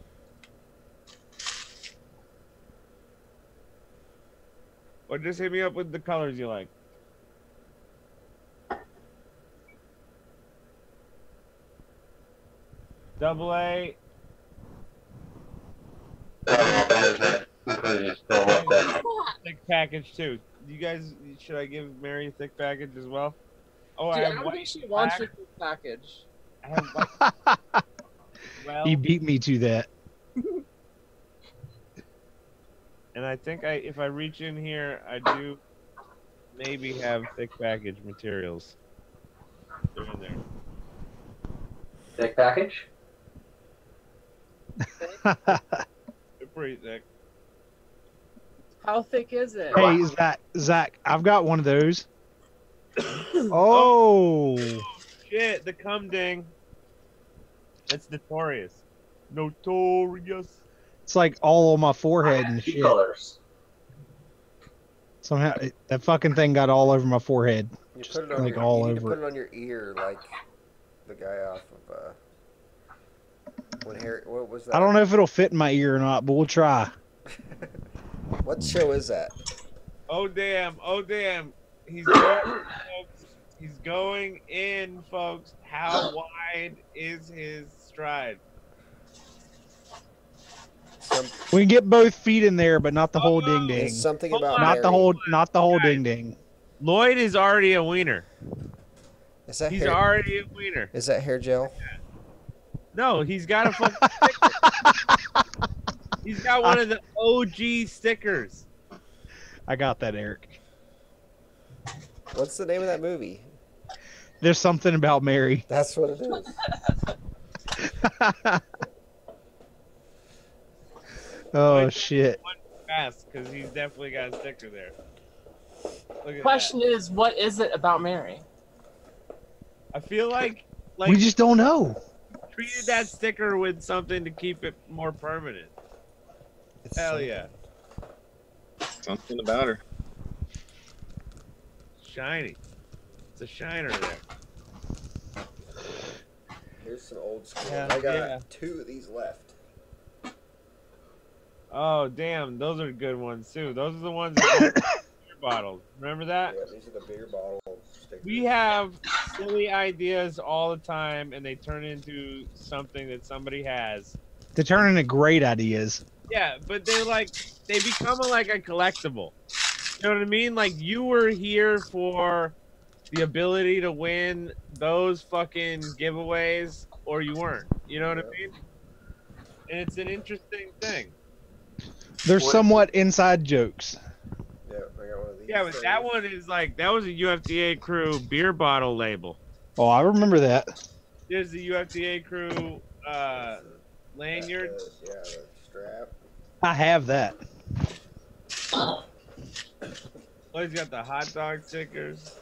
Or just hit me up with the colors you like. AA. Thick package too. You guys, should I give Mary a thick package as well? Oh, Dude, I I have don't white think she and wants black. your package. I have white. Well, He beat me to that. and I think if I reach in here, I do maybe have thick package materials. They're in there. Thick package? They're pretty thick. How thick is it? Hey, Zach, I've got one of those. Oh. Shit, the cum ding. That's notorious. Notorious. It's like all on my forehead and shit. Colors. Somehow that fucking thing got all over my forehead. You Just put it on like your, all you need to over put it on your ear like the guy off of when Harry, what was that? I don't know if it'll fit in my ear or not, but we'll try. What show is that? Oh damn! Oh damn! He's going, folks. He's going in, folks. How wide is his stride? We can get both feet in there, but not the whole ding ding. It's something about Not Mary. the whole ding ding. Lloyd is already a wiener. Is that He's hair? already a wiener. Is that hair gel? No, he's got a fucking sticker. He's got one of the OG stickers. I got that, Eric. What's the name of that movie? There's something about Mary. That's what it is. Oh shit! Fast, because he's definitely got a sticker there. Look at Question is, what is it about Mary? I feel like we just don't know. Treated that sticker with something to keep it more permanent. Hell yeah. Something about her. Shiny. It's a shiner there. Here's some old school. Yeah, I got 2 of these left. Oh, damn. Those are good ones, too. Those are the ones that go in beer bottles. Remember that? Yeah, these are the beer bottle stickers. We have silly ideas all the time, and they turn into something that somebody has. They turn into great ideas. Yeah, but they become like a collectible. You know what I mean? Like, you were here for the ability to win those fucking giveaways, or you weren't. You know what I mean? And it's an interesting thing. They're somewhat inside jokes. Yeah, I got one of these. Yeah, but that one is like, that was a UFDA CREW beer bottle label. Oh, I remember that. There's the UFDA CREW lanyard. Yeah, the strap. I have that. Oh, he's got the hot dog stickers.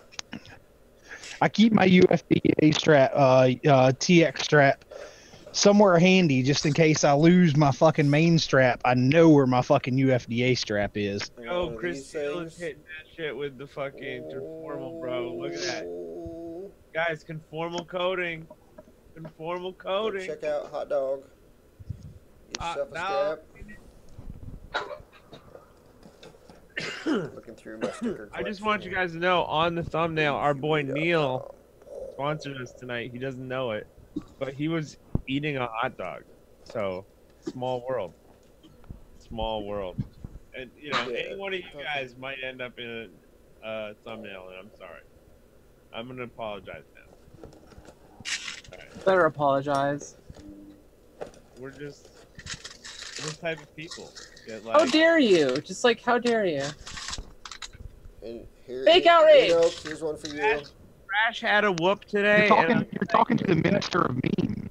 I keep my UFDA strap, TX strap, somewhere handy just in case I lose my fucking main strap. I know where my fucking UFDA strap is. Oh, Chris Hill is hitting that shit with the fucking conformal, bro. Look at that. Guys, conformal coating. Conformal coating. Check out hot dog. Get yourself a strap. Looking through my sticker I just want you guys to know, on the thumbnail, our boy Neil sponsored us tonight. He doesn't know it, but he was eating a hot dog. So, small world. Small world. And, you know, any one of you guys might end up in a thumbnail, and I'm sorry. I'm going to apologize now. Right. Better apologize. We're just this type of people. That, How dare you? Just like, how dare you? And here, Fake outrage! Here's one for you. Thrash had a whoop today. You're talking to the minister of memes.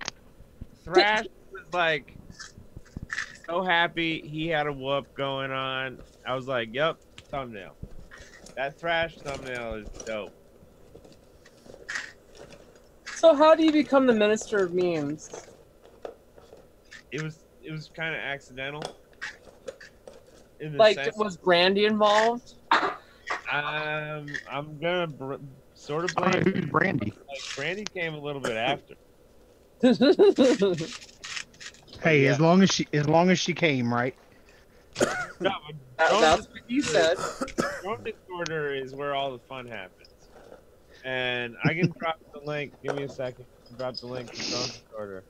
Thrash was like so happy he had a whoop going on. I was like, yep, thumbnail. That Thrash thumbnail is dope. So how do you become the minister of memes? It was kind of accidental. In the Like, sense, was Brandy involved? I'm gonna sort of blame Who's Brandy? Like, Brandy came a little bit after. Hey, as long as she came, right? No, that's what you said. Drone Disorder is where all the fun happens. And I can drop the link. Give me a second. Drop the link to Drone Disorder.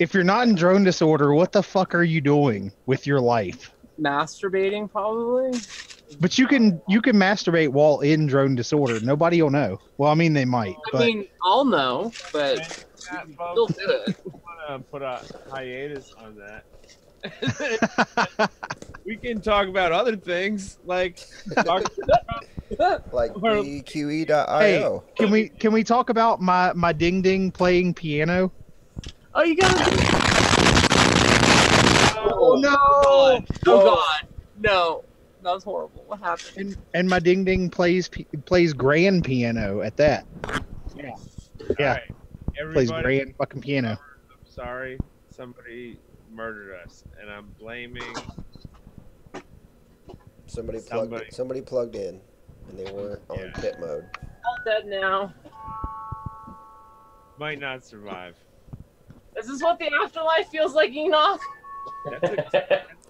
If you're not in drone disorder, what the fuck are you doing with your life? Masturbating, probably. But you can masturbate while in drone disorder. Nobody will know. Well, I mean, they might. I mean, I'll know, but still do it. I want to put a hiatus on that. We can talk about other things, like BQE.io. Hey, can we talk about my ding ding playing piano? Oh, you gotta. Oh no! Oh God! No, that was horrible. What happened? And my ding ding plays grand piano at that. Yeah. Yeah. Right. Plays grand fucking piano. I'm sorry, somebody murdered us, and I'm blaming somebody plugged in, and they weren't on pit mode. All dead now. Might not survive. Is this what the afterlife feels like, Enoch?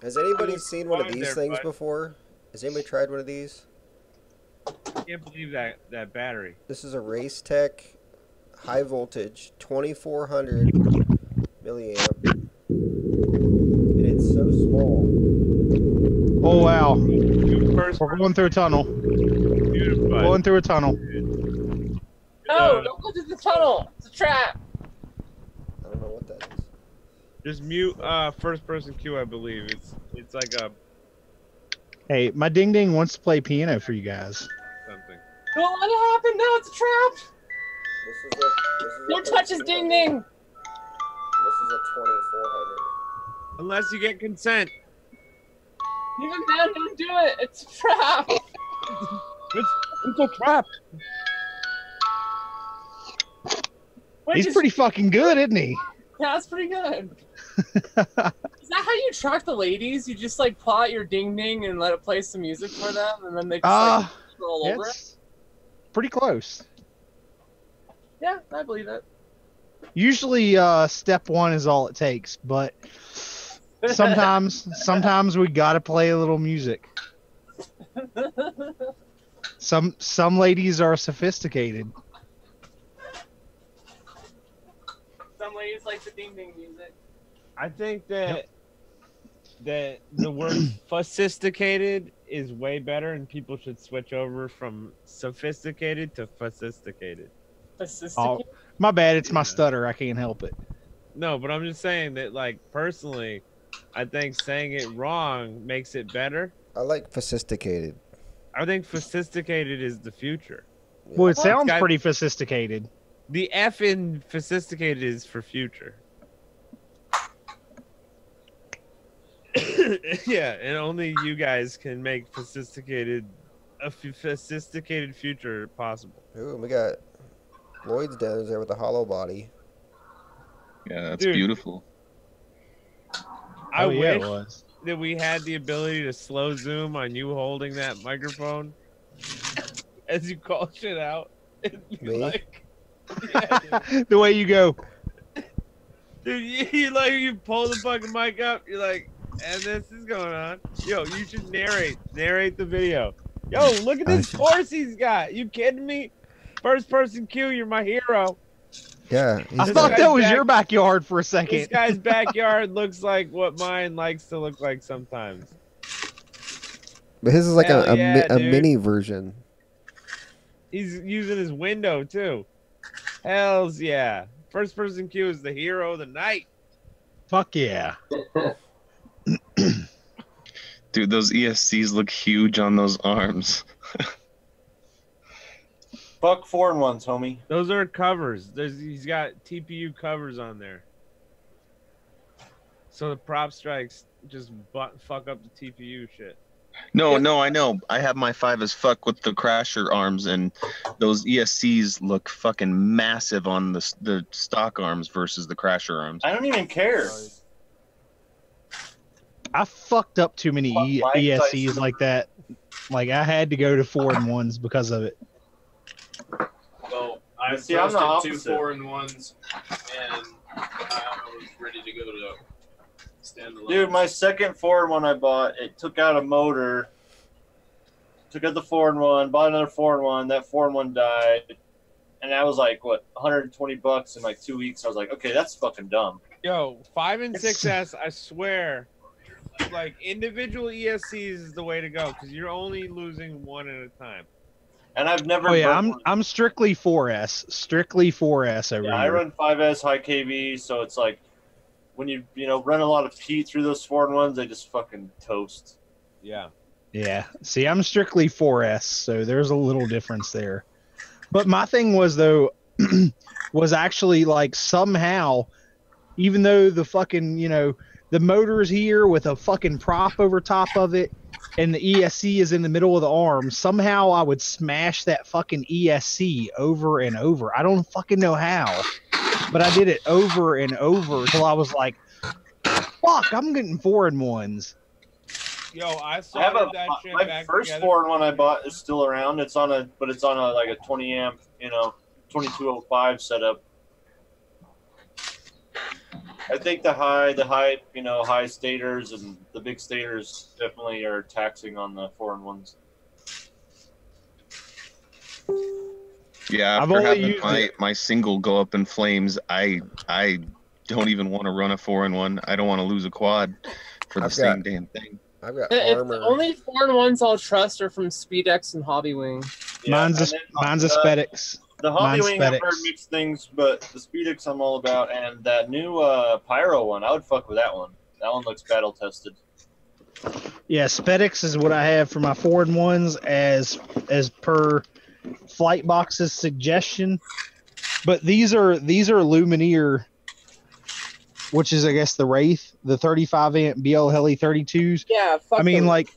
Has anybody seen one of these things before? Has anybody tried one of these? I can't believe that battery. This is a Race Tech high voltage 2400 milliamp, and it's so small. Oh wow! We're going through a tunnel. Going through a tunnel. No, don't go through the tunnel. It's a trap. I don't know what that is. Just mute first person queue, I believe. It's like a Hey, my ding ding wants to play piano for you guys. something. Don't let it happen. No, it's a trap. This is Don't touch his ding ding. This is a 2400. Unless you get consent. Even then, don't do it. It's a trap. It's a trap. Wait, He's pretty fucking good, isn't he? Yeah, that's pretty good. Is that how you attract the ladies? You just like pull out your ding ding and let it play some music for them, and then they just like roll over it? It's pretty close. Yeah, I believe it. Usually, step one is all it takes, but sometimes we gotta play a little music. Some ladies are sophisticated. Some ladies like the ding ding music. I think that the word sophisticated is way better, and people should switch over from sophisticated to sophisticated. Oh, my bad. It's my stutter. I can't help it. No, but I'm just saying that, like, personally, I think saying it wrong makes it better. I like sophisticated. I think sophisticated is the future. Well, it sounds pretty sophisticated. The F in sophisticated is for future. Yeah, and only you guys can make a sophisticated future possible. Ooh, we got Lloyd's down there with a hollow body. Yeah, that's Dude. beautiful. I yeah, it wish was. that we had the ability to slow zoom on you holding that microphone as you call shit out. Me? Like, yeah, The way you go. dude, you pull the fucking mic up. You're like, and this is going on. Yo, you should narrate the video. Yo, look at this horse he's got. You kidding me? First person queue, you're my hero. Yeah. I thought that was your backyard for a second. This guy's backyard looks like what mine likes to look like sometimes. But his is like Hell a yeah, dude. mini version. He's using his window too. Hells yeah. First person queue is the hero of the night. Fuck yeah. Dude, those ESCs look huge on those arms. Fuck 4-in-1s, homie. Those are covers. He's got TPU covers on there. So the prop strikes just fuck up the TPU shit. No, I know. I have my 5 as fuck with the crasher arms, and those ESCs look fucking massive on the stock arms versus the crasher arms. I don't even care. I fucked up too many Mike ESCs Tyson. like that. Like, I had to go to 4-in-1s because of it. Well, I See, I'm the posted 2 opposite. 4-in-1s, and I was ready to go to standalone. Dude, my second 4-in-1 I bought, it took out a motor. Took out the 4-in-1, bought another 4-in-1. That 4-in-1 died. And that was like, what, $120 in like 2 weeks. I was like, okay, that's fucking dumb. Yo, 5 and 6S, I swear, like individual ESCs is the way to go because you're only losing one at a time. And I've never. Oh yeah, burnt one. I'm strictly 4S. Strictly 4S over Yeah, I here. run 5S high KV, so it's like when you run a lot of heat through those 4-in-1s, they just fucking toast. Yeah. Yeah. See, I'm strictly 4S, so there's a little difference there. But my thing was though, was actually like somehow, even though the fucking the motor's here with a fucking prop over top of it, and the ESC is in the middle of the arm, somehow I would smash that fucking ESC over and over. I don't fucking know how, but I did it over and over until I was like, fuck, I'm getting 4-in-1s. Yo, I I have started that shit my back first together. 4-in-1 I bought is still around. It's on a like a 20 amp, 2205 setup. I think the high high stators and the big stators definitely are taxing on the 4-in-1s. Yeah, I've after only having used my single go up in flames, I don't even want to run a 4-in-1. I don't want to lose a quad for the same damn thing. I've got The armor. only 4-in-1s I'll trust are from SpeedX and Hobbywing. Mine's a Spedix. The Hobby Mine's Wing I've heard FedEx. mixed things, but the Speedix I'm all about, and that new Pyro one, I would fuck with that one. That one looks battle tested. Yeah, FedEx is what I have for my 4-in-1s as per Flightbox's suggestion. But these are Lumineer, which is I guess the Wraith, the 35 amp BL Heli 32s. Yeah, fuck I mean, those. like,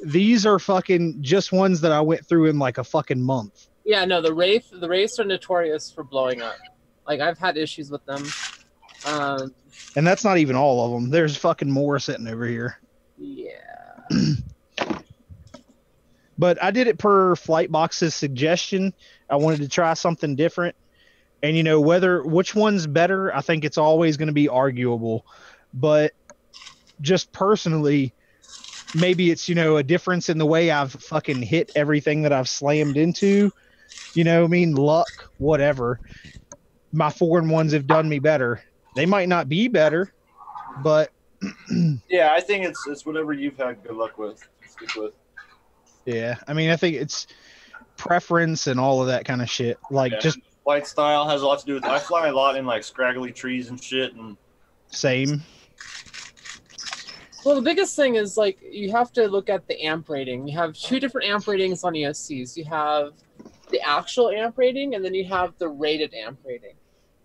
these are fucking just ones that I went through in like a fucking month. Yeah, no, the Wraiths are notorious for blowing up. Like, I've had issues with them. And that's not even all of them. There's fucking more sitting over here. Yeah. But I did it per Flightbox's suggestion. I wanted to try something different. And, you know, which one's better, I think it's always going to be arguable. But just personally, maybe it's, you know, a difference in the way I've fucking hit everything that I've slammed into. You know what I mean? Luck, whatever. My 4-in-1s have done me better. They might not be better, but Yeah, I think it's whatever you've had good luck with. Stick with. yeah, I mean, I think it's preference and all of that kind of shit. Like, Yeah. just Flight style has a lot to do with it. I fly a lot in like scraggly trees and shit, and same. Well, the biggest thing is, like, you have to look at the amp rating. You have 2 different amp ratings on ESCs. You have the actual amp rating, and then you have the rated amp rating.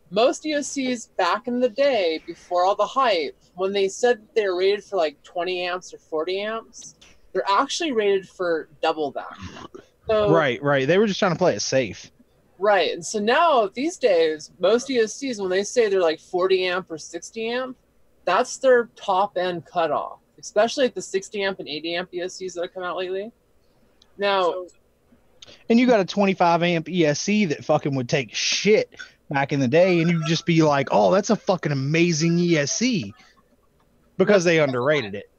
Most ESCs back in the day, before all the hype, when they said they were rated for like 20 amps or 40 amps, they're actually rated for double that. So, Right. They were just trying to play it safe. Right. And so now, these days, most ESCs, when they say they're like 40 amp or 60 amp, that's their top end cutoff, especially like the 60 amp and 80 amp ESCs that have come out lately. Now, And you got a 25 amp ESC that fucking would take shit back in the day, and you'd just be like, oh, that's a fucking amazing ESC, because they underrated it.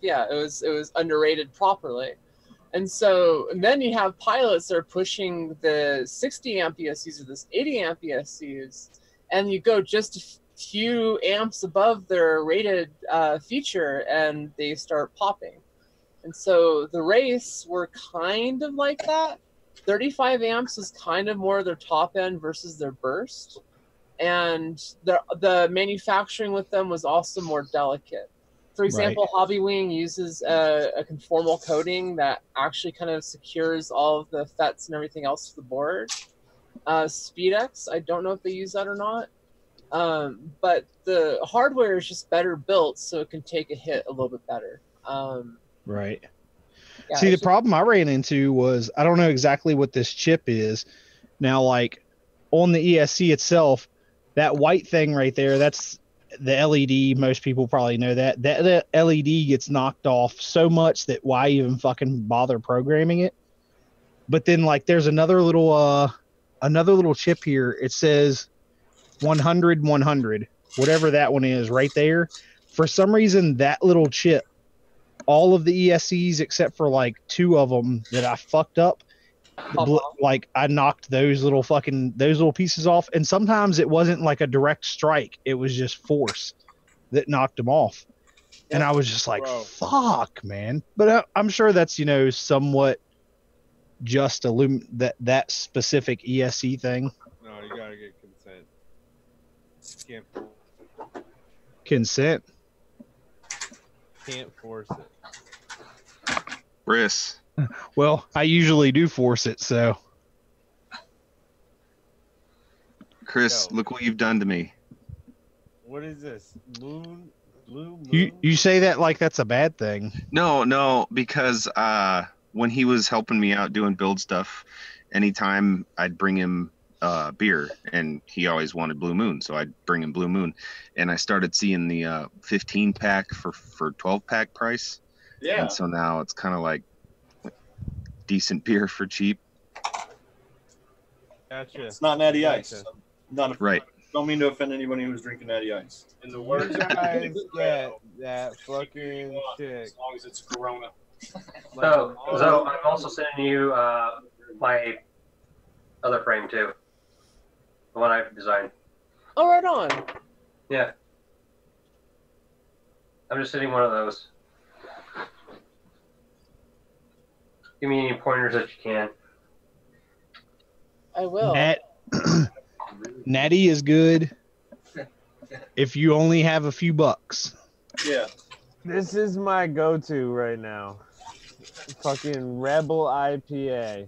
yeah, it was underrated properly. And so, and then you have pilots that are pushing the 60 amp ESCs or this 80 amp ESCs, and you go just a few amps above their rated feature, and they start popping. And so the Wraiths were kind of like that. 35 amps is kind of more their top end versus their burst. And the manufacturing with them was also more delicate. For example, Hobby Wing uses a conformal coating that actually kind of secures all of the FETs and everything else to the board. Speedex, I don't know if they use that or not. But the hardware is just better built, so it can take a hit a little bit better. Right. Yeah, See, the problem I ran into was I don't know exactly what this chip is. Now, like, on the ESC itself, that white thing right there, that's the LED. Most people probably know that. That LED gets knocked off so much that why even fucking bother programming it? But then, like, there's another little chip here. It says 100, whatever that one is right there. For some reason, that little chip, all of the ESCs except for like 2 of them that I fucked up, like I knocked those little pieces off. And sometimes it wasn't like a direct strike, it was just force that knocked them off. And I was just like, fuck, man. But I'm sure that's, you know, somewhat just that specific ESC thing. No, you gotta get consent. Can't Consent. Can't force it. Chris. Well, I usually do force it, so. Chris, look what you've done to me. What is this? Blue moon? You say that like that's a bad thing. No, because when he was helping me out doing build stuff, anytime I'd bring him beer, and he always wanted Blue Moon, so I'd bring him Blue Moon, and I started seeing the 15 pack for 12 pack price. Yeah. And so now it's kind of like decent beer for cheap. Gotcha. It's not Natty Ice. Not right. Don't mean to offend anybody who's drinking Natty Ice. In the words You guys get that fucking chick. as long as it's Corona. So I'm also sending you my other frame too, the one I've designed. Oh, right on. Yeah. I'm just sending one of those. Give me any pointers that you can. I will. Natty is good if you only have a few bucks. Yeah. This is my go-to right now. Fucking Rebel IPA.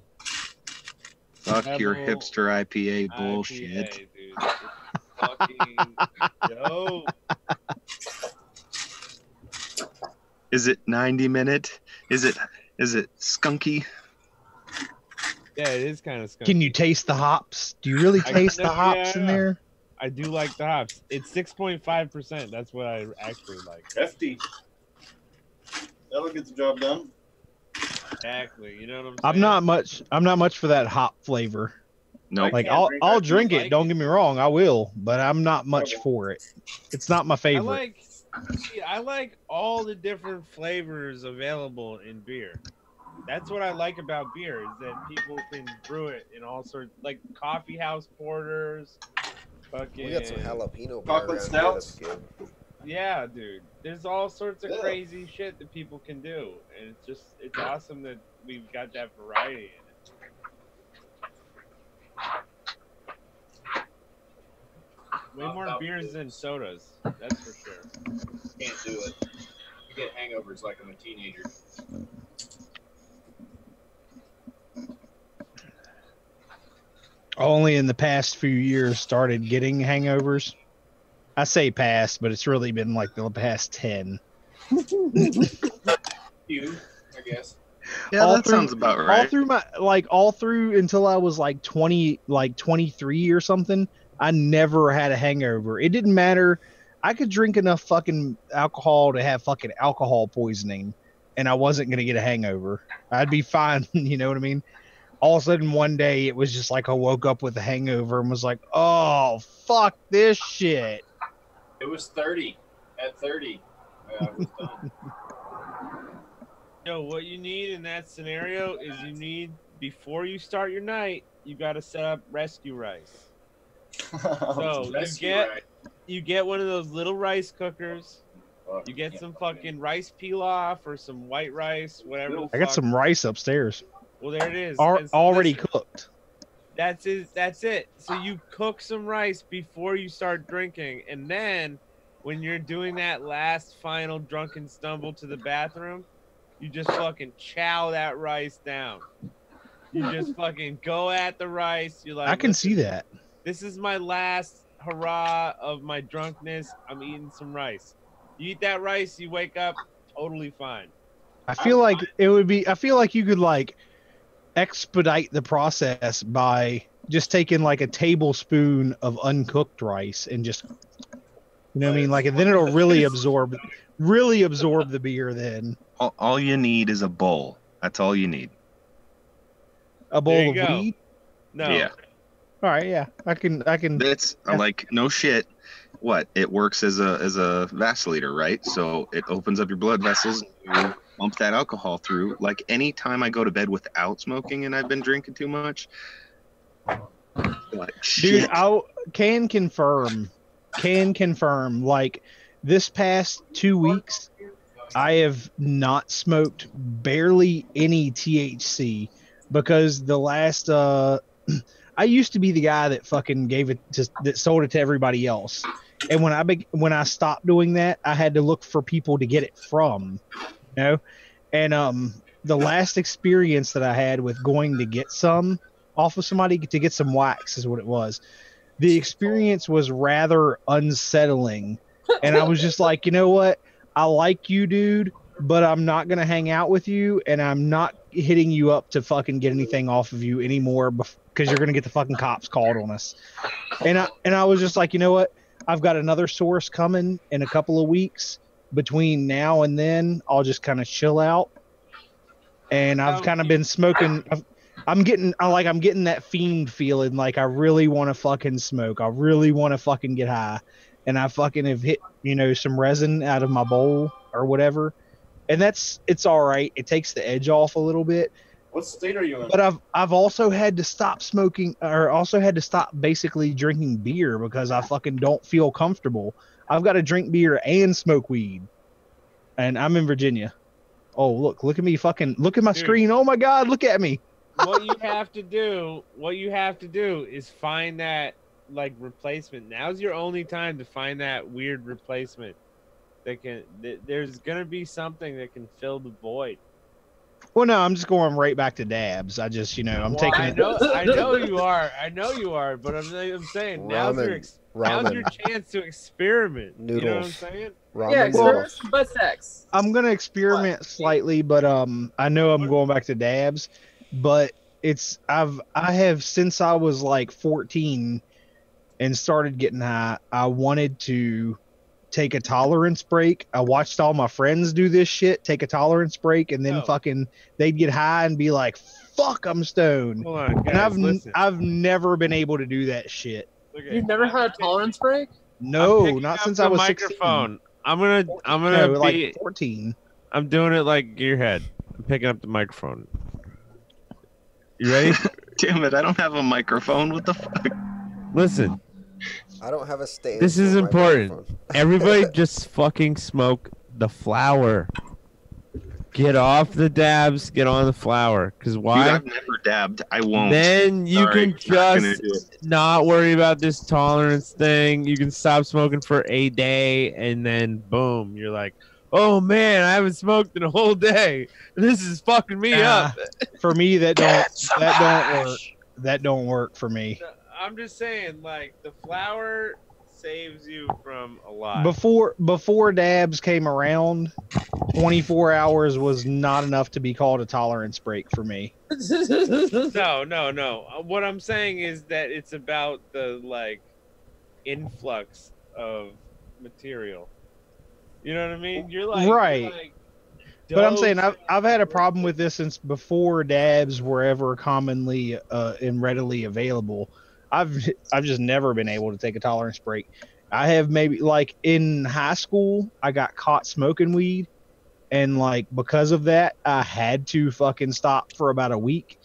Fuck your Rebel hipster IPA IPA, bullshit. dude. It's fucking dope. Is it 90 minute? Is it skunky? Yeah, it is kind of skunky. Can you taste the hops? Do you really taste the hops in there? I do like the hops. It's 6.5%. That's what I actually like. Hefty. That'll get the job done. Exactly. You know what I'm saying? I'm not much for that hop flavor. No. Like I'll drink it, don't get me wrong, I will, but I'm not much for it. It's not my favorite. I like all the different flavors available in beer. That's what I like about beer, is that people can brew it in all sorts, like coffee house porters, fucking. We got some jalapeno beer chocolate around stouts. here that's good. Yeah, dude. There's all sorts of crazy shit that people can do, and it's awesome that we've got that variety in it. Way more beers than sodas, that's for sure. Can't do it. You get hangovers like I'm a teenager. Only in the past few years started getting hangovers. I say past, but it's really been like the past 10. You, I guess. Yeah, that sounds about right. All through until I was like 23 or something, I never had a hangover. It didn't matter. I could drink enough fucking alcohol to have fucking alcohol poisoning, and I wasn't going to get a hangover. I'd be fine. You know what I mean? All of a sudden one day it was just like I woke up with a hangover and was like, oh, fuck this shit. It was 30. At 30, I was done. Yo, what you need in that scenario is before you start your night, you got to set up rescue rice. So you get one of those little rice cookers. You get some fucking rice pilaf or some white rice, whatever. I got some rice upstairs. Well, there it is. Already cooked. That's it. So you cook some rice before you start drinking, and then when you're doing that last final drunken stumble to the bathroom, you just fucking chow that rice down. You just fucking go at the rice. You're like, I can see that. This is my last hurrah of my drunkenness. I'm eating some rice. You eat that rice, you wake up totally fine. I feel like you could like expedite the process by just taking like a tablespoon of uncooked rice and just, you know what I mean? Like, and then it'll really absorb the beer then. All you need is a bowl. That's all you need. A bowl of weed? No. Yeah. All right, yeah. I can. It's like no shit. What? It works as a vacillator, right? So it opens up your blood vessels and you pump that alcohol through. Like any time I go to bed without smoking and I've been drinking too much. Like, dude, I can confirm. Like this past 2 weeks, I have not smoked barely any THC because the last I used to be the guy that fucking that sold it to everybody else. And when I stopped doing that, I had to look for people to get it from, you know? And the last experience that I had with going to get some off of somebody to get some wax is what it was. The experience was rather unsettling. And I was just like, you know what? I like you, dude, but I'm not going to hang out with you, and I'm not hitting you up to fucking get anything off of you anymore because you're going to get the fucking cops called on us. And I was just like, you know what? I've got another source coming in a couple of weeks. Between now and then, I'll just kind of chill out. And I've kind of been smoking. I'm getting that fiend feeling, like I really want to fucking smoke. I really want to fucking get high. And I fucking have hit, some resin out of my bowl or whatever. And it's all right. It takes the edge off a little bit. What state are you in? But I've also had to stop smoking, or also had to stop basically drinking beer because I fucking don't feel comfortable. I've got to drink beer and smoke weed. And I'm in Virginia. Oh, look at me look at my screen. Oh my God, look at me. what you have to do is find that like replacement. Now's your only time to find that weird replacement that can. There's gonna be something that can fill the void. Well, no, I'm just going right back to dabs. I just, I'm taking it. I know you are, but I'm saying now's your chance to experiment. Noodles. You know what I'm saying? Yeah, experiment some butt sex. I'm gonna experiment slightly, but I know I'm going back to dabs, but I have since I was like 14 and started getting high. I wanted to take a tolerance break. I watched all my friends do this shit, take a tolerance break, and then they'd get high and be like, "Fuck, I'm stoned." Hold on, guys, and I've never been able to do that shit. You've never had a tolerance break? No, not since I was 16. Microphone. I'm gonna No, be like 14. I'm doing it like Gearhead. I'm picking up the microphone. You ready? Damn it! I don't have a microphone. What the fuck? Listen. I don't have a stand. This is for my important. microphone. Everybody just fucking smoke the flower. Get off the dabs, get on the flower. Because why? Dude, I've never dabbed. I won't. Then you Sorry, can just it. not worry about this tolerance thing. You can stop smoking for a day, and then boom, you're like, oh man, I haven't smoked in a whole day. This is fucking me up. For me, that don't work for me. I'm just saying, like, the flower saves you from a lot. Before dabs came around, 24 hours was not enough to be called a tolerance break for me. No. What I'm saying is that it's about the like influx of material. You know what I mean? You're like right. But I'm saying I've had a problem with this since before dabs were ever commonly and readily available. I've just never been able to take a tolerance break. I have maybe like in high school, I got caught smoking weed, and like because of that, I had to fucking stop for about a week.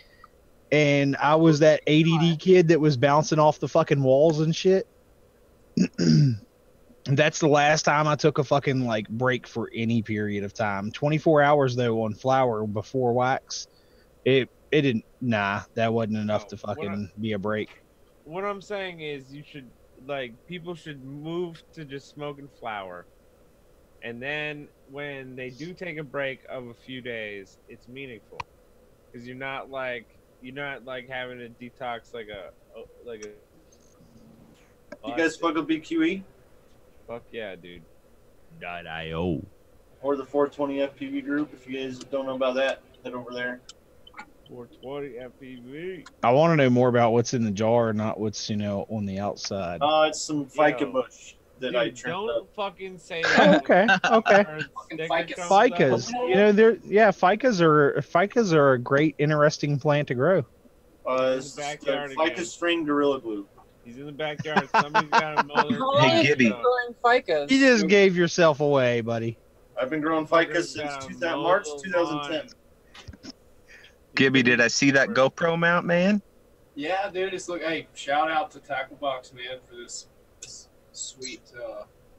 And I was that ADD kid that was bouncing off the fucking walls and shit. That's the last time I took a fucking like break for any period of time. 24 hours though on flower before wax, it didn't. Nah, that wasn't enough to fucking be a break. What I'm saying is you should, like, people should move to just smoking flower. And then when they do take a break of a few days, it's meaningful. Because you're not like having to detox like a You guys fuck a BQE? Fuck yeah, dude. .io. Or the 420 FPV group, if you guys don't know about that, head over there. 420 FPV. I want to know more about what's in the jar, not what's on the outside. It's some ficus bush that I trimmed up. Don't fucking say that. Okay. Ficus. Ficus are a great, interesting plant to grow. It's ficus string gorilla glue. He's in the backyard. Somebody's got a molar. Hey, Gibby. Ficus. You just gave yourself away, buddy. I've been growing ficus since March 2010. Gibby, did I see that GoPro mount, man? Yeah, dude. Hey, shout out to Tackle Box, man, for this sweet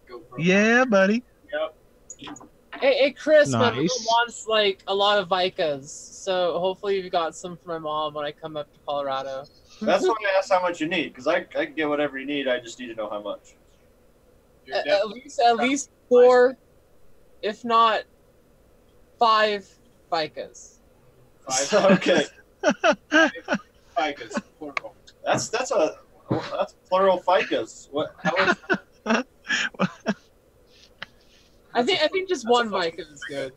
GoPro. Yeah, buddy. Yep. Hey, Chris, my mom Nice. wants like a lot of Vicas, so hopefully you've got some for my mom when I come up to Colorado. That's why I asked how much you need, because I can get whatever you need. I just need to know how much. At least 4, if not 5 Vicas. Okay. Ficus, plural. That's plural ficus. What? How is I think just one Vica is good.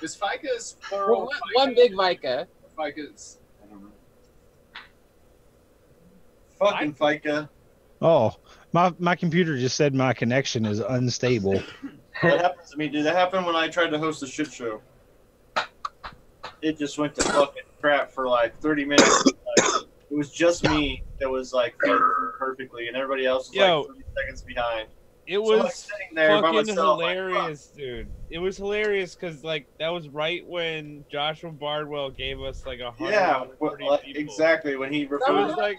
Is ficus plural? One big Vica. Ficus. I don't know. Fucking fica. Oh, my computer just said my connection is unstable. That happens to me, dude. That happened when I tried to host a shit show. It just went to fucking crap for like 30 minutes. It was just me that was like perfectly, and everybody else was like 30 seconds behind. It was sitting there by fucking myself, hilarious, dude. It was hilarious because like that was right when Joshua Bardwell gave us like 140 people. Exactly when he It referred. was like,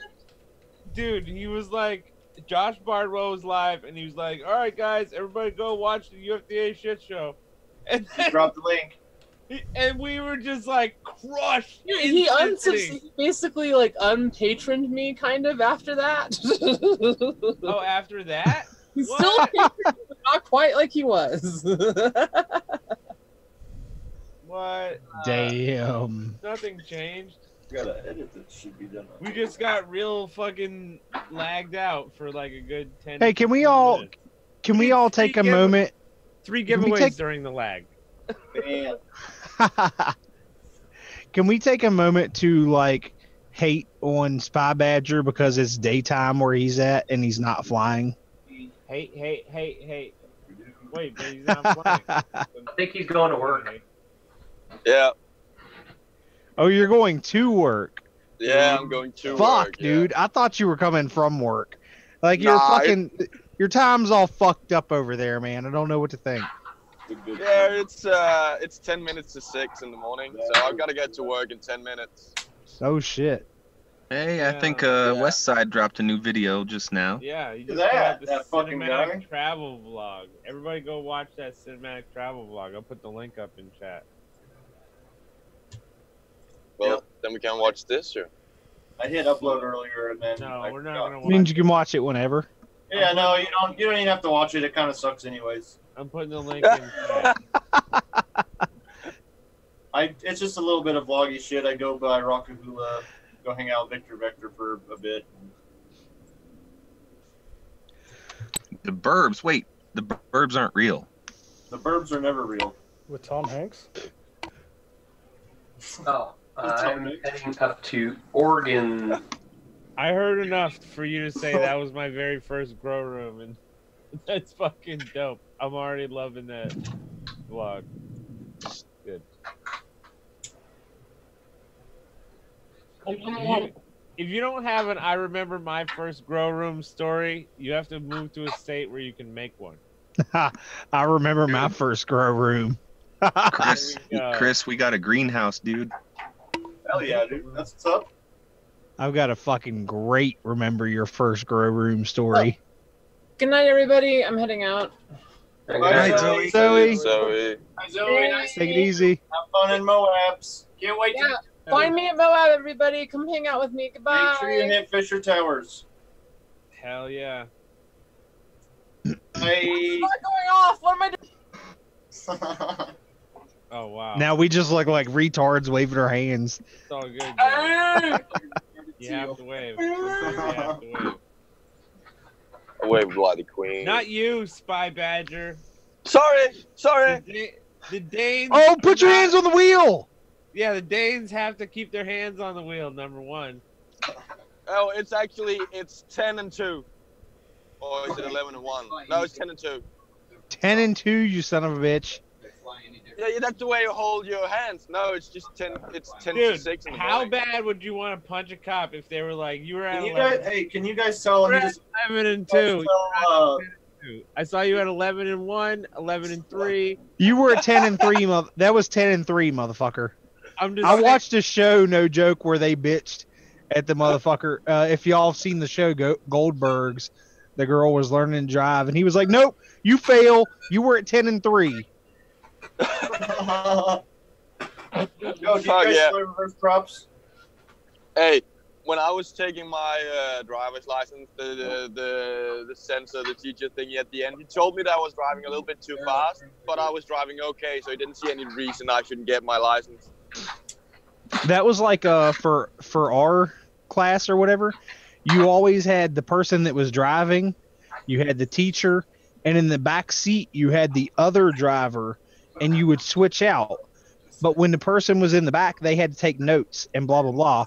dude, he was like, Josh Bardwell was live, and he was like, "All right, guys, everybody go watch the UFDA shit show." And then Drop the link. And we were just like crushed. He instantly. basically like unpatroned me kind of after that. Oh, after that? He's still patroned, but not quite like he was. What? Damn. Nothing changed. Gotta edit that should be done. We just got real fucking lagged out for like a good 10. Hey, can we all take a moment? 3 Can we giveaways take- during the lag. Man. Can we take a moment to like hate on Spy Badger because it's daytime where he's at and he's not flying? Hey. Wait, but he's not flying. I think he's going to work. Yeah. Oh, you're going to work. Yeah, I'm going to Fuck, work. dude. I thought you were coming from work. Like you're Nah, fucking your time's all fucked up over there, man. I don't know what to think. Yeah, it's 10 minutes to 6 in the morning, so I've got to get to work in 10 minutes. Oh shit. Hey, I think Westside dropped a new video just now. Yeah, you just That- put out the that fucking cinematic guy. travel vlog. Everybody go watch that cinematic travel vlog. I'll put the link up in chat. Well, then we can watch this, or? I hit upload earlier and then. No, we're not forgot. gonna Means watch you can watch it whenever. Yeah, no, you don't even have to watch it. It kind of sucks anyways. I'm putting the link in chat. It's just a little bit of vloggy shit. I go by Rockahula, go hang out with Victor Vector for a bit. The Burbs. Wait, the Burbs aren't real. The Burbs are never real. With Tom Hanks? Oh, I'm heading up to Oregon. I heard enough for you to say that was my very first grow room, and that's fucking dope. I'm already loving that vlog. Good. If you don't have an I remember my first grow room story, you have to move to a state where you can make one. I remember my first grow room. Chris, we got a greenhouse, dude. Hell yeah, dude. That's what's up. I've got a fucking great remember your first grow room story. Good night, everybody. I'm heading out. Bye, night, Zoe. Zoe. Zoe. Hi, Zoe. Nice Take it easy. Have fun in Moabs. Can't wait Yeah. Find me at Moab, everybody. Come hang out with me. Goodbye. Make sure you hit Fisher Towers. Hell yeah. Hey. It's not going off. What am I doing? Oh wow. Now we just look like retards waving our hands. It's all good. Hey. You have to wave. You have to wave. Away, bloody queen. Not you, Spy Badger. Sorry. The Danes. Oh, put your are not- hands on the wheel. Yeah, the Danes have to keep their hands on the wheel. Number one. Oh, it's 10-2. Or is it 11-1? No, it's 10-2. 10-2, you son of a bitch. Yeah, that's the way you hold your hands. No, it's just 10. It's 10 Dude, to 6 in the how morning. bad would you want to punch a cop if they were like, you were at Can you 11? guys, hey, can you guys tell him? 11 and 2. I saw you at 11 and 1, 11 and 3. You were at 10-3, that was 10-3, motherfucker. I'm just I watched a show, no joke, where they bitched at the motherfucker. If y'all have seen the show Goldbergs, the girl was learning to drive, and he was like, "Nope, you fail. You were at 10-3." Yo, do you Fuck guys yeah. play reverse props? Hey, when I was taking my driver's license, the sensor, the teacher thingy at the end, he told me that I was driving a little bit too fast, but I was driving okay, so he didn't see any reason I shouldn't get my license. That was like for our class or whatever. You always had the person that was driving, you had the teacher, and in the back seat you had the other driver, and you would switch out. But when the person was in the back, they had to take notes and blah blah blah.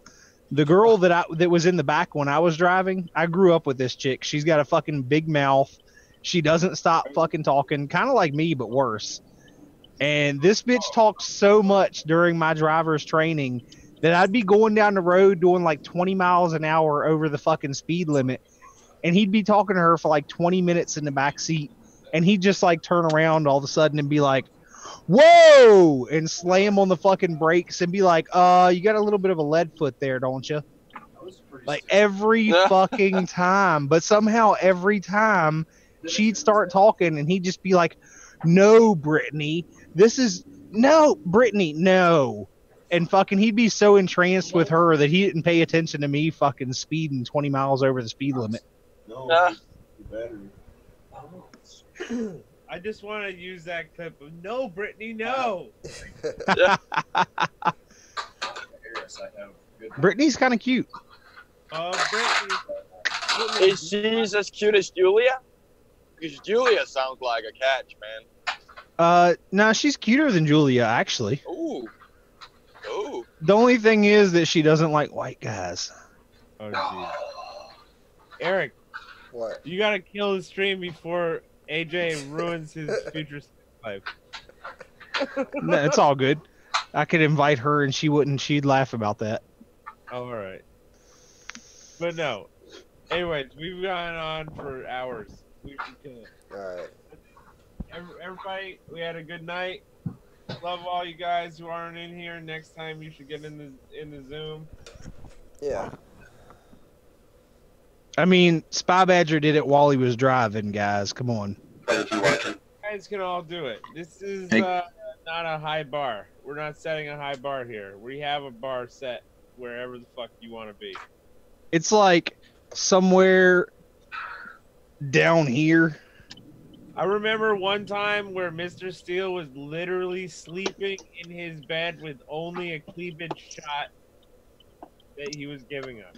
The girl that was in the back when I was driving, I grew up with this chick. She's got a fucking big mouth. She doesn't stop fucking talking, kind of like me but worse. And this bitch talked so much during my driver's training that I'd be going down the road doing like 20 miles an hour over the fucking speed limit, and he'd be talking to her for like 20 minutes in the back seat, and he'd just like turn around all of a sudden and be like, "Whoa!" and slam on the fucking brakes and be like, you got a little bit of a lead foot there, don't you?" Like every fucking time. But somehow every time she'd start talking and he'd just be like, "No, Brittany, this is no, Brittany, no. And fucking he'd be so entranced with her that he didn't pay attention to me fucking speeding 20 miles over the speed limit. No, battery. I just want to use that clip of no, Brittany, no. Brittany's kind of cute. Brittany. Is she as cute as Julia? Because Julia sounds like a catch, man. No, she's cuter than Julia, actually. Ooh. Ooh. The only thing is that she doesn't like white guys. Oh, geez. Eric. What? You gotta kill the stream before AJ ruins his future life. No, it's all good. I could invite her and she'd laugh about that. Oh, all right. But no. Anyways, we've gone on for hours. We should kill it. All right. Everybody, we had a good night. Love all you guys who aren't in here. Next time you should get in the Zoom. Yeah. I mean, Spy Badger did it while he was driving, guys. Come on. You guys can all do it. This is not a high bar. We're not setting a high bar here. We have a bar set wherever the fuck you want to be. It's like somewhere down here. I remember one time where Mr. Steele was literally sleeping in his bed with only a cleavage shot that he was giving us.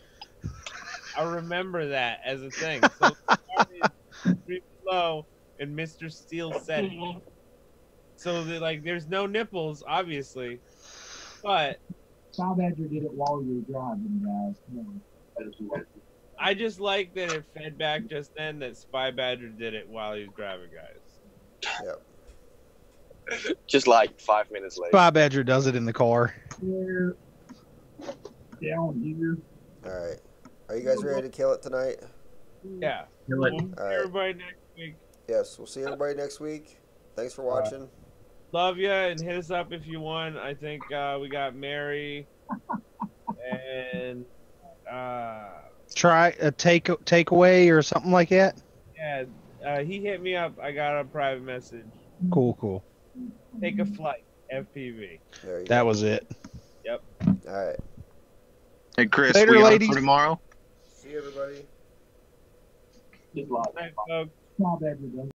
I remember that as a thing. So pretty low, and Mr. Steele said it. So that, like, there's no nipples, obviously, but Spy Badger did it while you were driving, guys. Come on. I just like that it fed back just then that Spy Badger did it while he was driving, guys. Yep. Just like 5 minutes later. Spy Badger does it in the car. Here, down here. All right. Are you guys ready to kill it tonight? Yeah. Kill it. We'll see everybody next week. Yes, we'll see everybody next week. Thanks for watching. Love ya, and hit us up if you want. I think we got Mary and Try a takeaway or something like that. yeah, he hit me up. I got a private message. Cool. Take a flight, FPV. There you That go. was it. Yep. All right. Hey, Chris, Later, we on ladies. for tomorrow? See everybody. Good luck. Night, folks. Spy Badger does